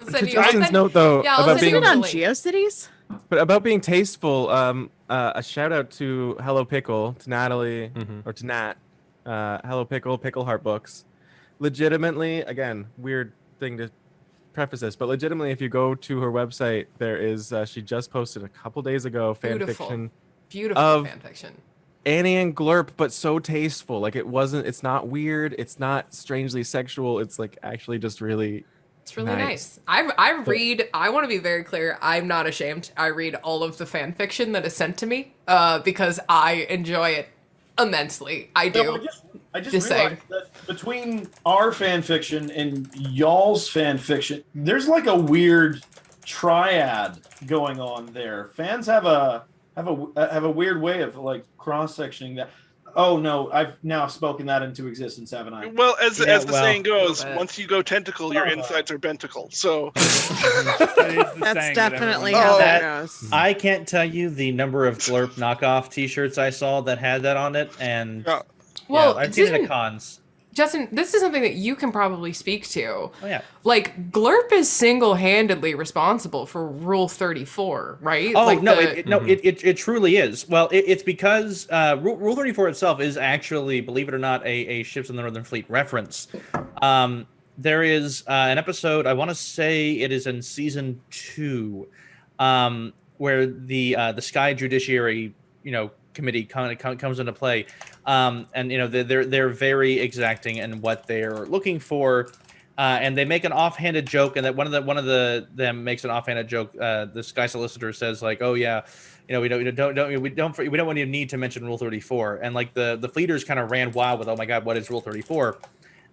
S3: I'll
S6: To
S3: send you-
S6: Justin's
S3: I'll send-
S6: note, though,
S3: Yeah, I'll
S6: about
S3: send
S6: being
S3: you
S5: Isn't it on
S3: link.
S5: GeoCities?
S6: but about being tasteful, a shout out to Hello Pickle, to Natalie, or to Nat. Hello Pickle, Pickle Heart Books. Legitimately, again, weird thing to preface this, but legitimately, if you go to her website, there is she just posted a couple days ago fan
S3: Beautiful.
S6: fiction
S3: Beautiful
S6: of-
S3: fan fiction.
S6: Annie and Glurp, but so tasteful. Like it's not weird, it's not strangely sexual. It's like actually just really.
S3: It's really
S6: Nice.
S3: nice. I want to be very clear. I'm not ashamed. I read all of the fan fiction that is sent to me because I enjoy it immensely. I
S8: So
S3: do.
S8: I just
S3: Just
S8: realized
S3: saying.
S8: that between our fan fiction and y'all's fan fiction, there's like a weird triad going on there. Fans have a weird way of like cross sectioning that. Oh no, I've now spoken that into existence, haven't I?
S1: Well, as the saying goes,
S3: bit.
S1: once you go tentacle, your insides are benticle. So
S5: That's definitely
S1: Oh.
S5: how that
S7: That-
S5: goes.
S7: I can't tell you the number of Glurp knockoff T-shirts I saw that had that on it, and
S1: Yeah.
S3: Well,
S7: I've seen it at
S3: didn't-
S7: cons.
S3: Justin, this is something that you can probably speak to.
S7: Oh yeah.
S3: Like, Glurp is single-handedly responsible for Rule 34, right?
S7: Oh
S3: like
S7: no,
S3: the-
S7: it truly is. Well, it's because Rule 34 itself is actually, believe it or not, a Ships in the Northern Fleet reference. There is an episode, I want to say it is in season 2, where the Sky Judiciary, committee comes into play, and they're very exacting in what they're looking for. And they make an offhanded joke, and that one of them makes an offhanded joke. The Sky Solicitor says like, "Oh yeah, we don't want you need to mention Rule 34." And like the fleeters kind of ran wild with, "Oh my God, what is Rule 34?"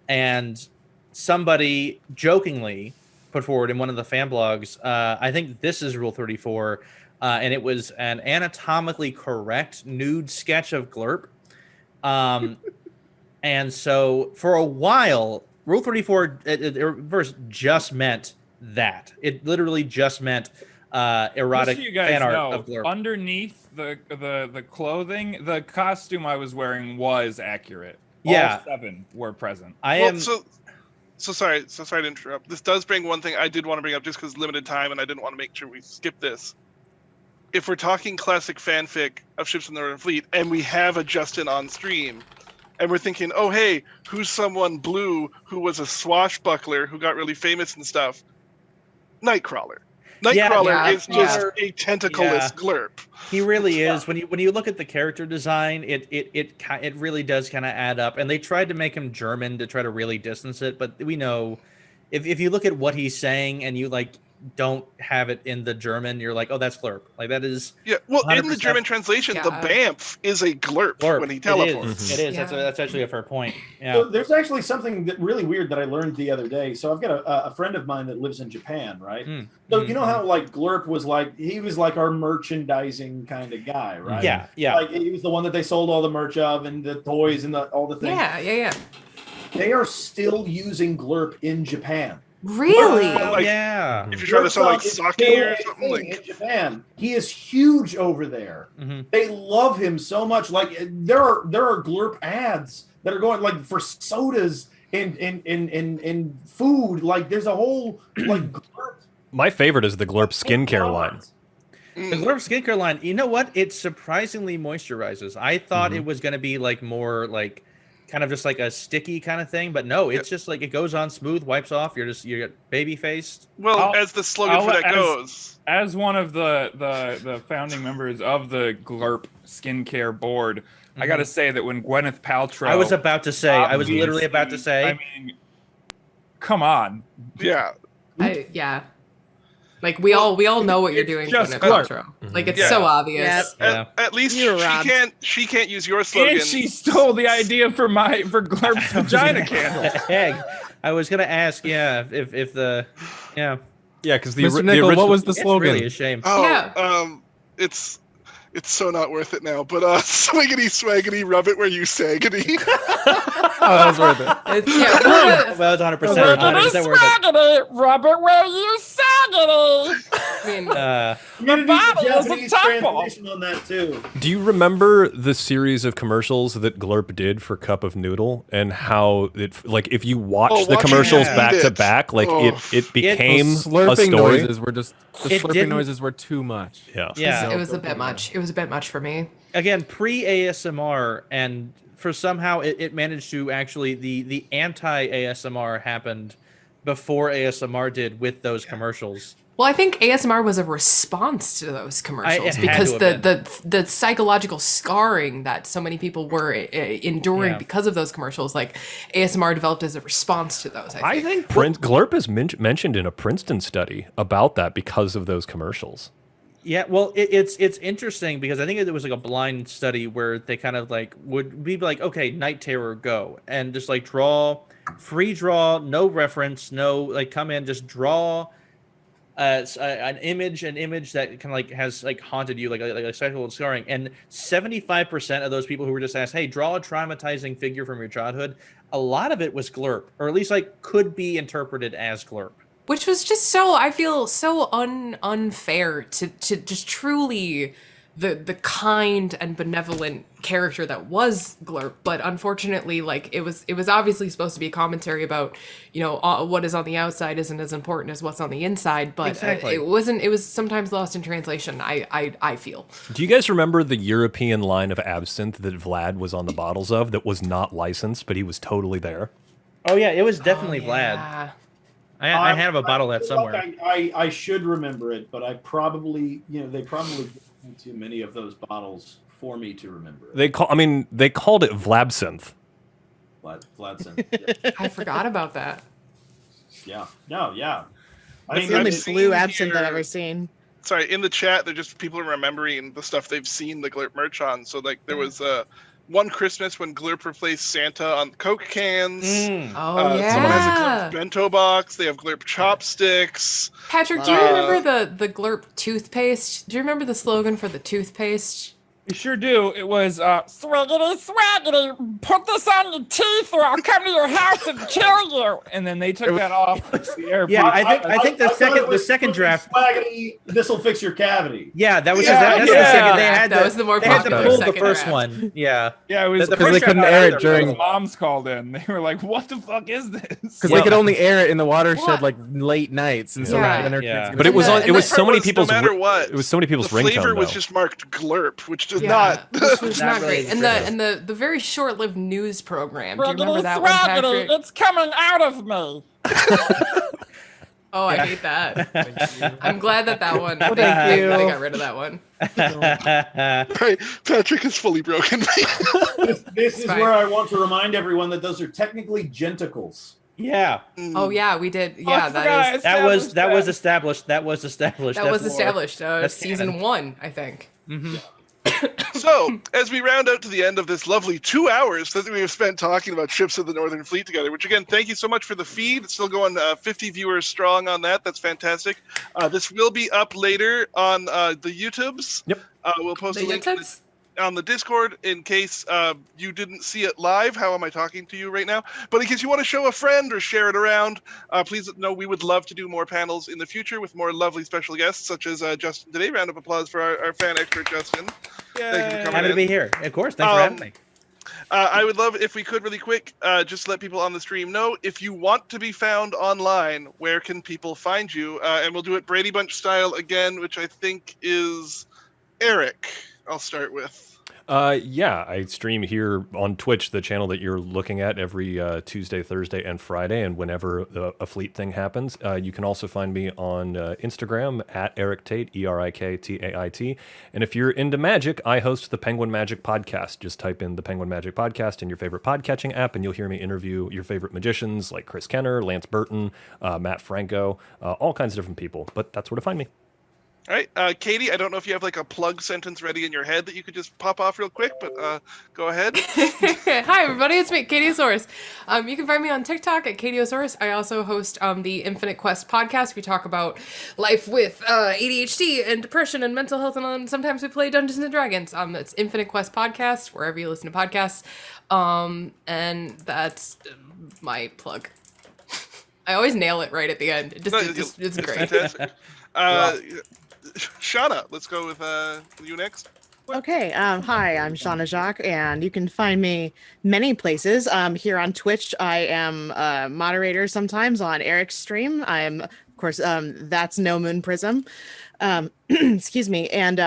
S7: And somebody jokingly put forward in one of the fan blogs, I think this is Rule 34, and it was an anatomically correct nude sketch of Glurp. And so for a while, Rule 34 verse just meant that. It literally just meant erotic
S4: Just so you guys
S7: fan art
S4: know,
S7: of Glurp.
S4: underneath the clothing, the costume I was wearing was accurate.
S7: Yeah.
S4: All 7 were present.
S1: So sorry to interrupt. This does bring one thing I did want to bring up just because limited time, and I didn't want to make sure we skip this. If we're talking classic fanfic of Ships in the Northern Fleet, and we have a Justin on stream, and we're thinking, oh hey, who's someone blue who was a swashbuckler who got really famous and stuff? Nightcrawler. Nightcrawler is just a tentacleless Glurp.
S7: He really is. When you look at the character design, it really does kind of add up. And they tried to make him German to try to really distance it, but we know if you look at what he's saying and you like don't have it in the German, you're like, oh, that's Glurp. Like that is.
S1: Yeah. Well, in the
S7: 100%.
S1: German translation, the
S3: Yeah.
S1: It is a Glurp when he teleports.
S7: It is.
S3: Yeah.
S7: That's actually a fair point. Yeah.
S8: So there's actually something really weird that I learned the other day. So I've got a friend of mine that lives in Japan, right? So you know how like Glurp was like our merchandising kind of guy, right?
S7: Yeah. Yeah.
S8: Like he was the one that they sold all the merch of and the toys and all the things.
S3: Yeah.
S8: They are still using Glurp in Japan.
S3: Really?
S7: Oh,
S1: Like,
S7: yeah.
S1: If you're trying to sell like
S8: Glurp's
S1: sake
S8: still
S1: or
S8: a
S1: something
S8: thing
S1: like.
S8: in Japan. He is huge over there.
S7: Mhm.
S8: They love him so much. Like there are Glurp ads that are going like for sodas and food. Like there's a whole like Glurp.
S2: My favorite is the Glurp skincare line.
S7: The Glurp skincare line, you know what? It surprisingly moisturizes. I thought it was going to be like more like kind of just like a sticky kind of thing, but no, it's just like it goes on smooth, wipes off. You're baby faced.
S1: Well, as the slogan for that goes.
S4: As one of the founding members of the Glurp skincare board, I got to say that when Gwyneth Paltrow,
S7: I was about to say. I was literally about to say.
S4: I mean, come on.
S1: Yeah.
S3: Yeah. Like we all know what you're doing,
S4: just
S3: Gwyneth
S4: Glurp.
S3: Paltrow. Like it's
S1: Yeah.
S3: so obvious.
S7: Yeah.
S1: At least
S5: You were robbed.
S1: she can't use your slogan.
S4: And she stole the idea for Glurp's vagina candle.
S7: Egg. I was gonna ask, if the,
S2: Yeah, because the,
S6: Mr.
S2: the
S6: Nickel,
S2: original.
S6: what was the
S7: it's
S6: slogan?
S7: really a shame.
S1: Oh,
S3: Yeah.
S1: It's so not worth it now. But Swiggity Swaggety, rub it where you saggity.
S6: Oh, that was worth it.
S3: It's,
S7: Well, it's 100% worth it.
S4: Robert, where you saggity?
S3: I mean,
S8: You're gonna need
S4: bottle
S8: the
S4: is a
S8: Japanese
S4: temple.
S8: translation on that too.
S2: Do you remember the series of commercials that Glurp did for Cup of Noodle and how it like if you watch the
S1: watching
S2: commercials
S1: him
S2: back
S1: eat
S2: to
S1: it.
S2: back, like
S1: Oh.
S2: it became
S6: Those
S2: a
S6: slurping
S2: story.
S6: noises were just
S7: It
S6: slurping
S7: didn't-
S6: noises were too much.
S2: Yeah.
S7: Yeah.
S3: it was a bit much. It was a bit much for me.
S7: Again, pre ASMR, and for somehow it managed to actually the anti ASMR happened before ASMR did with those commercials.
S3: Well, I think ASMR was a response to those commercials
S7: it had
S3: because
S7: to have
S3: the psychological scarring that so many people were enduring
S7: Yeah.
S3: because of those commercials, like ASMR developed as a response to those.
S2: I think Glurp is mentioned in a Princeton study about that because of those commercials.
S7: Yeah, well, it's interesting because I think it was like a blind study where they kind of like would be like, okay, Night Terror, go, and just like free draw, no reference, no like come in, just draw an image that kind of like has like haunted you, like a sexual scarring, and 75% of those people who were just asked, hey, draw a traumatizing figure from your childhood, a lot of it was glurp, or at least like could be interpreted as glurp.
S3: Which was just so, I feel so unfair to just truly the kind and benevolent character that was Glurp, but unfortunately, like it was obviously supposed to be a commentary about, you know, what is on the outside isn't as important as what's on the inside, but
S7: exactly.
S3: it wasn't. It was sometimes lost in translation. I feel.
S2: Do you guys remember the European line of absinthe that Vlad was on the bottles of that was not licensed, but he was totally there?
S7: Oh yeah, it was definitely Vlad.
S3: Yeah.
S7: I have a bottle of that somewhere.
S8: I should remember it, but I probably, they probably gave me too many of those bottles for me to remember it.
S2: They called it Vlabsynth.
S8: Vladson. Yeah.
S3: I forgot about that.
S8: Yeah. No, yeah.
S5: It's the only
S1: I've
S5: blue
S1: seen
S5: absinthe I've
S1: here-
S5: ever seen.
S1: Sorry, in the chat, they're just people remembering the stuff they've seen the Glurp merch on. So, like, there was one Christmas when Glurp replaced Santa on Coke cans.
S3: Oh yeah.
S1: Someone has a Glurp bento box. They have Glurp chopsticks.
S3: Patrick, do you remember the Glurp toothpaste? Do you remember the slogan for the toothpaste?
S4: You sure do. It was Swiggity Swaggety, put this on your teeth or I'll come to your house and kill you. And then they took that off the airport.
S7: Yeah, I think the second draft.
S8: This will fix your cavity.
S7: Yeah, that was
S4: Yeah,
S7: that's
S4: yeah.
S7: the second. They had
S3: That was the more
S7: they had to
S3: popular
S7: pull the
S3: second
S7: first
S3: draft.
S7: one. Yeah,
S4: Yeah, it was
S7: The
S6: Because
S7: first
S6: they couldn't
S7: draft
S6: air
S7: either
S6: it during.
S7: was-
S4: moms called in. They were like, "What the fuck is this?"
S6: Because
S7: Yeah.
S6: they could only air it in the watershed
S3: What?
S6: like late nights, and so
S3: Yeah.
S6: like, internet
S7: Yeah.
S2: But it was
S3: And
S2: on. It was
S1: the
S2: so
S1: part
S2: many
S1: was,
S2: people's.
S1: No matter what,
S2: It was so many people's
S1: the flavor
S2: ringtone
S1: was
S2: though.
S1: just marked Glurp, which does
S3: Yeah,
S1: not.
S3: which was
S7: Not
S3: not
S7: really
S3: great. And the very short-lived news program. Do you remember
S4: Swiggity
S3: that one,
S4: Swaggety,
S3: Patrick?
S4: it's coming out of me.
S3: Oh, I hate that. I'm glad that one.
S5: Thank
S3: They
S5: you.
S3: got rid of that one.
S1: Patrick is fully broken.
S8: This is
S3: fine.
S8: where I want to remind everyone that those are technically genticles.
S7: yeah.
S3: Oh yeah, we did.
S4: Oh, I
S3: Yeah,
S4: forgot
S3: that is.
S7: That was
S4: established
S7: That was established.
S3: That was
S7: That's
S3: established.
S7: That's
S3: Season
S7: canon.
S3: 1, I think.
S1: So, as we round out to the end of this lovely 2 hours that we have spent talking about ships of the Northern Fleet together, which again, thank you so much for the feed. It's still going 50 viewers strong on that. That's fantastic. This will be up later on the YouTubes.
S2: Yep.
S1: We'll post
S3: The
S1: a link
S3: YouTubes?
S1: on the Discord in case you didn't see it live. How am I talking to you right now? But in case you want to show a friend or share it around, please know we would love to do more panels in the future with more lovely special guests, such as Justin today. Round of applause for our fan expert, Justin. Thank you for coming
S7: Happy to
S1: in.
S7: be here. Of course. Thanks for having me.
S1: I would love if we could really quick just let people on the stream know if you want to be found online, where can people find you? And we'll do it Brady Bunch style again, which I think is Eric. I'll start with.
S2: Yeah, I stream here on Twitch, the channel that you're looking at every Tuesday, Thursday, and Friday, and whenever a fleet thing happens. You can also find me on Instagram at Eric Tate, ErikTait. And if you're into magic, I host the Penguin Magic Podcast. Just type in the Penguin Magic Podcast in your favorite podcatching app, and you'll hear me interview your favorite magicians like Chris Kenner, Lance Burton, Matt Franco, all kinds of different people. But that's where to find me.
S1: All right, Katie, I don't know if you have like a plug sentence ready in your head that you could just pop off real quick, but go ahead.
S3: Hi, everybody. It's me, Katiosaurus. You can find me on TikTok at Katiosaurus. I also host the Infinite Quest podcast. We talk about life with ADHD and depression and mental health, and sometimes we play Dungeons and Dragons. It's Infinite Quest podcast, wherever you listen to podcasts. And that's my plug. I always nail it right at the end. It's great.
S1: Fantastic. Shawna, let's go with you next.
S5: Okay. Hi, I'm Shawna Jacques, and you can find me many places. Here on Twitch, I am a moderator sometimes on Eric's stream. I'm, of course, that's No Moon Prism. Excuse me. And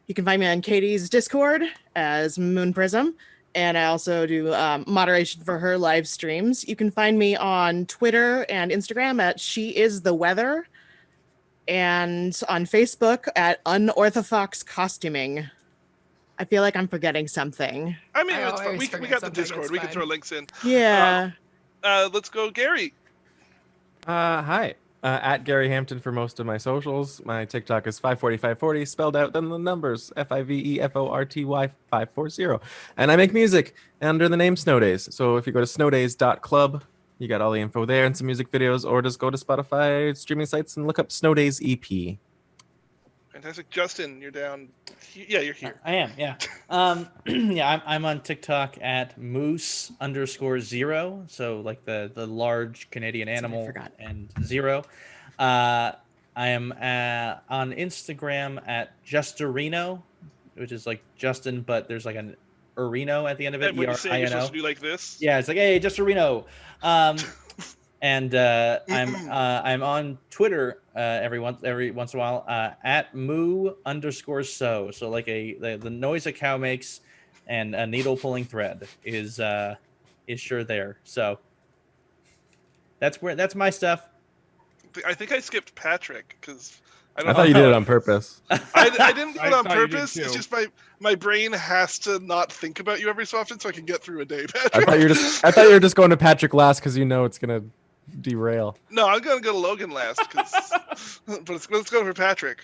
S5: you can find me on Katie's Discord as Moon Prism. And I also do moderation for her live streams. You can find me on Twitter and Instagram at She Is the Weather, and on Facebook at Unorthodox Costuming. I feel like I'm forgetting something.
S1: I mean,
S3: I
S1: it's fine.
S3: always
S1: We
S3: forget
S1: got the
S3: something,
S1: Discord.
S3: it's
S1: We can
S3: fine.
S1: throw links in.
S5: Yeah.
S1: Let's go, Gary.
S6: Hi. At Gary Hampton for most of my socials. My TikTok is 540, spelled out, then the numbers, FIVEFORTY 540. And I make music under the name Snowdays. So if you go to snowdays.club, you got all the info there and some music videos, or just go to Spotify streaming sites and look up Snowdays EP.
S1: Fantastic. Justin, you're down. Yeah, you're here.
S7: I am, yeah. Yeah, I'm on TikTok at moose_0. So like the large Canadian animal and 0. I am on Instagram at Justarino, which is like Justin, but there's like an Arino at the end of it.
S1: And when you say you're supposed to do like this?
S7: Yeah, it's like, hey, Justarino. And I'm on Twitter every once in a while at moo_so. So like the noise a cow makes and a needle pulling thread is sure there. So that's my stuff.
S1: I think I skipped Patrick because
S6: I thought you did it on purpose.
S1: I didn't do it on
S4: thought you did
S1: purpose.
S4: too.
S1: It's just my brain has to not think about you every so often so I can get through a day, Patrick.
S6: I thought you were just going to Patrick last because you know it's gonna derail.
S1: No, I'm gonna go to Logan last, but let's go for Patrick.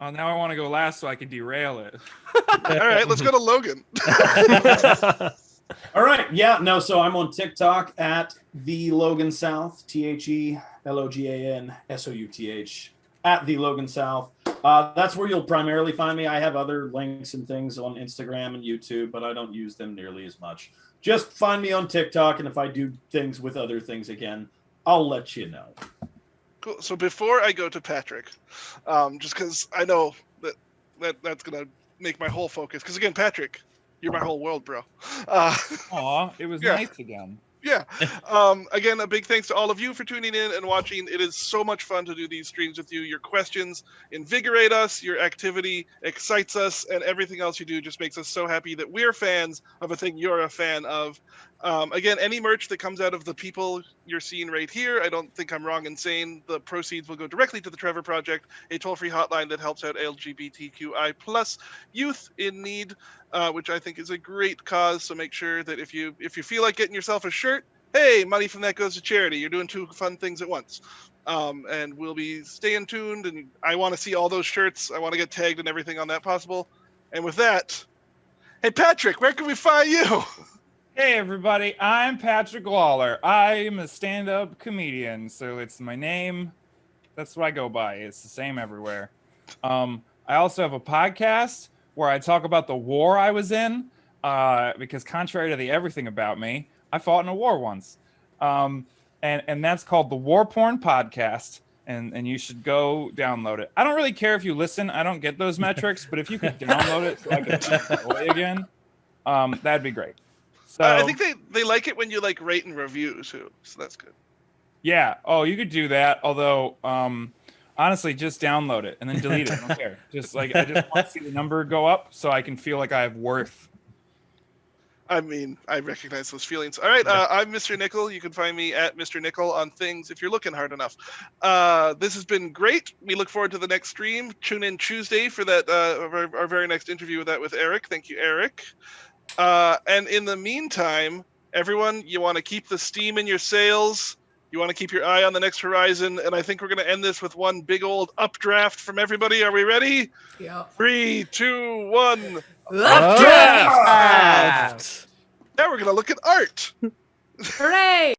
S4: Oh, now I want to go last so I can derail it.
S1: All right, let's go to Logan.
S8: All right. Yeah. No. So I'm on TikTok at the Logan South, TheLoganSouth, at the Logan South. That's where you'll primarily find me. I have other links and things on Instagram and YouTube, but I don't use them nearly as much. Just find me on TikTok, and if I do things with other things again, I'll let you know.
S1: Cool. So before I go to Patrick, just because I know that's gonna make my whole focus. Because again, Patrick, you're my whole world, bro.
S4: Aw, it was nice again.
S1: Yeah. Again, a big thanks to all of you for tuning in and watching. It is so much fun to do these streams with you. Your questions invigorate us, your activity excites us, and everything else you do just makes us so happy that we're fans of a thing you're a fan of. Again, any merch that comes out of the people you're seeing right here, I don't think I'm wrong in saying the proceeds will go directly to the Trevor Project, a toll-free hotline that helps out LGBTQI plus youth in need, which I think is a great cause. So make sure that if you feel like getting yourself a shirt, hey, money from that goes to charity. You're doing two fun things at once. And we'll be staying tuned, and I want to see all those shirts. I want to get tagged and everything on that possible. And with that, hey, Patrick, where can we find you?
S4: Hey everybody, I'm Patrick Lawler. I'm a stand-up comedian, so it's my name. That's what I go by. It's the same everywhere. I also have a podcast where I talk about the war I was in, because contrary to the everything about me, I fought in a war once. And that's called the War Porn Podcast, and you should go download it. I don't really care if you listen. I don't get those metrics, but if you could download it so I can play again, that'd be great. So,
S1: I think they like it when you like rate and review too, so that's good.
S4: Yeah. Oh, you could do that. Although, honestly, just download it and then delete it. I don't care. Just like I just want to see the number go up so I can feel like I have worth.
S1: I mean, I recognize those feelings. All right, I'm Mr. Nickel. You can find me at Mr. Nickel on things if you're looking hard enough. This has been great. We look forward to the next stream. Tune in Tuesday for that our very next interview with Eric. Thank you, Eric. And in the meantime, everyone, you want to keep the steam in your sails. You want to keep your eye on the next horizon. And I think we're going to end this with one big old updraft from everybody. Are we ready?
S3: Yeah.
S1: 3, 2, 1.
S3: Updraft!
S1: Now we're going to look at art.
S3: Hooray!